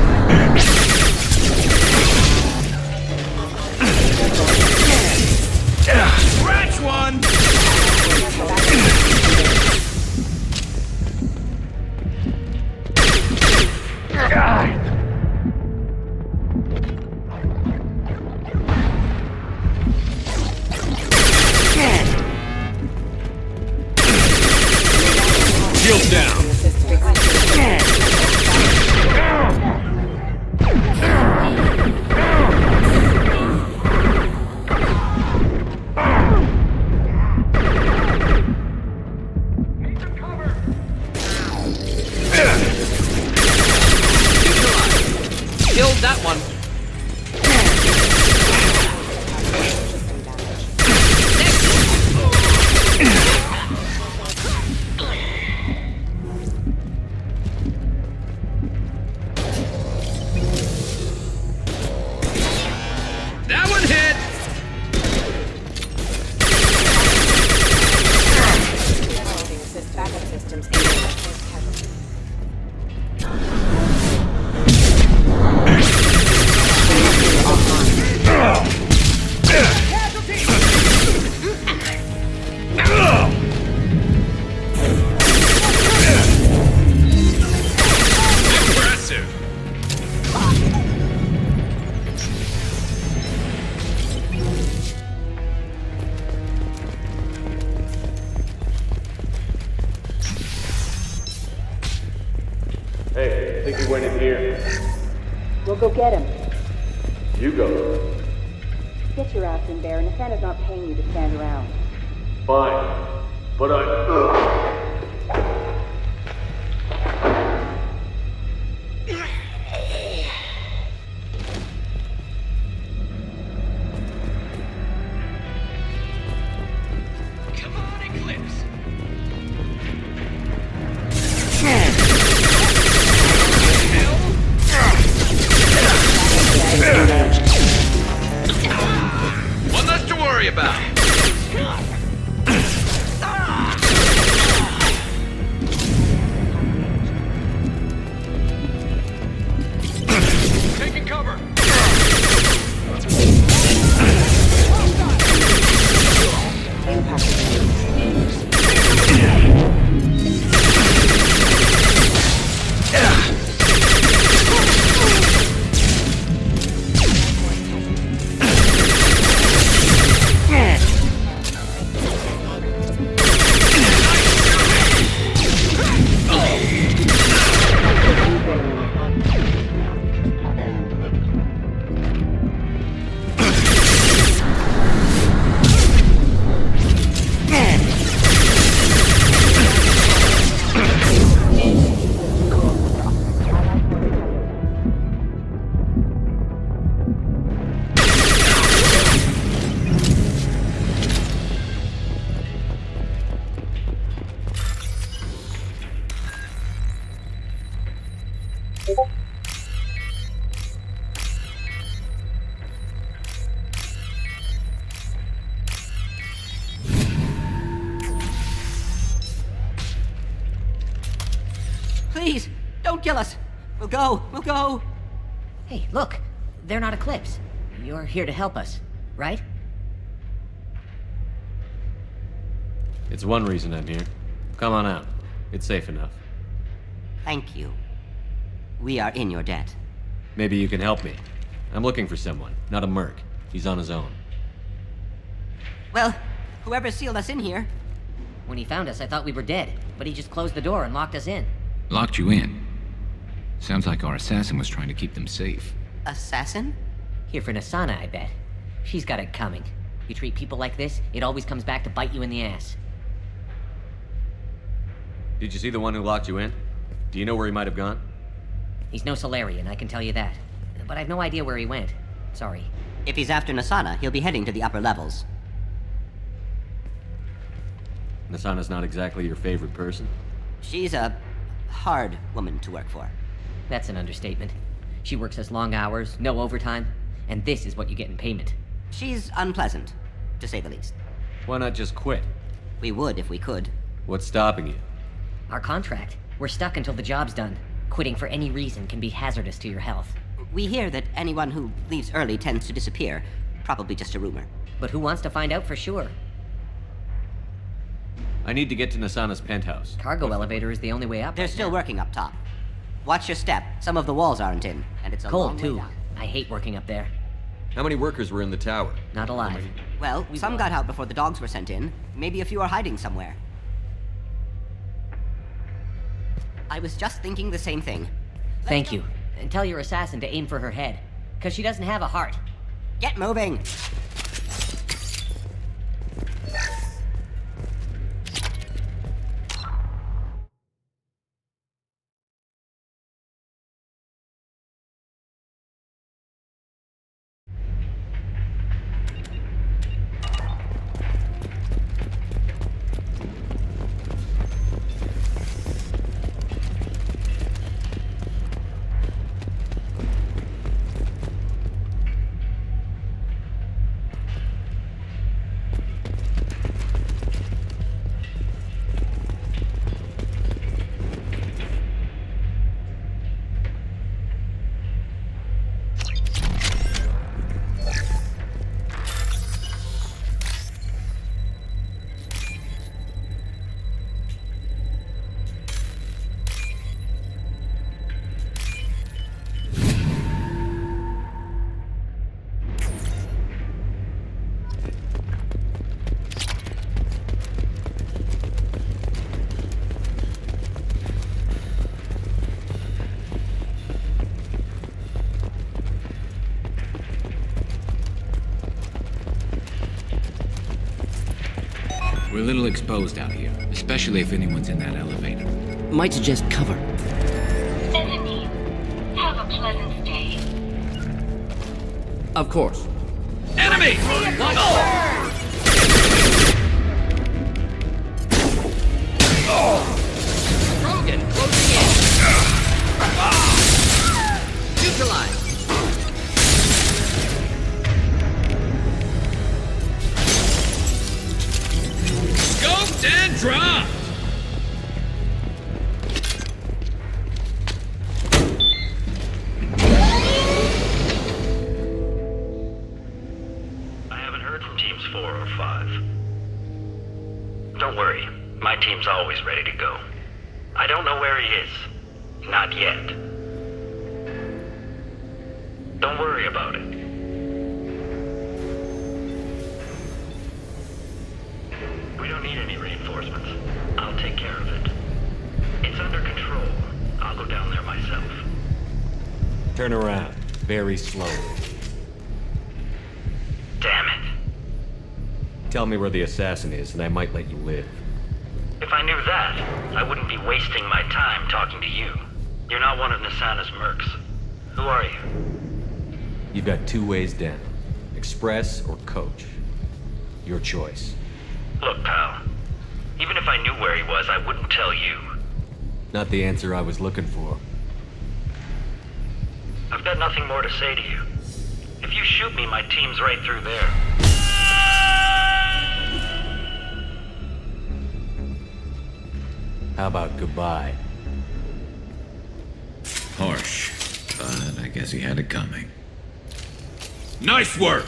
Scratch one! Shields down. Killed that one. think he went in here. We'll go get him. You go. Get your ass in there, and Nathana's not paying you to stand around. Fine. But Come on, Eclipse. One less to worry about. Taking cover. Please, don't kill us. We'll go. Hey, look. They're not Eclipse. You're here to help us, right? It's one reason I'm here. Come on out. It's safe enough. Thank you. We are in your debt. Maybe you can help me. I'm looking for someone, not a merc. He's on his own. Well, whoever sealed us in here. When he found us, I thought we were dead, but he just closed the door and locked us in. Locked you in? Sounds like our assassin was trying to keep them safe. Assassin? Here for Nasana, I bet. She's got it coming. You treat people like this, it always comes back to bite you in the ass. Did you see the one who locked you in? Do you know where he might have gone? He's no Solarian, I can tell you that. But I've no idea where he went. Sorry. If he's after Nasana, he'll be heading to the upper levels. Nasana's not exactly your favorite person. She's a hard woman to work for. That's an understatement. She works us long hours, no overtime, and this is what you get in payment. She's unpleasant, to say the least. Why not just quit? We would if we could. What's stopping you? Our contract. We're stuck until the job's done. Quitting for any reason can be hazardous to your health. We hear that anyone who leaves early tends to disappear. Probably just a rumor. But who wants to find out for sure? I need to get to Nasana's penthouse. Cargo elevator is the only way up. They're still working up top. Watch your step. Some of the walls aren't in, and it's a long way down. I hate working up there. How many workers were in the tower? Not alive. Well, some got out before the dogs were sent in. Maybe a few are hiding somewhere. I was just thinking the same thing. Thank you. And tell your assassin to aim for her head. Because she doesn't have a heart. Get moving! We're a little exposed out here, especially if anyone's in that elevator. Might suggest cover. Enemy, have a pleasant stay. Of course. Enemy! Rogan, closing in. Neutralize. Scoped and dropped! I haven't heard from teams 4 or 5. Don't worry, my team's always ready to go. I don't know where he is. Not yet. Don't worry about it. We don't need any reinforcements. I'll take care of it. It's under control. I'll go down there myself. Turn around. Very slowly. Damn it. Tell me where the assassin is, and I might let you live. If I knew that, I wouldn't be wasting my time talking to you. You're not one of Nasana's mercs. Who are you? You've got 2 ways down. Express or coach. Your choice. Look, pal. Even if I knew where he was, I wouldn't tell you. Not the answer I was looking for. I've got nothing more to say to you. If you shoot me, my team's right through there. How about goodbye? Harsh, but I guess he had it coming. Nice work!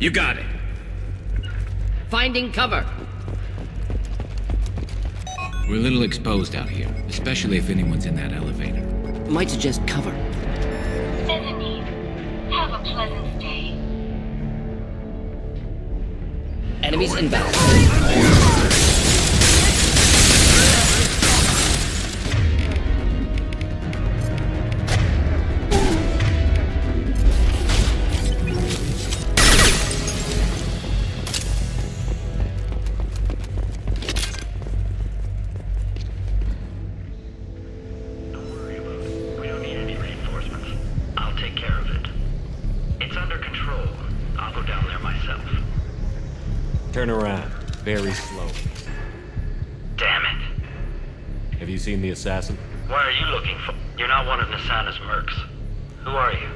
You got it. Finding cover. We're a little exposed out here, especially if anyone's in that elevator. Might suggest cover. Enemy, have a pleasant stay. Enemies inbound. Turn around. Very slowly. Damn it. Have you seen the assassin? Why are you looking for? You're not one of Nasana's mercs. Who are you?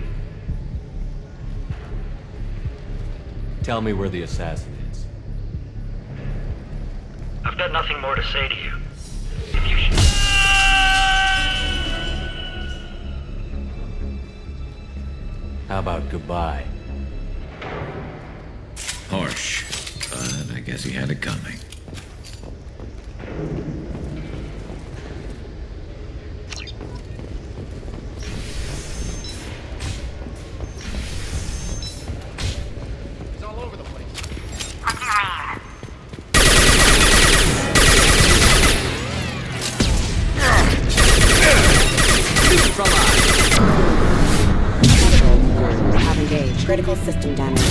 Tell me where the assassin is. I've got nothing more to say to you. If you How about goodbye? Harsh, but I guess he had it coming. It's all over the place. Have engaged. Critical system damage.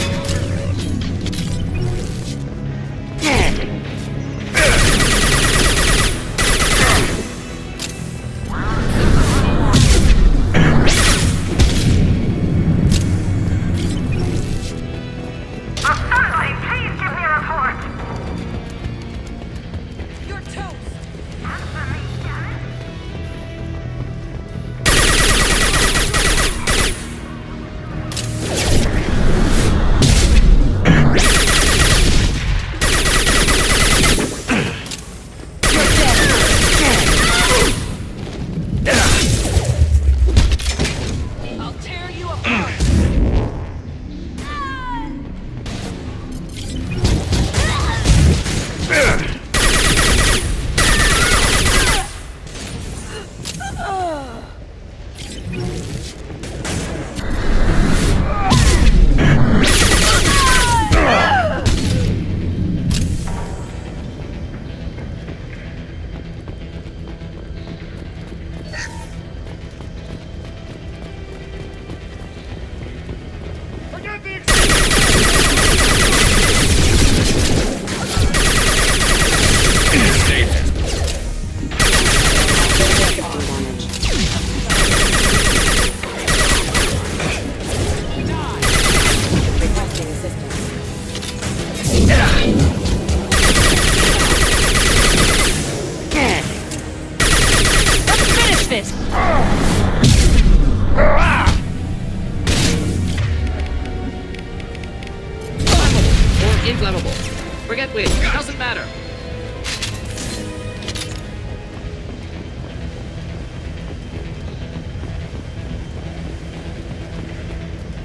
matter?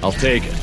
I'll take it.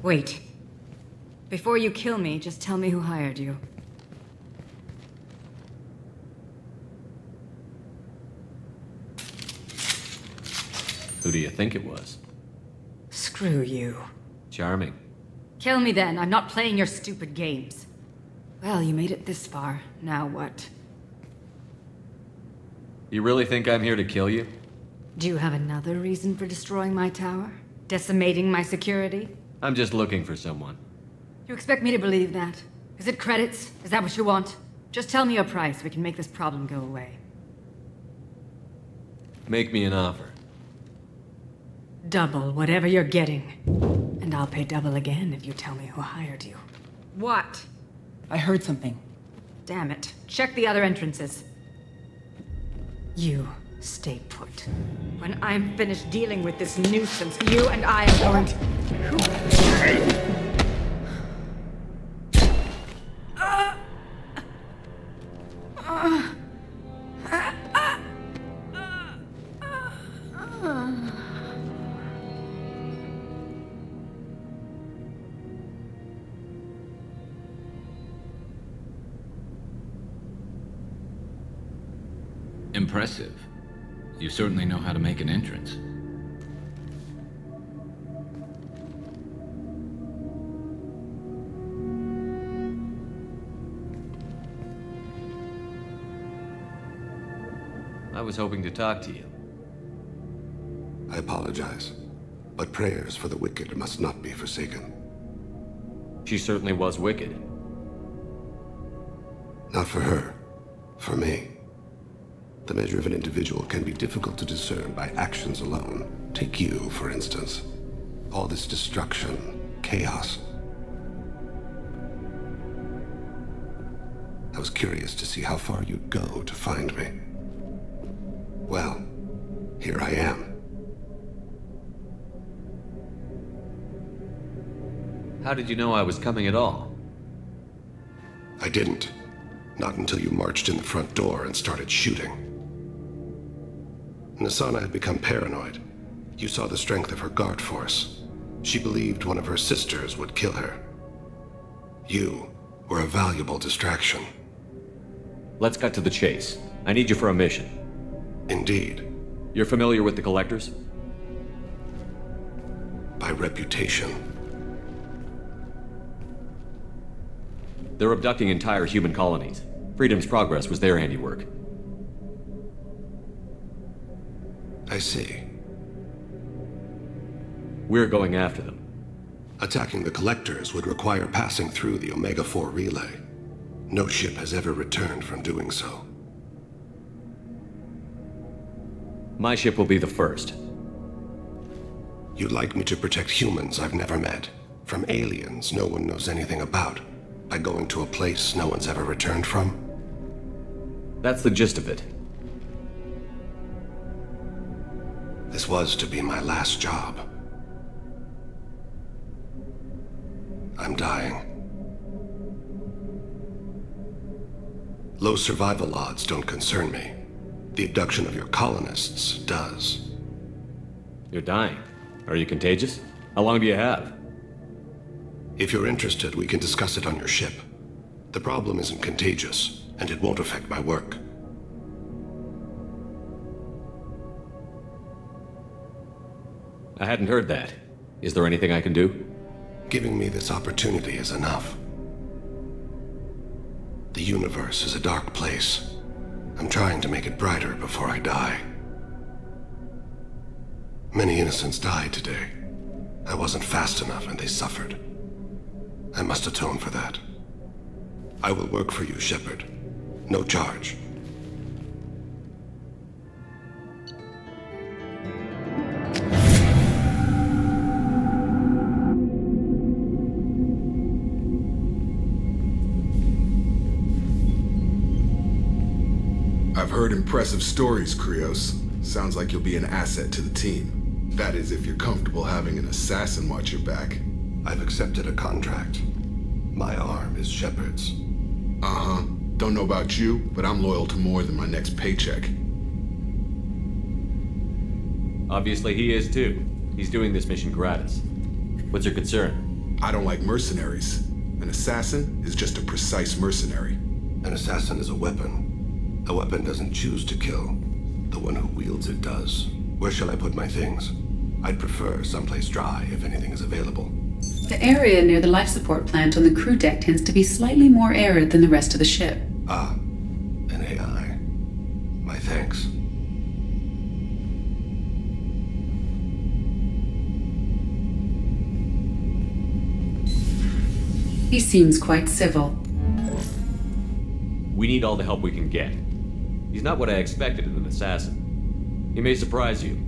Wait. Before you kill me, just tell me who hired you. Who do you think it was? Screw you. Charming. Kill me then. I'm not playing your stupid games. Well, you made it this far. Now what? You really think I'm here to kill you? Do you have another reason for destroying my tower? Decimating my security? I'm just looking for someone. You expect me to believe that? Is it credits? Is that what you want? Just tell me your price. We can make this problem go away. Make me an offer. Double whatever you're getting. And I'll pay double again if you tell me who hired you. What? I heard something. Damn it. Check the other entrances. You stay put. When I'm finished dealing with this nuisance, you and I are going to... Impressive. You certainly know how to make an entrance. I was hoping to talk to you. I apologize, but prayers for the wicked must not be forsaken. She certainly was wicked. Not for her, for me. The measure of an individual can be difficult to discern by actions alone. Take you, for instance. All this destruction, chaos. I was curious to see how far you'd go to find me. Well, here I am. How did you know I was coming at all? I didn't. Not until you marched in the front door and started shooting. Nassana had become paranoid. You saw the strength of her guard force. She believed one of her sisters would kill her. You were a valuable distraction. Let's cut to the chase. I need you for a mission. Indeed. You're familiar with the Collectors? By reputation. They're abducting entire human colonies. Freedom's Progress was their handiwork. I see. We're going after them. Attacking the Collectors would require passing through the Omega-4 relay. No ship has ever returned from doing so. My ship will be the first. You'd like me to protect humans I've never met, from aliens no one knows anything about, by going to a place no one's ever returned from? That's the gist of it. This was to be my last job. I'm dying. Low survival odds don't concern me. The abduction of your colonists does. You're dying. Are you contagious? How long do you have? If you're interested, we can discuss it on your ship. The problem isn't contagious, and it won't affect my work. I hadn't heard that. Is there anything I can do? Giving me this opportunity is enough. The universe is a dark place. I'm trying to make it brighter before I die. Many innocents died today. I wasn't fast enough and they suffered. I must atone for that. I will work for you, Shepard. No charge. I've heard impressive stories, Krios. Sounds like you'll be an asset to the team. That is, if you're comfortable having an assassin watch your back. I've accepted a contract. My arm is Shepard's. Uh-huh. Don't know about you, but I'm loyal to more than my next paycheck. Obviously he is too. He's doing this mission gratis. What's your concern? I don't like mercenaries. An assassin is just a precise mercenary. An assassin is a weapon. A weapon doesn't choose to kill. The one who wields it does. Where shall I put my things? I'd prefer someplace dry if anything is available. The area near the life support plant on the crew deck tends to be slightly more arid than the rest of the ship. Ah, an AI. My thanks. He seems quite civil. We need all the help we can get. He's not what I expected in an assassin. He may surprise you.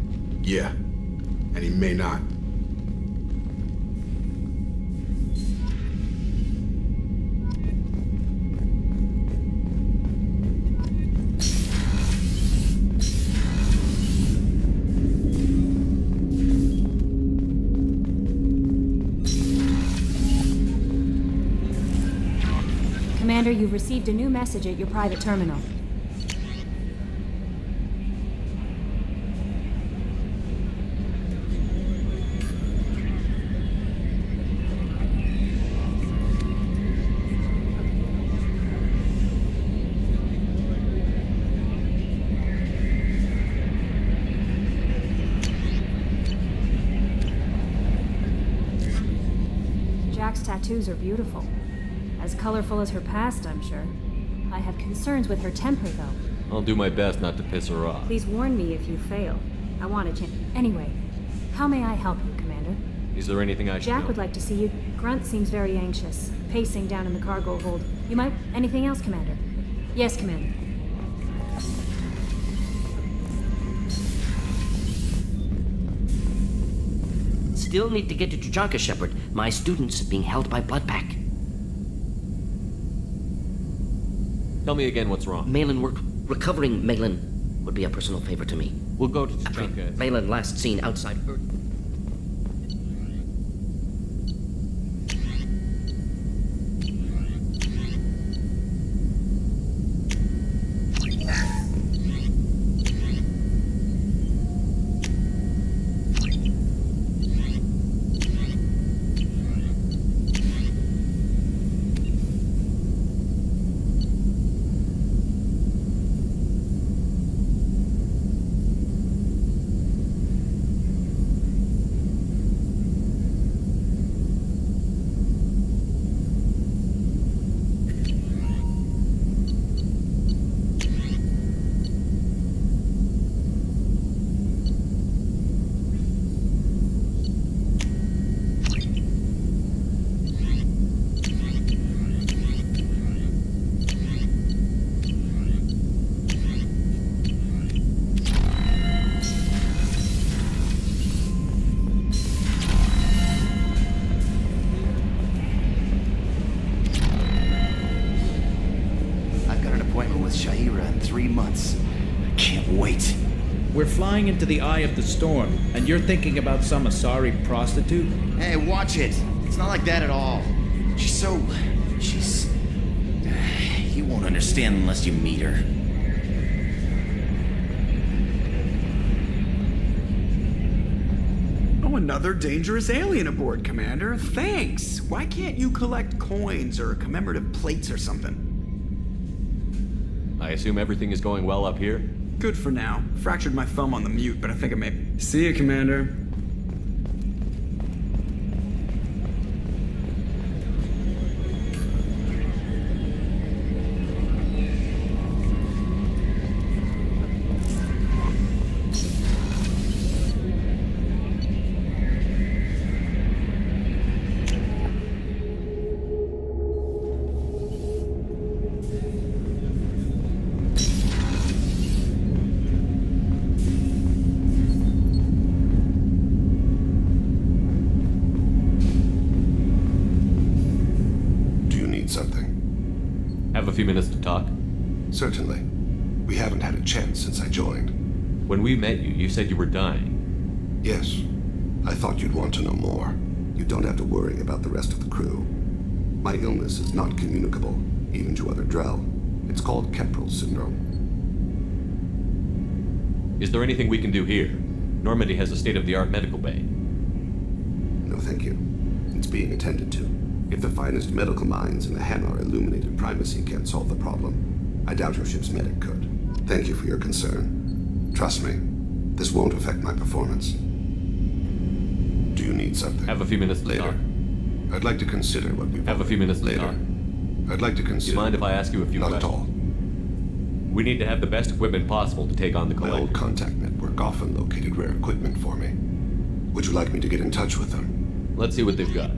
Yeah, and he may not. Commander, you've received a new message at your private terminal. Jack's tattoos are beautiful. As colorful as her past, I'm sure. I have concerns with her temper, though. I'll do my best not to piss her off. Please warn me if you fail. I want a chance. Anyway, how may I help you, Commander? Is there anything I should Jack know? would like to see you. Grunt seems very anxious, pacing down in the cargo hold. You might... Anything else, Commander? Yes, Commander. Still need to get to Tuchanka, Shepard. My student's being held by Bloodpack. Tell me again what's wrong. Malin work. Recovering Malin would be a personal favor to me. We'll go to Tuchanka. Malin last seen outside Earth. flying into the eye of the storm, and you're thinking about some Asari prostitute? Hey, watch it. It's not like that at all. She's... You won't understand unless you meet her. Oh, another dangerous alien aboard, Commander. Thanks. Why can't you collect coins or commemorative plates or something? I assume everything is going well up here? Good for now. Fractured my thumb on the mute, but I think I may... See you, Commander. Few minutes to talk? Certainly. We haven't had a chance since I joined. When we met you, you said you were dying. Yes. I thought you'd want to know more. You don't have to worry about the rest of the crew. My illness is not communicable, even to other Drell. It's called Keprel syndrome. Is there anything we can do here? Normandy has a state-of-the-art medical bay. No, thank you. It's being attended to. If the finest medical minds in the Hanar illuminated primacy can't solve the problem, I doubt your ship's medic could. Thank you for your concern. Trust me, this won't affect my performance. Do you need something? Have a few minutes later. Talk. I'd like to consider what we've... Have a few minutes later. Talk. I'd like to consider... Do you mind if I ask you a few questions? Not at all. We need to have the best equipment possible to take on the Collector. My old contact network often located rare equipment for me. Would you like me to get in touch with them? Let's see what they've got.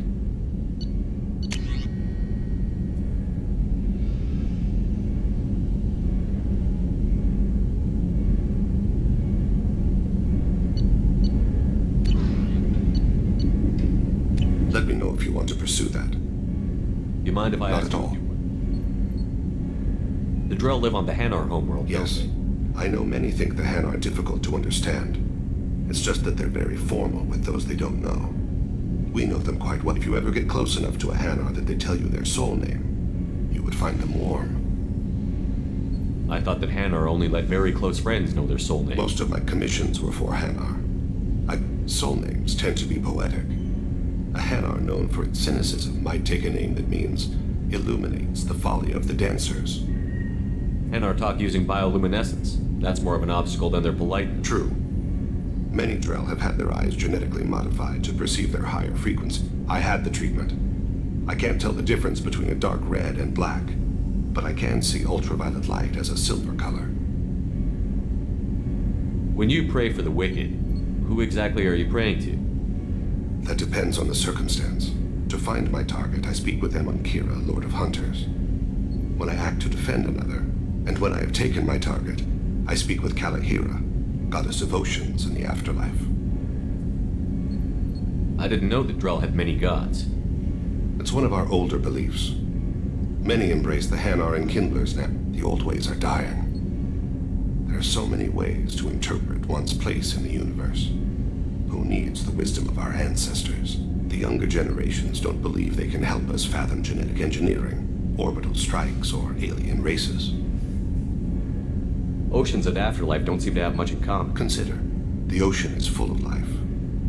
Let me know if you want to pursue that. You mind if I ask? Not at all. The Drell live on the Hanar homeworld. Yes. I know many think the Hanar are difficult to understand. It's just that they're very formal with those they don't know. We know them quite well. If you ever get close enough to a Hanar that they tell you their soul name, you would find them warm. I thought that Hanar only let very close friends know their soul name. Most of my commissions were for Hanar. Soul names tend to be poetic. A Hanar known for its cynicism might take a name that means illuminates the folly of the dancers. Hanar talk using bioluminescence. That's more of an obstacle than their politeness. True. Many Drell have had their eyes genetically modified to perceive their higher frequency. I had the treatment. I can't tell the difference between a dark red and black, but I can see ultraviolet light as a silver color. When you pray for the wicked, who exactly are you praying to? That depends on the circumstance. To find my target, I speak with Emon Kira, Lord of Hunters. When I act to defend another, and when I have taken my target, I speak with Kalahira, goddess of oceans and the afterlife. I didn't know that Drell had many gods. It's one of our older beliefs. Many embrace the Hanar and Kindlers now. The old ways are dying. There are so many ways to interpret one's place in the universe. Who needs the wisdom of our ancestors? The younger generations don't believe they can help us fathom genetic engineering, orbital strikes, or alien races. Oceans and afterlife don't seem to have much in common. Consider, the ocean is full of life,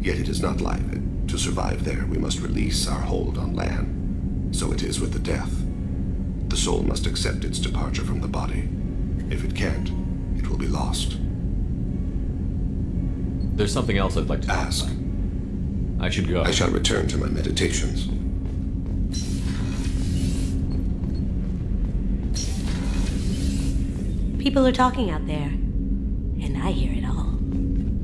yet it is not live. To survive there, we must release our hold on land. So it is with the death. The soul must accept its departure from the body. If it can't, it will be lost. There's something else I'd like to ask. I should go. I shall return to my meditations. People are talking out there, and I hear it all.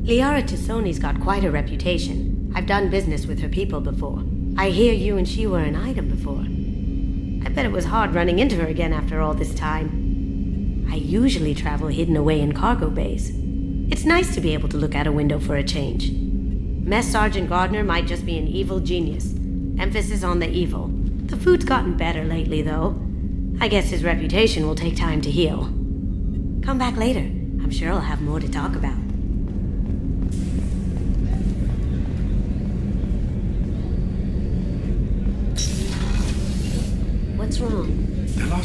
Liara Tassoni's got quite a reputation. I've done business with her people before. I hear you and she were an item before. I bet it was hard running into her again after all this time. I usually travel hidden away in cargo bays. It's nice to be able to look out a window for a change. Mess Sergeant Gardner might just be an evil genius. Emphasis on the evil. The food's gotten better lately, though. I guess his reputation will take time to heal. Come back later. I'm sure I'll have more to talk about.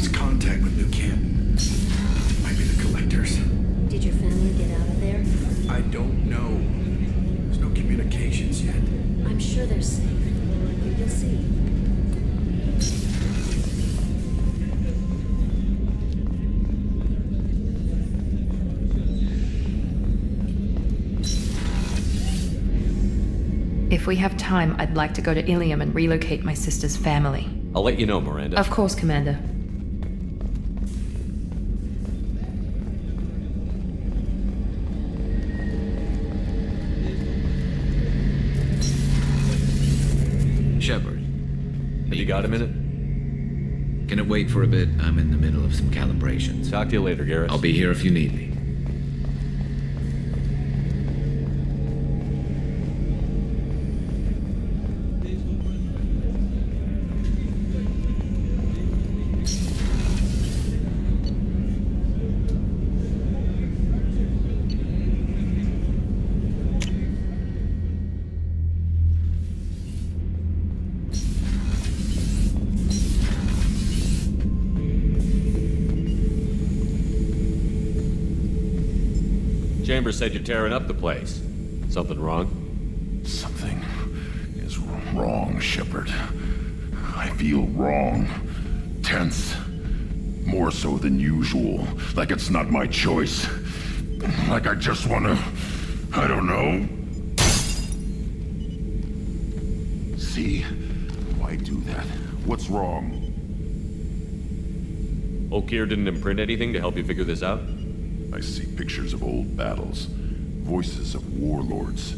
lost contact with New Canton. Might be the collectors. Did your family get out of there? I don't know. There's no communications yet. I'm sure they're safe. You'll see. If we have time, I'd like to go to Ilium and relocate my sister's family. I'll let you know, Miranda. Of course, Commander. Shepard. Have you got a minute? Can it wait for a bit? I'm in the middle of some calibrations. Talk to you later, Garrus. I'll be here if you need me. Chambers said you're tearing up the place. Something wrong? Something is wrong, Shepard. I feel wrong. Tense. More so than usual. Like it's not my choice. Like I just wanna... I don't know. See? Why do that? What's wrong? Okeer didn't imprint anything to help you figure this out? I see pictures of old battles, voices of warlords.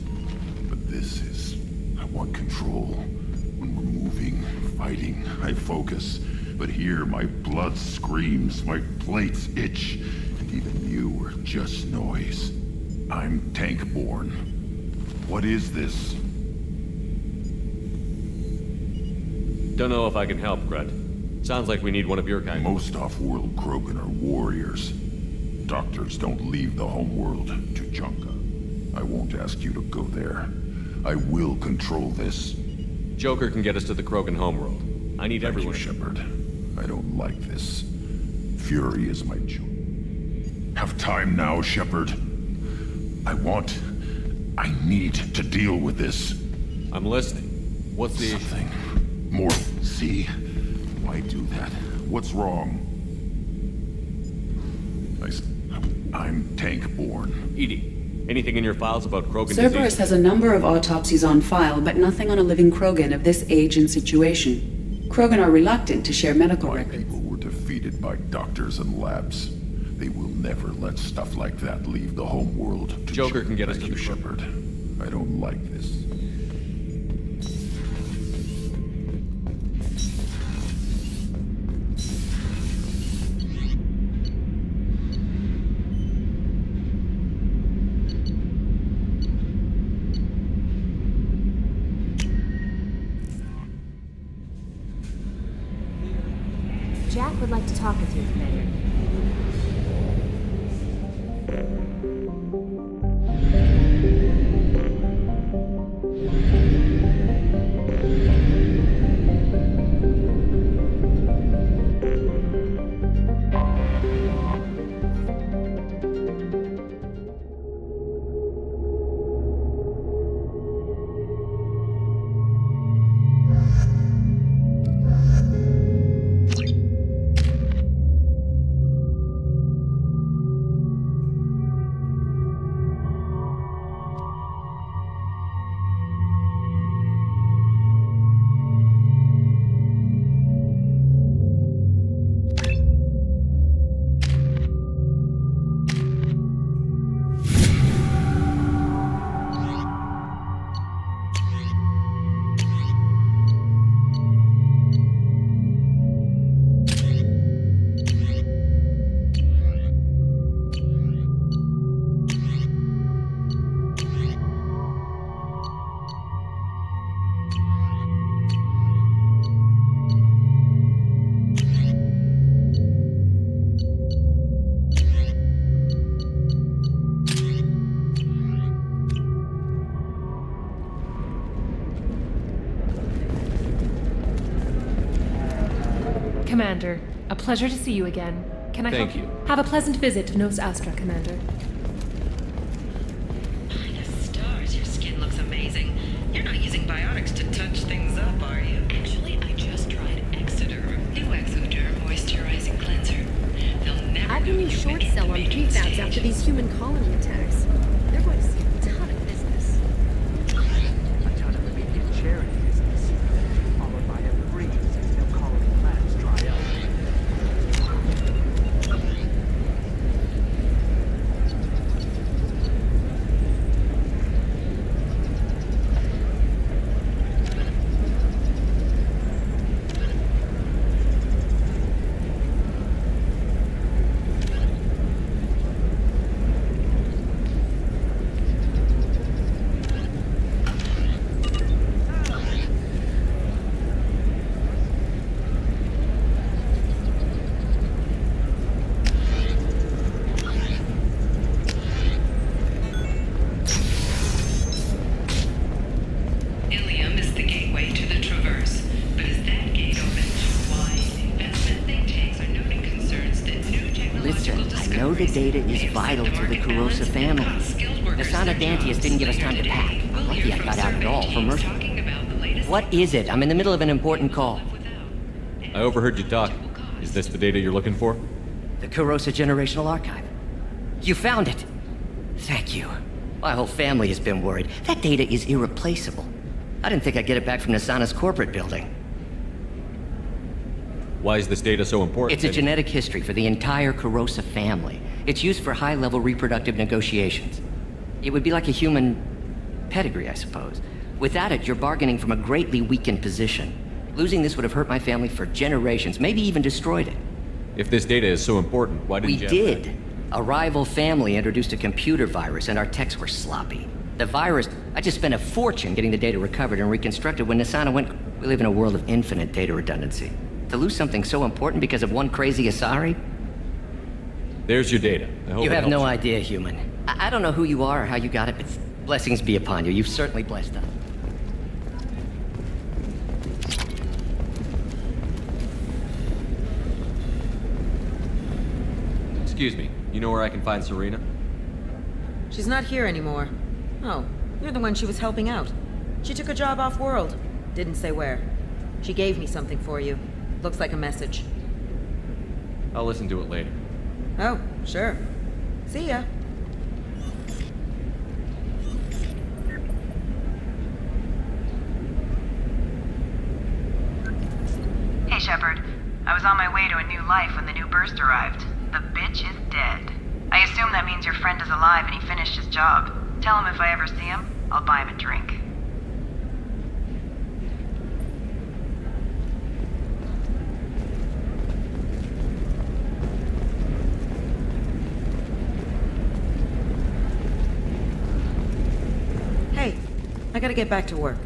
But this is... I want control. When we're moving, fighting, I focus. But here, my blood screams, my plates itch, and even you are just noise. I'm tank-born. What is this? Don't know if I can help, Grunt. Sounds like we need one of your kind. Most off-world Krogan are warriors. Doctors don't leave the homeworld to Junka. I won't ask you to go there. I will control this. Joker can get us to the Krogan homeworld. I need everyone. Thank you, Shepard. I don't like this. Fury is my joy. Have time now, Shepard. I need to deal with this. I'm listening. What's the Something more. See? Why do that? What's wrong? I'm tank-born. Edie, anything in your files about Krogan Cerberus disease? has a number of autopsies on file, but nothing on a living Krogan of this age and situation. Krogan are reluctant to share medical records. People were defeated by doctors and labs. They will never let stuff like that leave the homeworld. Joker can get us to the Shepard. I don't like this. Jack would like to talk with you, Commander. Commander, A pleasure to see you again. Can I Thank help you. Have a pleasant visit to Nos Astra, Commander. Stars, your skin looks amazing. You're not using biotics to touch things up, are you? Actually, I just tried Exoderm. New Exoderm moisturizing cleanser. They'll never I've been used short sell on PFAS after these human colony attacks. They're going to see a ton of business. A ton of immediate charity business, followed by a freeze as no colony plans dry up. Ilium is the gateway to the Traverse, but is that gate open too wide? As methane tanks are noting concerns that new technological Listen, I know the data is vital to the Kurosa family. Nasana Dantius didn't give us time to pack. Lucky I got out at all for Mercer. What is it? I'm in the middle of an important call. I overheard you talk. Is this the data you're looking for? The Kurosa Generational Archive. You found it! Thank you. My whole family has been worried. That data is irreplaceable. I didn't think I'd get it back from Nasana's corporate building. Why is this data so important? It's a genetic history for the entire Kurosa family. It's used for high-level reproductive negotiations. It would be like a human pedigree, I suppose. Without it, you're bargaining from a greatly weakened position. Losing this would have hurt my family for generations, maybe even destroyed it. If this data is so important, why didn't We you have did. that? A rival family introduced a computer virus, and our techs were sloppy. The virus, I just spent a fortune getting the data recovered and reconstructed when Nasana went... We live in a world of infinite data redundancy. To lose something so important because of one crazy Asari? There's your data. I hope You it have helps no you. idea, human. I don't know who you are or how you got it, but blessings be upon you. You've certainly blessed us. Excuse me. You know where I can find Serena? She's not here anymore. Oh, you're the one she was helping out. She took a job off-world. Didn't say where. She gave me something for you. Looks like a message. I'll listen to it later. Oh, sure. See ya. Hey, Shepard. I was on my way to a new life when the new burst arrived. The bitch is dead. I assume that means your friend is alive and he finished his job. Tell him if I ever see him, I'll buy him a drink. Hey, I gotta get back to work.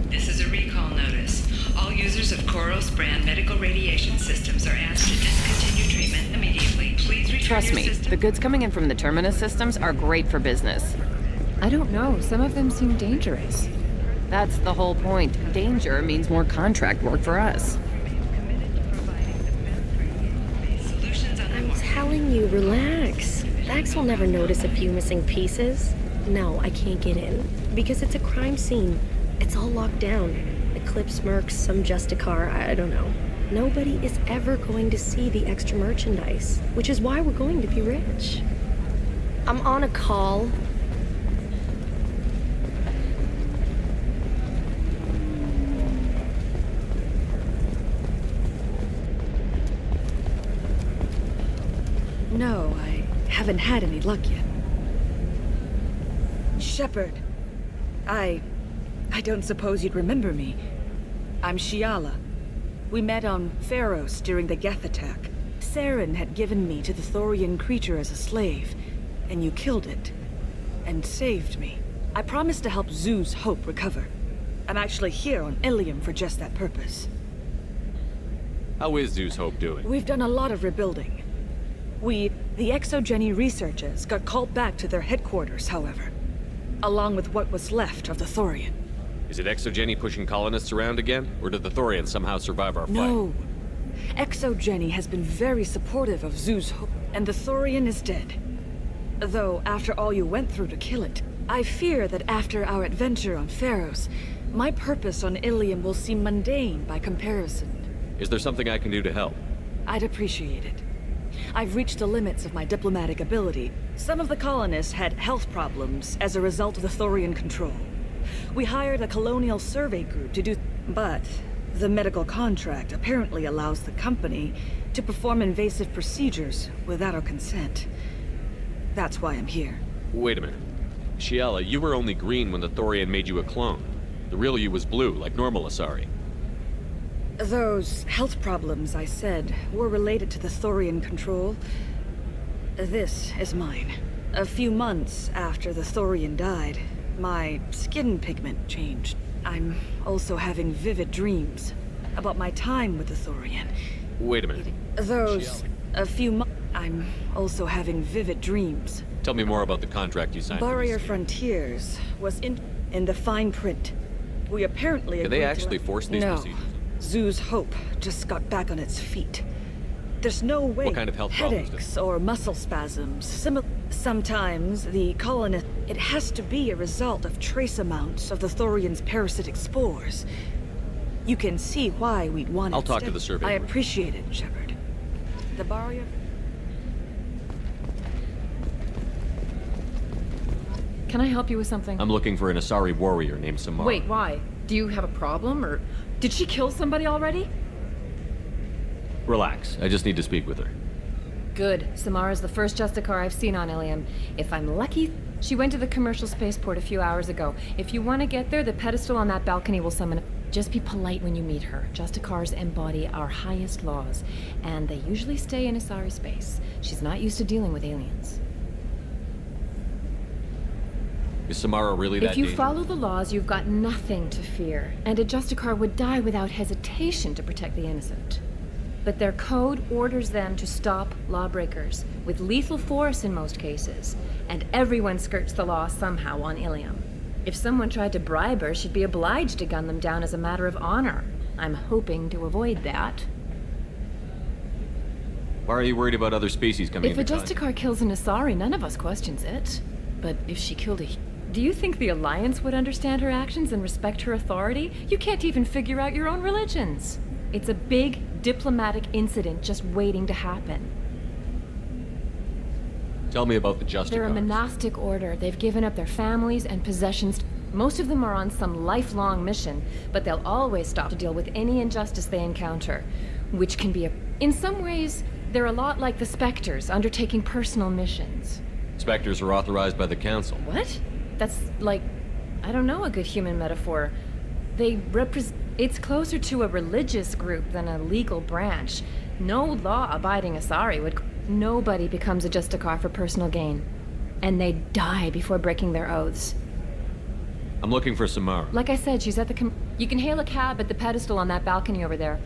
This is a recall notice. All users of Koros brand medical radiation systems are asked to discontinue treatment immediately. Please return Trust your me, system. the goods coming in from the Terminus systems are great for business. I don't know. Some of them seem dangerous. That's the whole point. Danger means more contract work for us. I'm telling you, relax. Vax will never notice a few missing pieces. No, I can't get in. Because it's a crime scene. It's all locked down. Eclipse mercs, some Justicar, I don't know. Nobody is ever going to see the extra merchandise, which is why we're going to be rich. I'm on a call. No, I haven't had any luck yet. Shepard, I don't suppose you'd remember me. I'm Shiala. We met on Pharos during the Geth attack. Saren had given me to the Thorian creature as a slave, and you killed it. And saved me. I promised to help Zeus Hope recover. I'm actually here on Ilium for just that purpose. How is Zeus Hope doing? We've done a lot of rebuilding. The Exogeny researchers, got called back to their headquarters, however. along with what was left of the Thorian. Is it Exogeny pushing colonists around again? Or did the Thorians somehow survive our fight? No. Exogeny has been very supportive of Zoo's hope, and the Thorian is dead. Though, after all you went through to kill it, I fear that after our adventure on Pharos, my purpose on Ilium will seem mundane by comparison. Is there something I can do to help? I'd appreciate it. I've reached the limits of my diplomatic ability. Some of the colonists had health problems as a result of the Thorian control. We hired a colonial survey group to do... But the medical contract apparently allows the company to perform invasive procedures without our consent. That's why I'm here. Wait a minute. Shiala, you were only green when the Thorian made you a clone. The real you was blue, like normal Asari. Those health problems I said were related to the Thorian control. This is mine. A few months after the Thorian died, my skin pigment changed. I'm also having vivid dreams about my time with the Thorian. Wait a minute. Those... a few months... I'm also having vivid dreams. Tell me more about the contract you signed. Barrier Frontiers was in the fine print. We apparently Did they actually force these procedures? Zoo's hope just got back on its feet. There's no way. What kind of health problems? Headaches or muscle spasms. Sometimes the colonist. It has to be a result of trace amounts of the Thorian's parasitic spores. You can see why we'd want it. I'll talk to the survey. I appreciate it, Shepard. The barrier. Can I help you with something? I'm looking for an Asari warrior named Samara. Wait, why? Do you have a problem, or did she kill somebody already? Relax. I just need to speak with her. Good. Samara's the first Justicar I've seen on Ilium. If I'm lucky, she went to the commercial spaceport a few hours ago. If you want to get there, the pedestal on that balcony will summon. Just be polite when you meet her. Justicars embody our highest laws, and they usually stay in Asari space. She's not used to dealing with aliens. Is Samara really that If you dangerous? follow the laws, you've got nothing to fear, and a Justicar would die without hesitation to protect the innocent. But their code orders them to stop lawbreakers, with lethal force in most cases, and everyone skirts the law somehow on Ilium. If someone tried to bribe her, she'd be obliged to gun them down as a matter of honor. I'm hoping to avoid that. Why are you worried about other species coming If a into contact? Justicar kills an Asari, none of us questions it. But if she killed a... Do you think the Alliance would understand her actions and respect her authority? You can't even figure out your own religions. It's a big diplomatic incident just waiting to happen. Tell me about the Justicars. They're a monastic order. They've given up their families and possessions. Most of them are on some lifelong mission, but they'll always stop to deal with any injustice they encounter, which can be a... In some ways, they're a lot like the Spectres, undertaking personal missions. Spectres are authorized by the Council. What? That's like, I don't know, a good human metaphor. They represent... It's closer to a religious group than a legal branch. No law-abiding Asari would... Nobody becomes a Justicar for personal gain. And they die before breaking their oaths. I'm looking for Samara. Like I said, she's at the You can hail a cab at the pedestal on that balcony over there.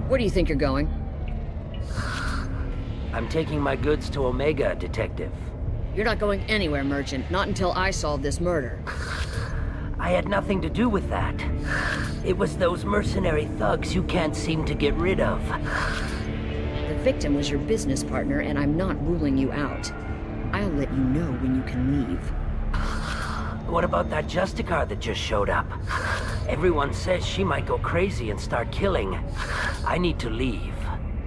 Where do you think you're going? I'm taking my goods to Omega, Detective. You're not going anywhere, Merchant. Not until I solve this murder. I had nothing to do with that. It was those mercenary thugs you can't seem to get rid of. The victim was your business partner, and I'm not ruling you out. I'll let you know when you can leave. What about that Justicar that just showed up? Everyone says she might go crazy and start killing. I need to leave.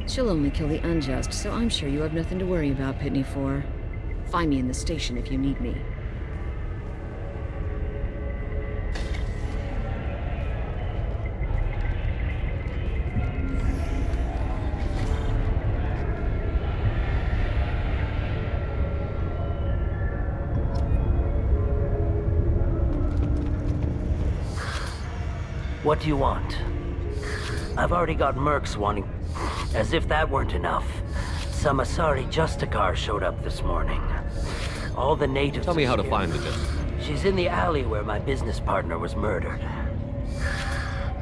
She'll only kill the unjust, so I'm sure you have nothing to worry about, Pitney 4. Find me in the station if you need me. What do you want? I've already got mercs wanting... As if that weren't enough. Some Asari Justicar showed up this morning. All the natives... Tell me how to find the Justicar. She's in the alley where my business partner was murdered.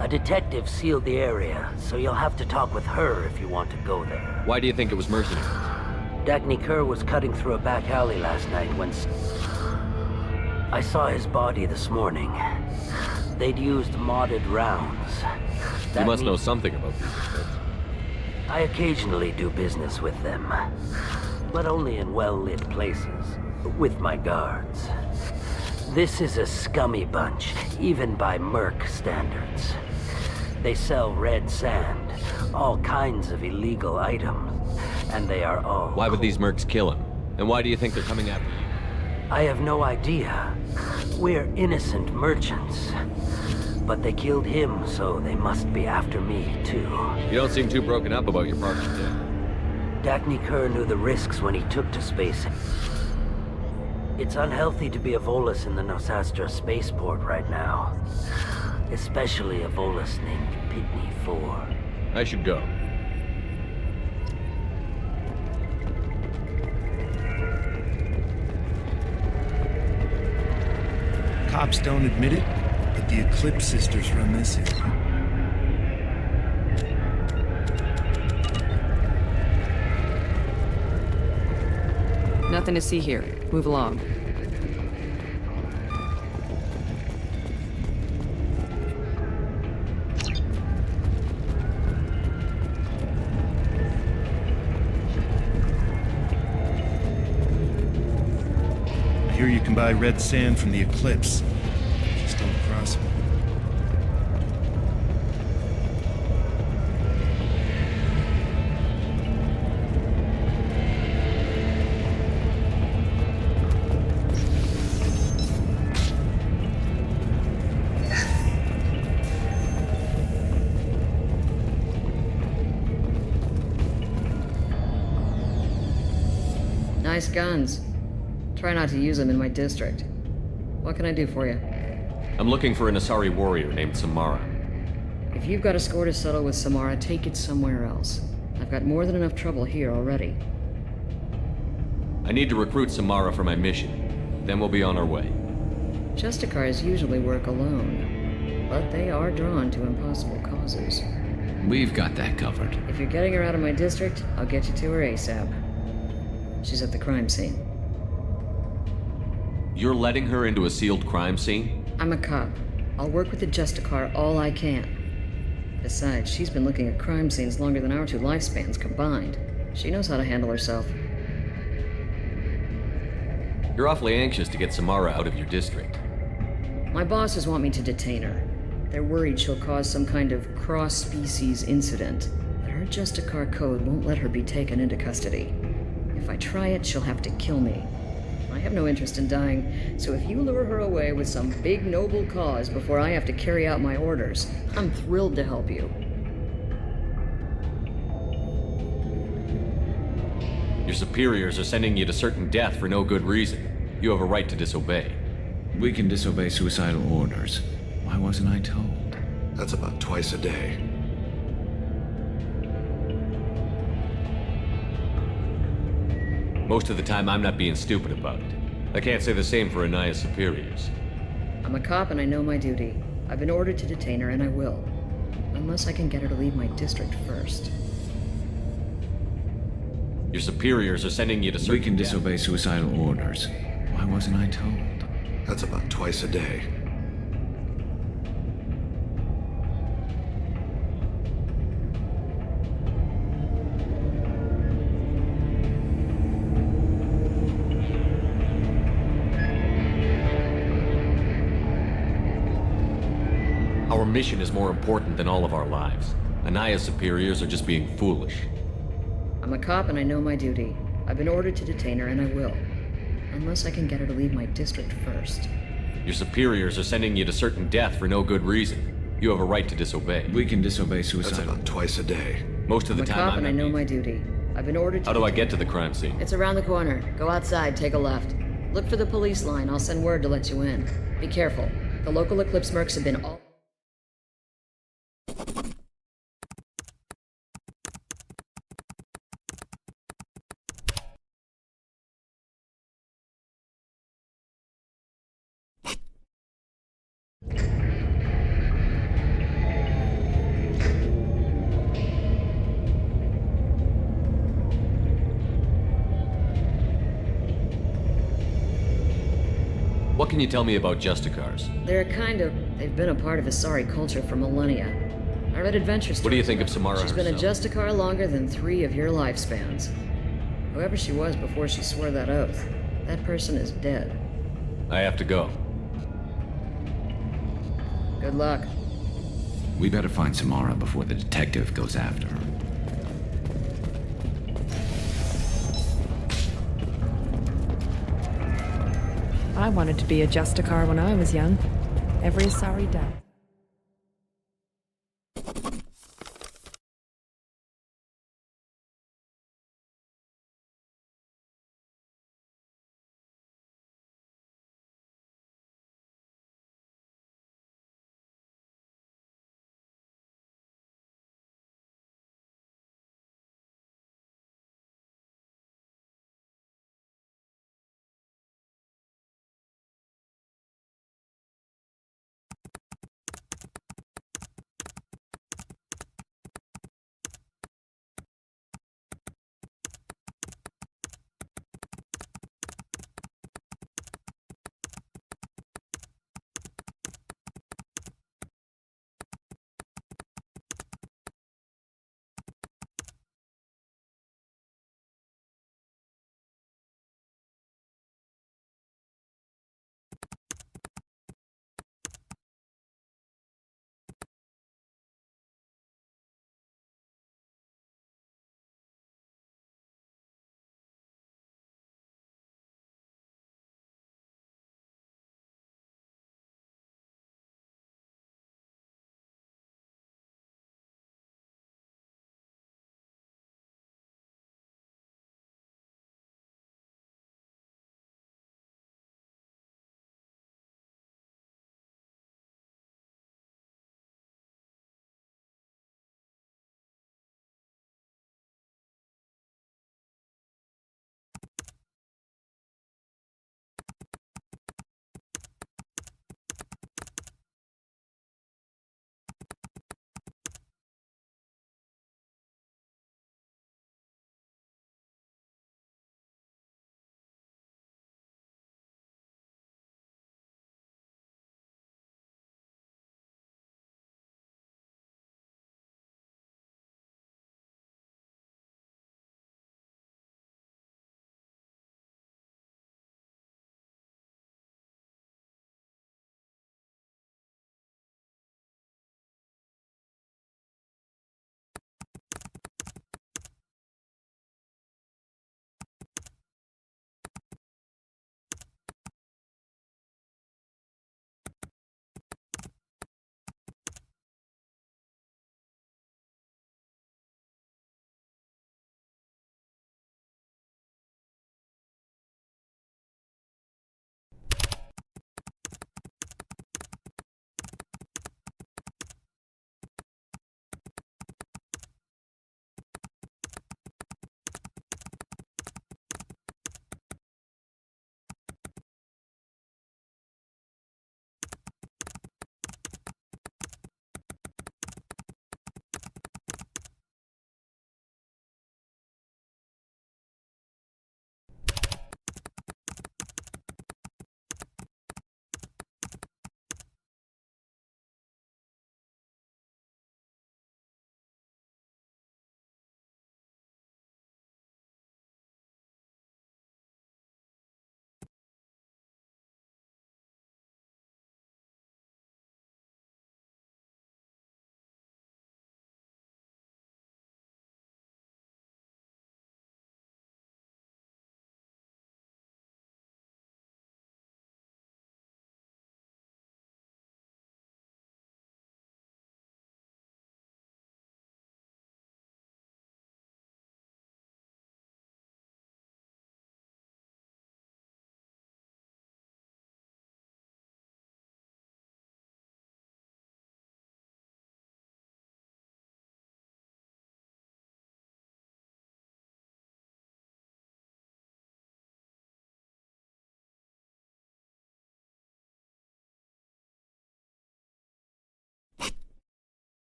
A detective sealed the area, so you'll have to talk with her if you want to go there. Why do you think it was mercenaries? Dagny Kerr was cutting through a back alley last night when... I saw his body this morning. They'd used modded rounds. You must know something about these things. I occasionally do business with them, but only in well-lit places, with my guards. This is a scummy bunch, even by Merc standards. They sell red sand, all kinds of illegal items, and they are all... Why would these mercs kill him? And why do you think they're coming after you? I have no idea. We're innocent merchants. But they killed him, so they must be after me, too. You don't seem too broken up about your partner, Dagny Kerr knew the risks when he took to space. It's unhealthy to be a Volus in the Nosastra spaceport right now. Especially a Volus named Pitney 4. I should go. Cops don't admit it, but the Eclipse sisters run this area. Nothing to see here. Move along. I hear you can buy red sand from the Eclipse. Just don't cross them. Nice guns. Try not to use them in my district. What can I do for you? I'm looking for an Asari warrior named Samara. If you've got a score to settle with Samara, take it somewhere else. I've got more than enough trouble here already. I need to recruit Samara for my mission. Then we'll be on our way. Justicars usually work alone, but they are drawn to impossible causes. We've got that covered. If you're getting her out of my district, I'll get you to her ASAP. She's at the crime scene. You're letting her into a sealed crime scene? I'm a cop. I'll work with the Justicar all I can. Besides, she's been looking at crime scenes longer than our two lifespans combined. She knows how to handle herself. You're awfully anxious to get Samara out of your district. My bosses want me to detain her. They're worried she'll cause some kind of cross-species incident, but her Justicar code won't let her be taken into custody. If I try it, she'll have to kill me. I have no interest in dying, so if you lure her away with some big noble cause before I have to carry out my orders, I'm thrilled to help you. Your superiors are sending you to certain death for no good reason. You have a right to disobey. We can disobey suicidal orders. Why wasn't I told? That's about twice a day. Most of the time, I'm not being stupid about it. I can't say the same for Anaya's superiors. I'm a cop and I know my duty. I've been ordered to detain her and I will. Unless I can get her to leave my district first. Your superiors are sending you to certain We can disobey suicidal orders. Why wasn't I told? That's about twice a day. Our mission is more important than all of our lives. Anaya's superiors are just being foolish. I'm a cop and I know my duty. I've been ordered to detain her and I will. Unless I can get her to leave my district first. Your superiors are sending you to certain death for no good reason. You have a right to disobey. We can disobey suicidal. That's about twice a day. Most of the I'm a time, cop and I know my duty. I've been ordered to... How do I get to the crime scene? It's around the corner. Go outside, take a left. Look for the police line. I'll send word to let you in. Be careful. The local Eclipse mercs have been all... can you tell me about Justicars? They've been a part of Asari culture for millennia. I read adventure stories. What do you think of Samara She's been a herself? Justicar longer than 3 of your lifespans. Whoever she was before she swore that oath, that person is dead. I have to go. Good luck. We better find Samara before the detective goes after her. I wanted to be a Justicar when I was young. Every Asari does.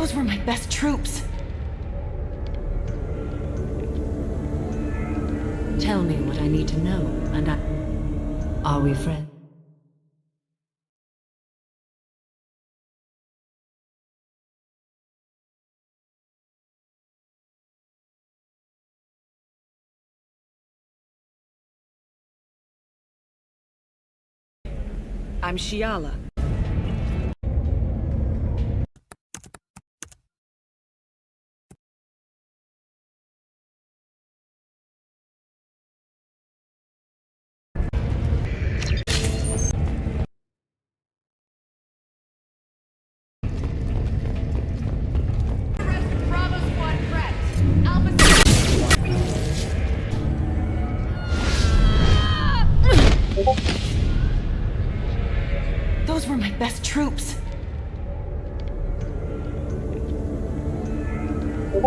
Those were my best troops. Tell me what I need to know, and Are we friends? I'm Shiala. Those were my best troops.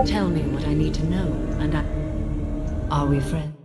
Tell me what I need to know, and Are we friends?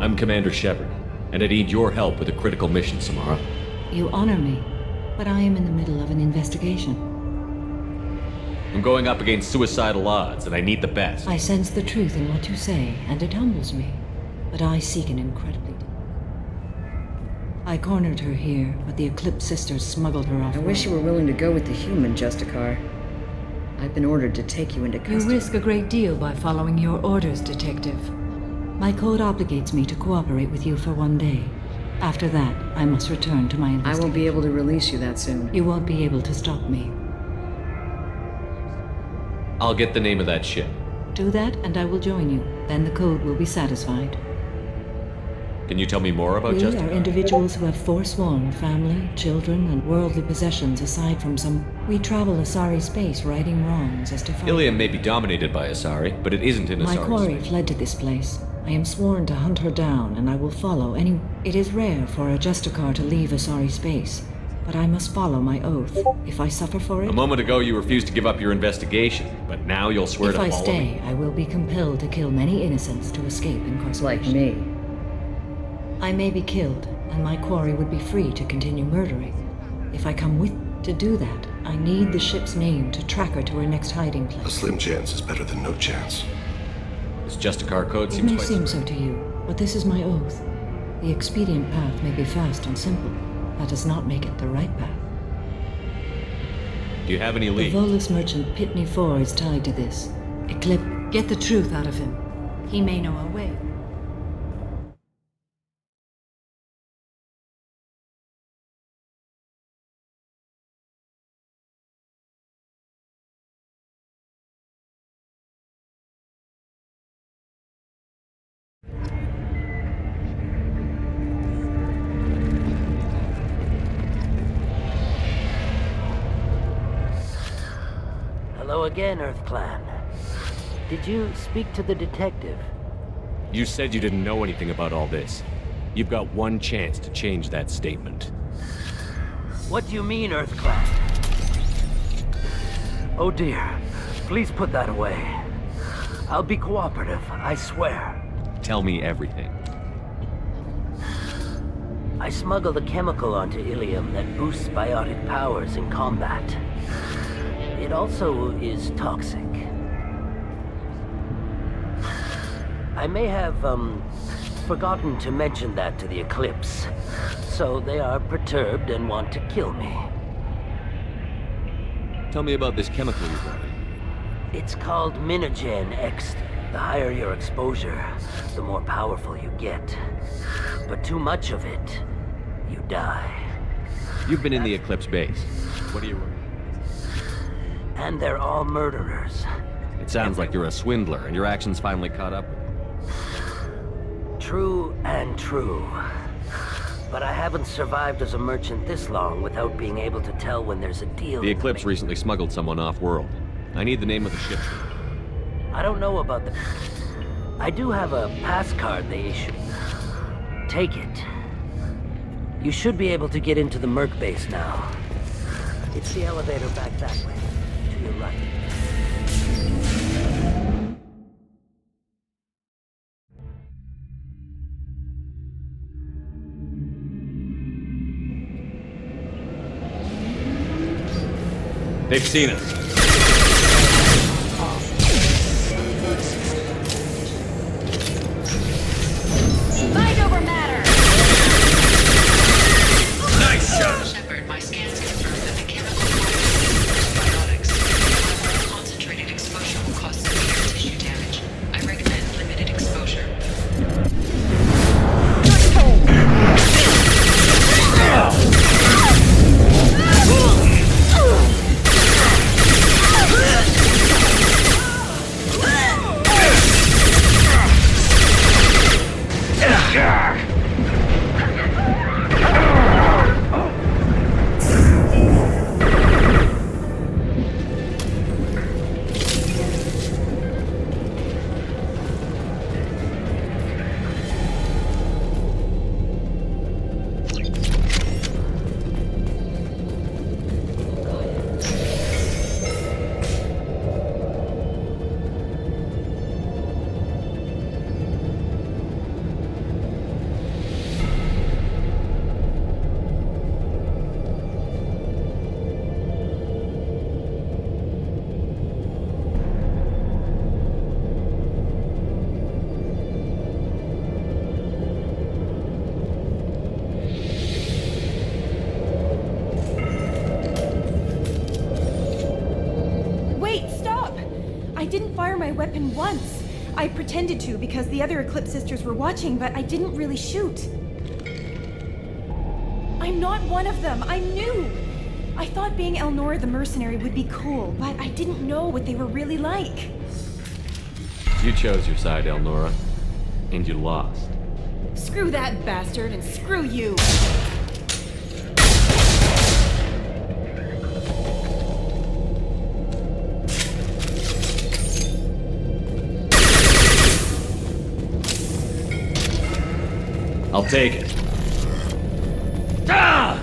I'm Commander Shepard, and I need your help with a critical mission, Samara. You honor me, but I am in the middle of an investigation. I'm going up against suicidal odds, and I need the best. I sense the truth in what you say, and it humbles me. But I seek an incredibly... I cornered her here, but the Eclipse sisters smuggled her off. I wish you were willing to go with the human, Justicar. I've been ordered to take you into custody. You risk a great deal by following your orders, Detective. My code obligates me to cooperate with you for 1 day. After that, I must return to my investigation. I won't be able to release you that soon. You won't be able to stop me. I'll get the name of that ship. Do that, and I will join you. Then the code will be satisfied. Can you tell me more about We Justicar? are individuals who have forsworn family, children, and worldly possessions aside from some... We travel Asari space, righting wrongs as to... Ilium may be dominated by Asari, but it isn't in My Asari quarry space. fled to this place. I am sworn to hunt her down, and I will follow any... It is rare for a Justicar to leave Asari space, but I must follow my oath. If I suffer for it... A moment ago you refused to give up your investigation, but now you'll swear if to I follow stay, me. I will be compelled to kill many innocents to escape incarceration. Like me. I may be killed, and my quarry would be free to continue murdering. If I come with to do that, I need the ship's name to track her to her next hiding place. A slim chance is better than no chance. This Justicar code It seems may quite... seem so to you, but this is my oath. The expedient path may be fast and simple. That does not make it the right path. Do you have any The leads? Volus merchant Pitney 4 is tied to this. Eclipse, get the truth out of him. He may know a way. Hello again, Earth Clan. Did you speak to the detective? You said you didn't know anything about all this. You've got one chance to change that statement. What do you mean, Earth Clan? Oh dear. Please put that away. I'll be cooperative, I swear. Tell me everything. I smuggled a chemical onto Ilium that boosts biotic powers in combat. It also is toxic. I may have, forgotten to mention that to the Eclipse, so they are perturbed and want to kill me. Tell me about this chemical you brought in. It's called Minogen X. The higher your exposure, the more powerful you get. But too much of it, you die. You've been in the Eclipse base. What are you... And they're all murderers. It sounds like you're a swindler, and your actions finally caught up. True and true. But I haven't survived as a merchant this long without being able to tell when there's a deal. The Eclipse recently smuggled someone off-world. I need the name of the ship. I don't know about the... I do have a pass card they issued. Take it. You should be able to get into the Merc base now. It's the elevator back that way. To your right. They've seen us. Fight over matter! Nice shot! Shepard, my scans confirm that the chemical is biotics. However, concentrated exposure will cause severe tissue damage. I recommend limited exposure. weapon once. I pretended to because the other Eclipse sisters were watching, but I didn't really shoot. I'm not one of them. I'm new. I thought being Elnora the mercenary would be cool, but I didn't know what they were really like. You chose your side, Elnora. And you lost. Screw that bastard, and screw you! I'll take it. Ah!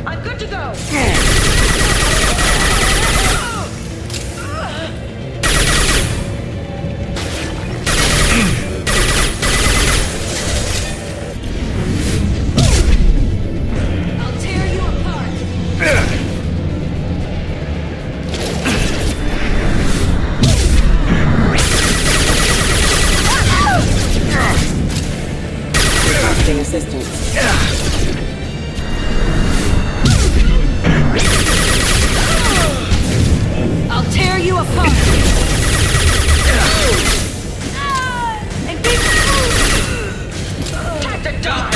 I'm good to go! I'll tear you apart! And be Time to die!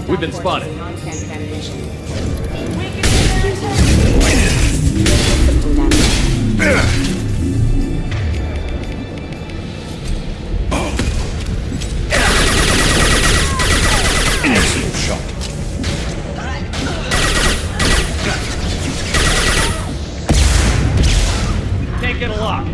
We've been spotted. Excellent shot. Can't get a lock.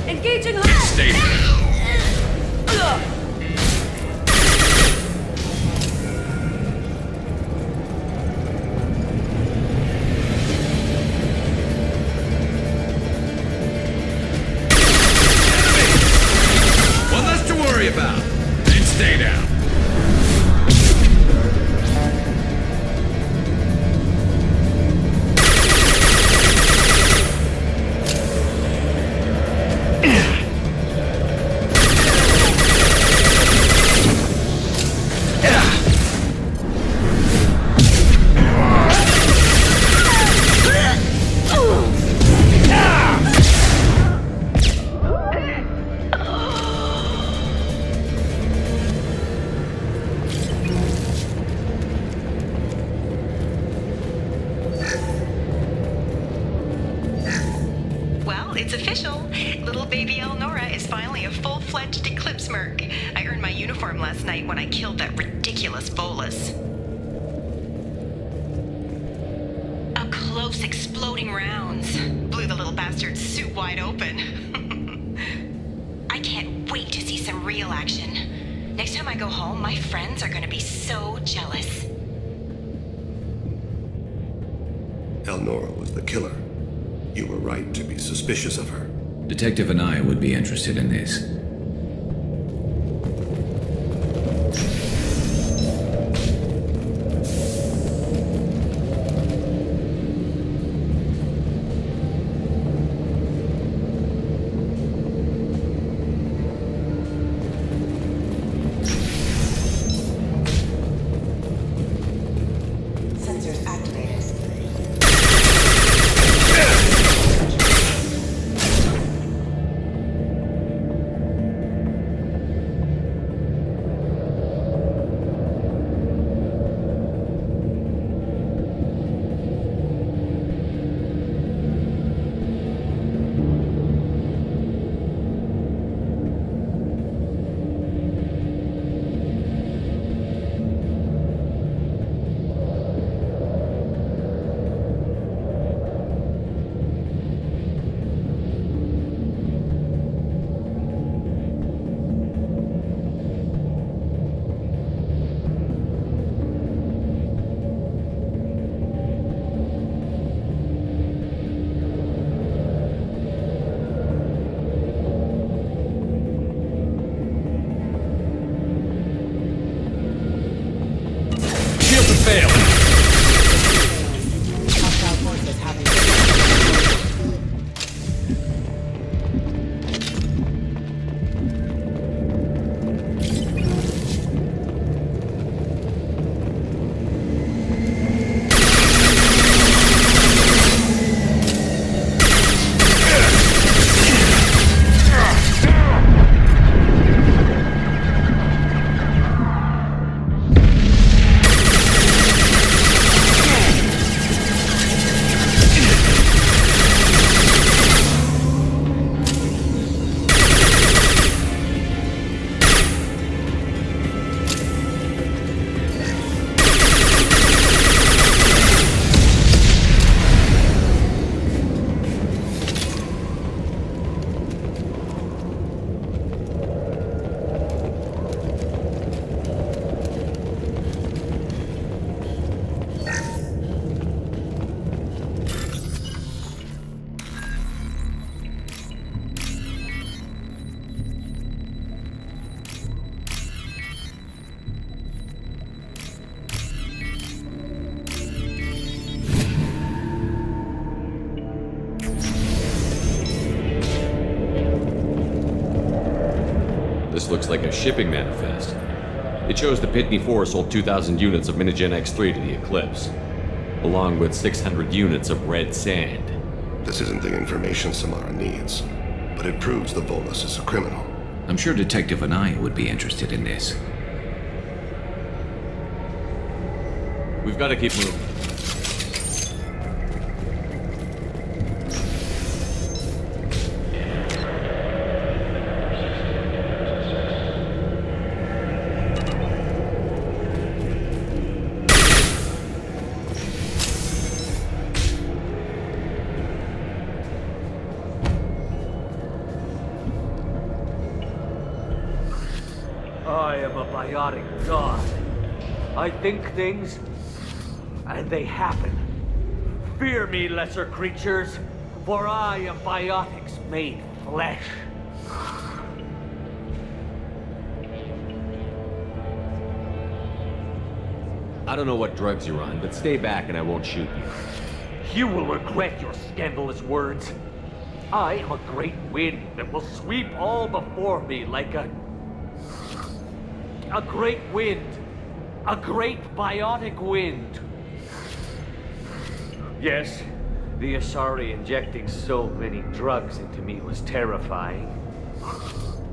engaging her! Stay One less to worry about. Then stay down. Well, it's official. Little baby Elnora is finally a full-fledged Eclipse merc. I earned my uniform last night when I killed that ridiculous Volus. Up close Those exploding rounds blew the little bastard's suit wide open. I can't wait to see some real action. Next time I go home, my friends are gonna be so jealous. Elnora was the killer. You were right to be suspicious of her. Detective and I would be interested in this. Sensors activated. This looks like a shipping manifest. It shows the Pitney 4 sold 2,000 units of Minigen X3 to the Eclipse, along with 600 units of red sand. This isn't the information Samara needs, but it proves the Volus is a criminal. I'm sure Detective and I would be interested in this. We've got to keep moving. I am a biotic god. I think things, and they happen. Fear me, lesser creatures, for I am biotics made flesh. I don't know what drugs you're on, but stay back and I won't shoot you. You will regret your scandalous words. I am a great wind that will sweep all before me like a great wind. A great biotic wind. Yes, the Asari injecting so many drugs into me was terrifying.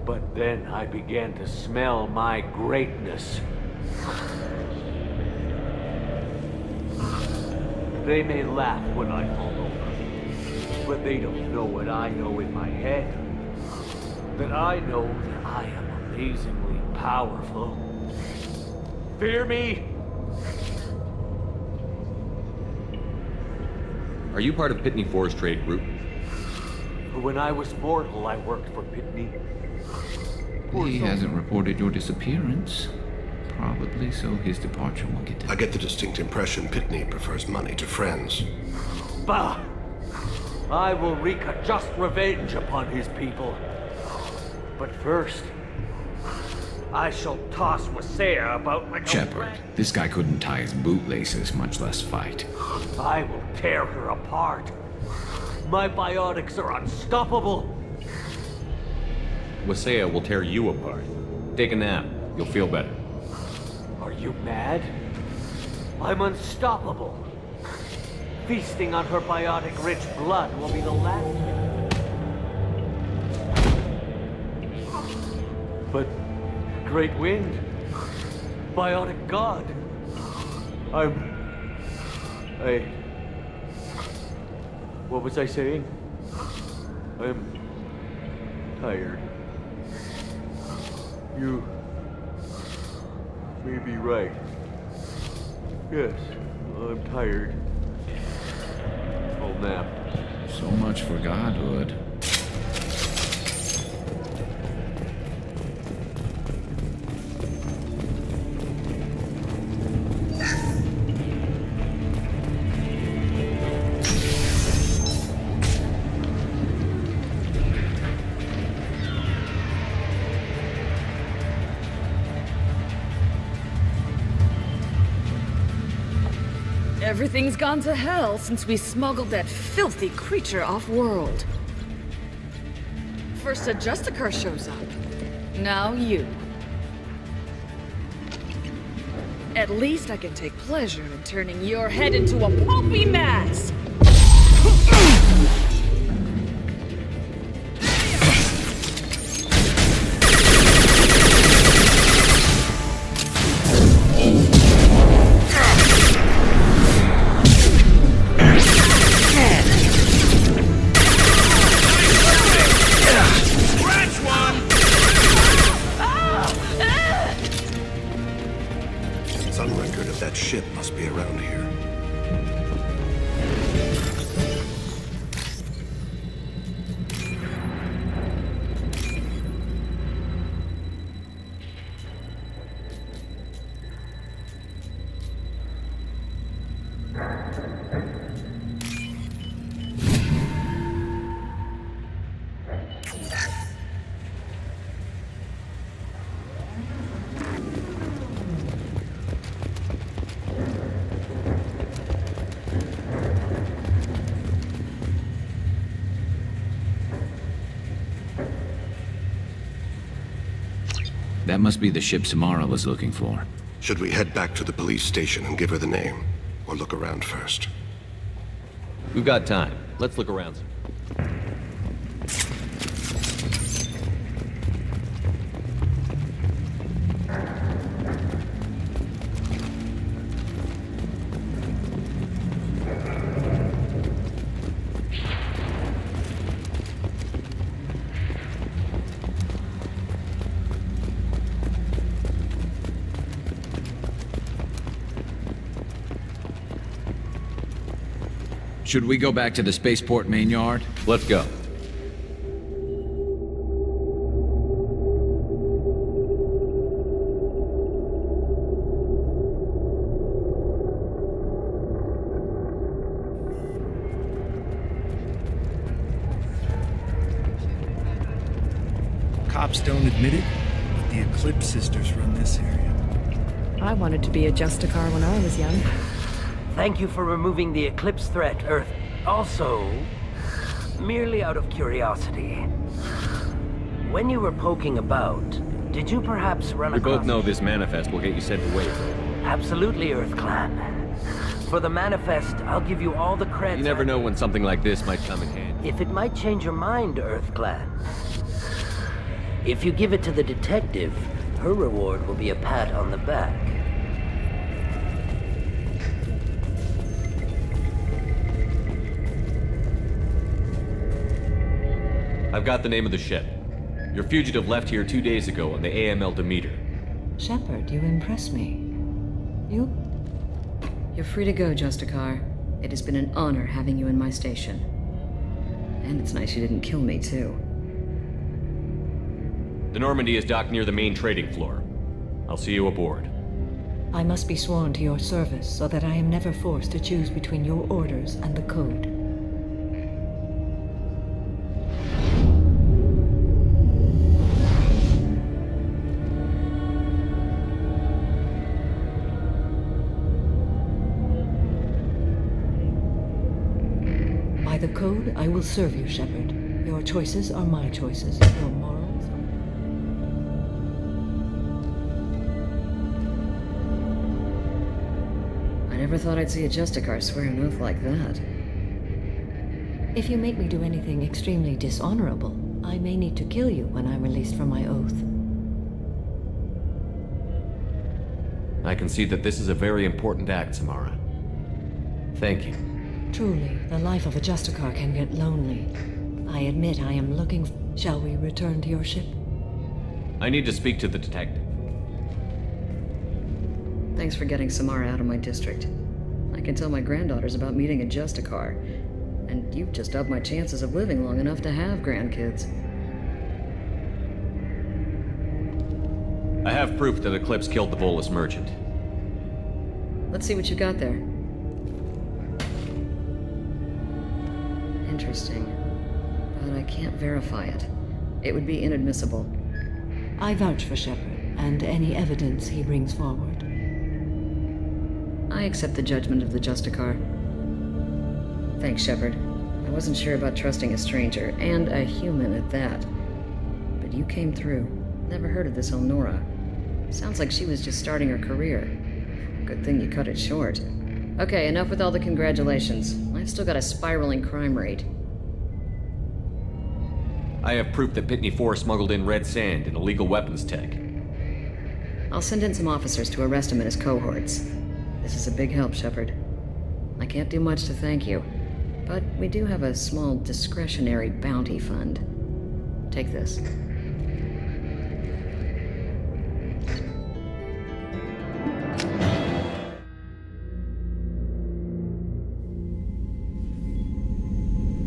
But then I began to smell my greatness. They may laugh when I fall over, but they don't know what I know in my head. That I know that I am amazingly powerful. Fear me? Are Are you part of Pitney 4's trade group? When I was mortal, I worked for Pitney. He hasn't reported your disappearance. Probably so his departure will get delayed. I get the distinct impression Pitney prefers money to friends. Bah! I will wreak a just revenge upon his people. But first, I shall toss Wasea about like Shepard, this guy couldn't tie his bootlaces, much less fight. I will tear her apart. My biotics are unstoppable. Wasea will tear you apart. Take a nap. You'll feel better. Are you mad? I'm unstoppable. Feasting on her biotic-rich blood will be the last thing. But Great Wind, biotic god, what was I saying? I'm tired. You may be right. Yes, I'm tired. I'll nap. So much for godhood. Everything's gone to hell since we smuggled that filthy creature off-world. First a Justicar shows up. Now you. At least I can take pleasure in turning your head into a pulpy mass! That ship must be around here. That must be the ship Samara was looking for. Should we head back to the police station and give her the name? Or look around first? We've got time. Let's look around. Should we go back to the spaceport main yard? Let's go. Cops don't admit it, but the Eclipse sisters run this area. I wanted to be a Justicar when I was young. Thank you for removing the Eclipse threat, Earth. Also, merely out of curiosity, when you were poking about, did you perhaps run across... We both know this manifest will get you sent away. Absolutely, Earth Clan. For the manifest, I'll give you all the credit. You never know when something like this might come in handy. If it might change your mind, Earth Clan. If you give it to the detective, her reward will be a pat on the back. I've got the name of the ship. Your fugitive left here 2 days ago on the AML Demeter. Shepard, you impress me. You're free to go, Justicar. It has been an honor having you in my station. And it's nice you didn't kill me, too. The Normandy is docked near the main trading floor. I'll see you aboard. I must be sworn to your service so that I am never forced to choose between your orders and the Code. By the Code, I will serve you, Shepard. Your choices are my choices. Your morals are... I never thought I'd see a Justicar swear an oath like that. If you make me do anything extremely dishonorable, I may need to kill you when I'm released from my oath. I can see that this is a very important act, Samara. Thank you. Truly, the life of a Justicar can get lonely. I admit I am looking... Shall we return to your ship? I need to speak to the detective. Thanks for getting Samara out of my district. I can tell my granddaughters about meeting a Justicar, and you've just upped my chances of living long enough to have grandkids. I have proof that Eclipse killed the Volus merchant. Let's see what you got there. Interesting. But I can't verify it. It would be inadmissible. I vouch for Shepard, and any evidence he brings forward. I accept the judgment of the Justicar. Thanks, Shepard. I wasn't sure about trusting a stranger, and a human at that. But you came through. Never heard of this Elnora. Sounds like she was just starting her career. Good thing you cut it short. Okay, enough with all the congratulations. I've still got a spiraling crime rate. I have proof that Pitney 4 smuggled in red sand and illegal weapons tech. I'll send in some officers to arrest him and his cohorts. This is a big help, Shepard. I can't do much to thank you, but we do have a small discretionary bounty fund. Take this.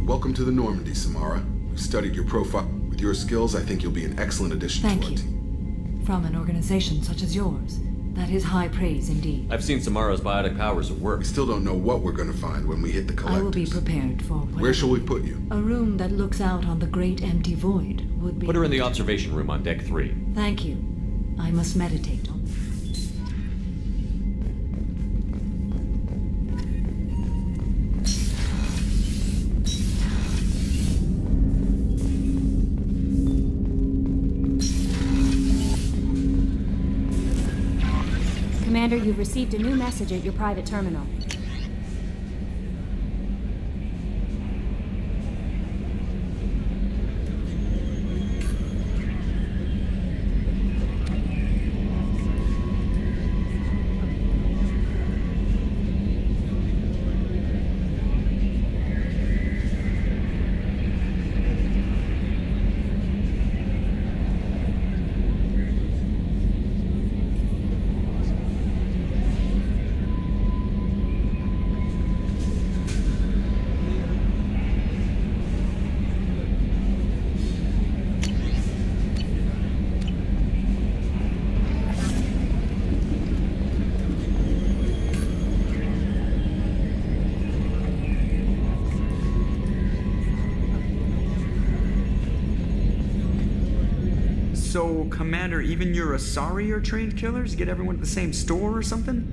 Welcome to the Normandy, Samara. We've studied your profile. With your skills, I think you'll be an excellent addition to our team. From an organization such as yours, that is high praise indeed. I've seen Samara's biotic powers at work. We still don't know what we're going to find when we hit the collectors. I will be prepared for whatever. Where shall we put you? A room that looks out on the great empty void would be... Put her in the observation room on deck 3. Thank you. I must meditate on... Commander, you've received a new message at your private terminal. So, Commander, even your Asari are trained killers? Get everyone at the same store or something?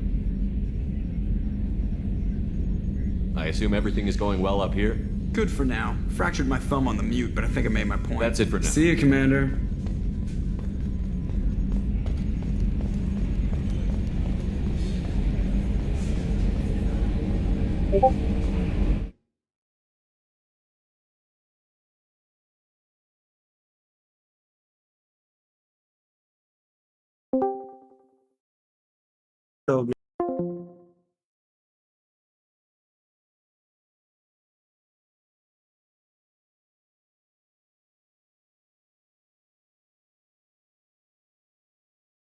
I assume everything is going well up here? Good for now. Fractured my thumb on the mute, but I think I made my point. That's it for now. See you, Commander. So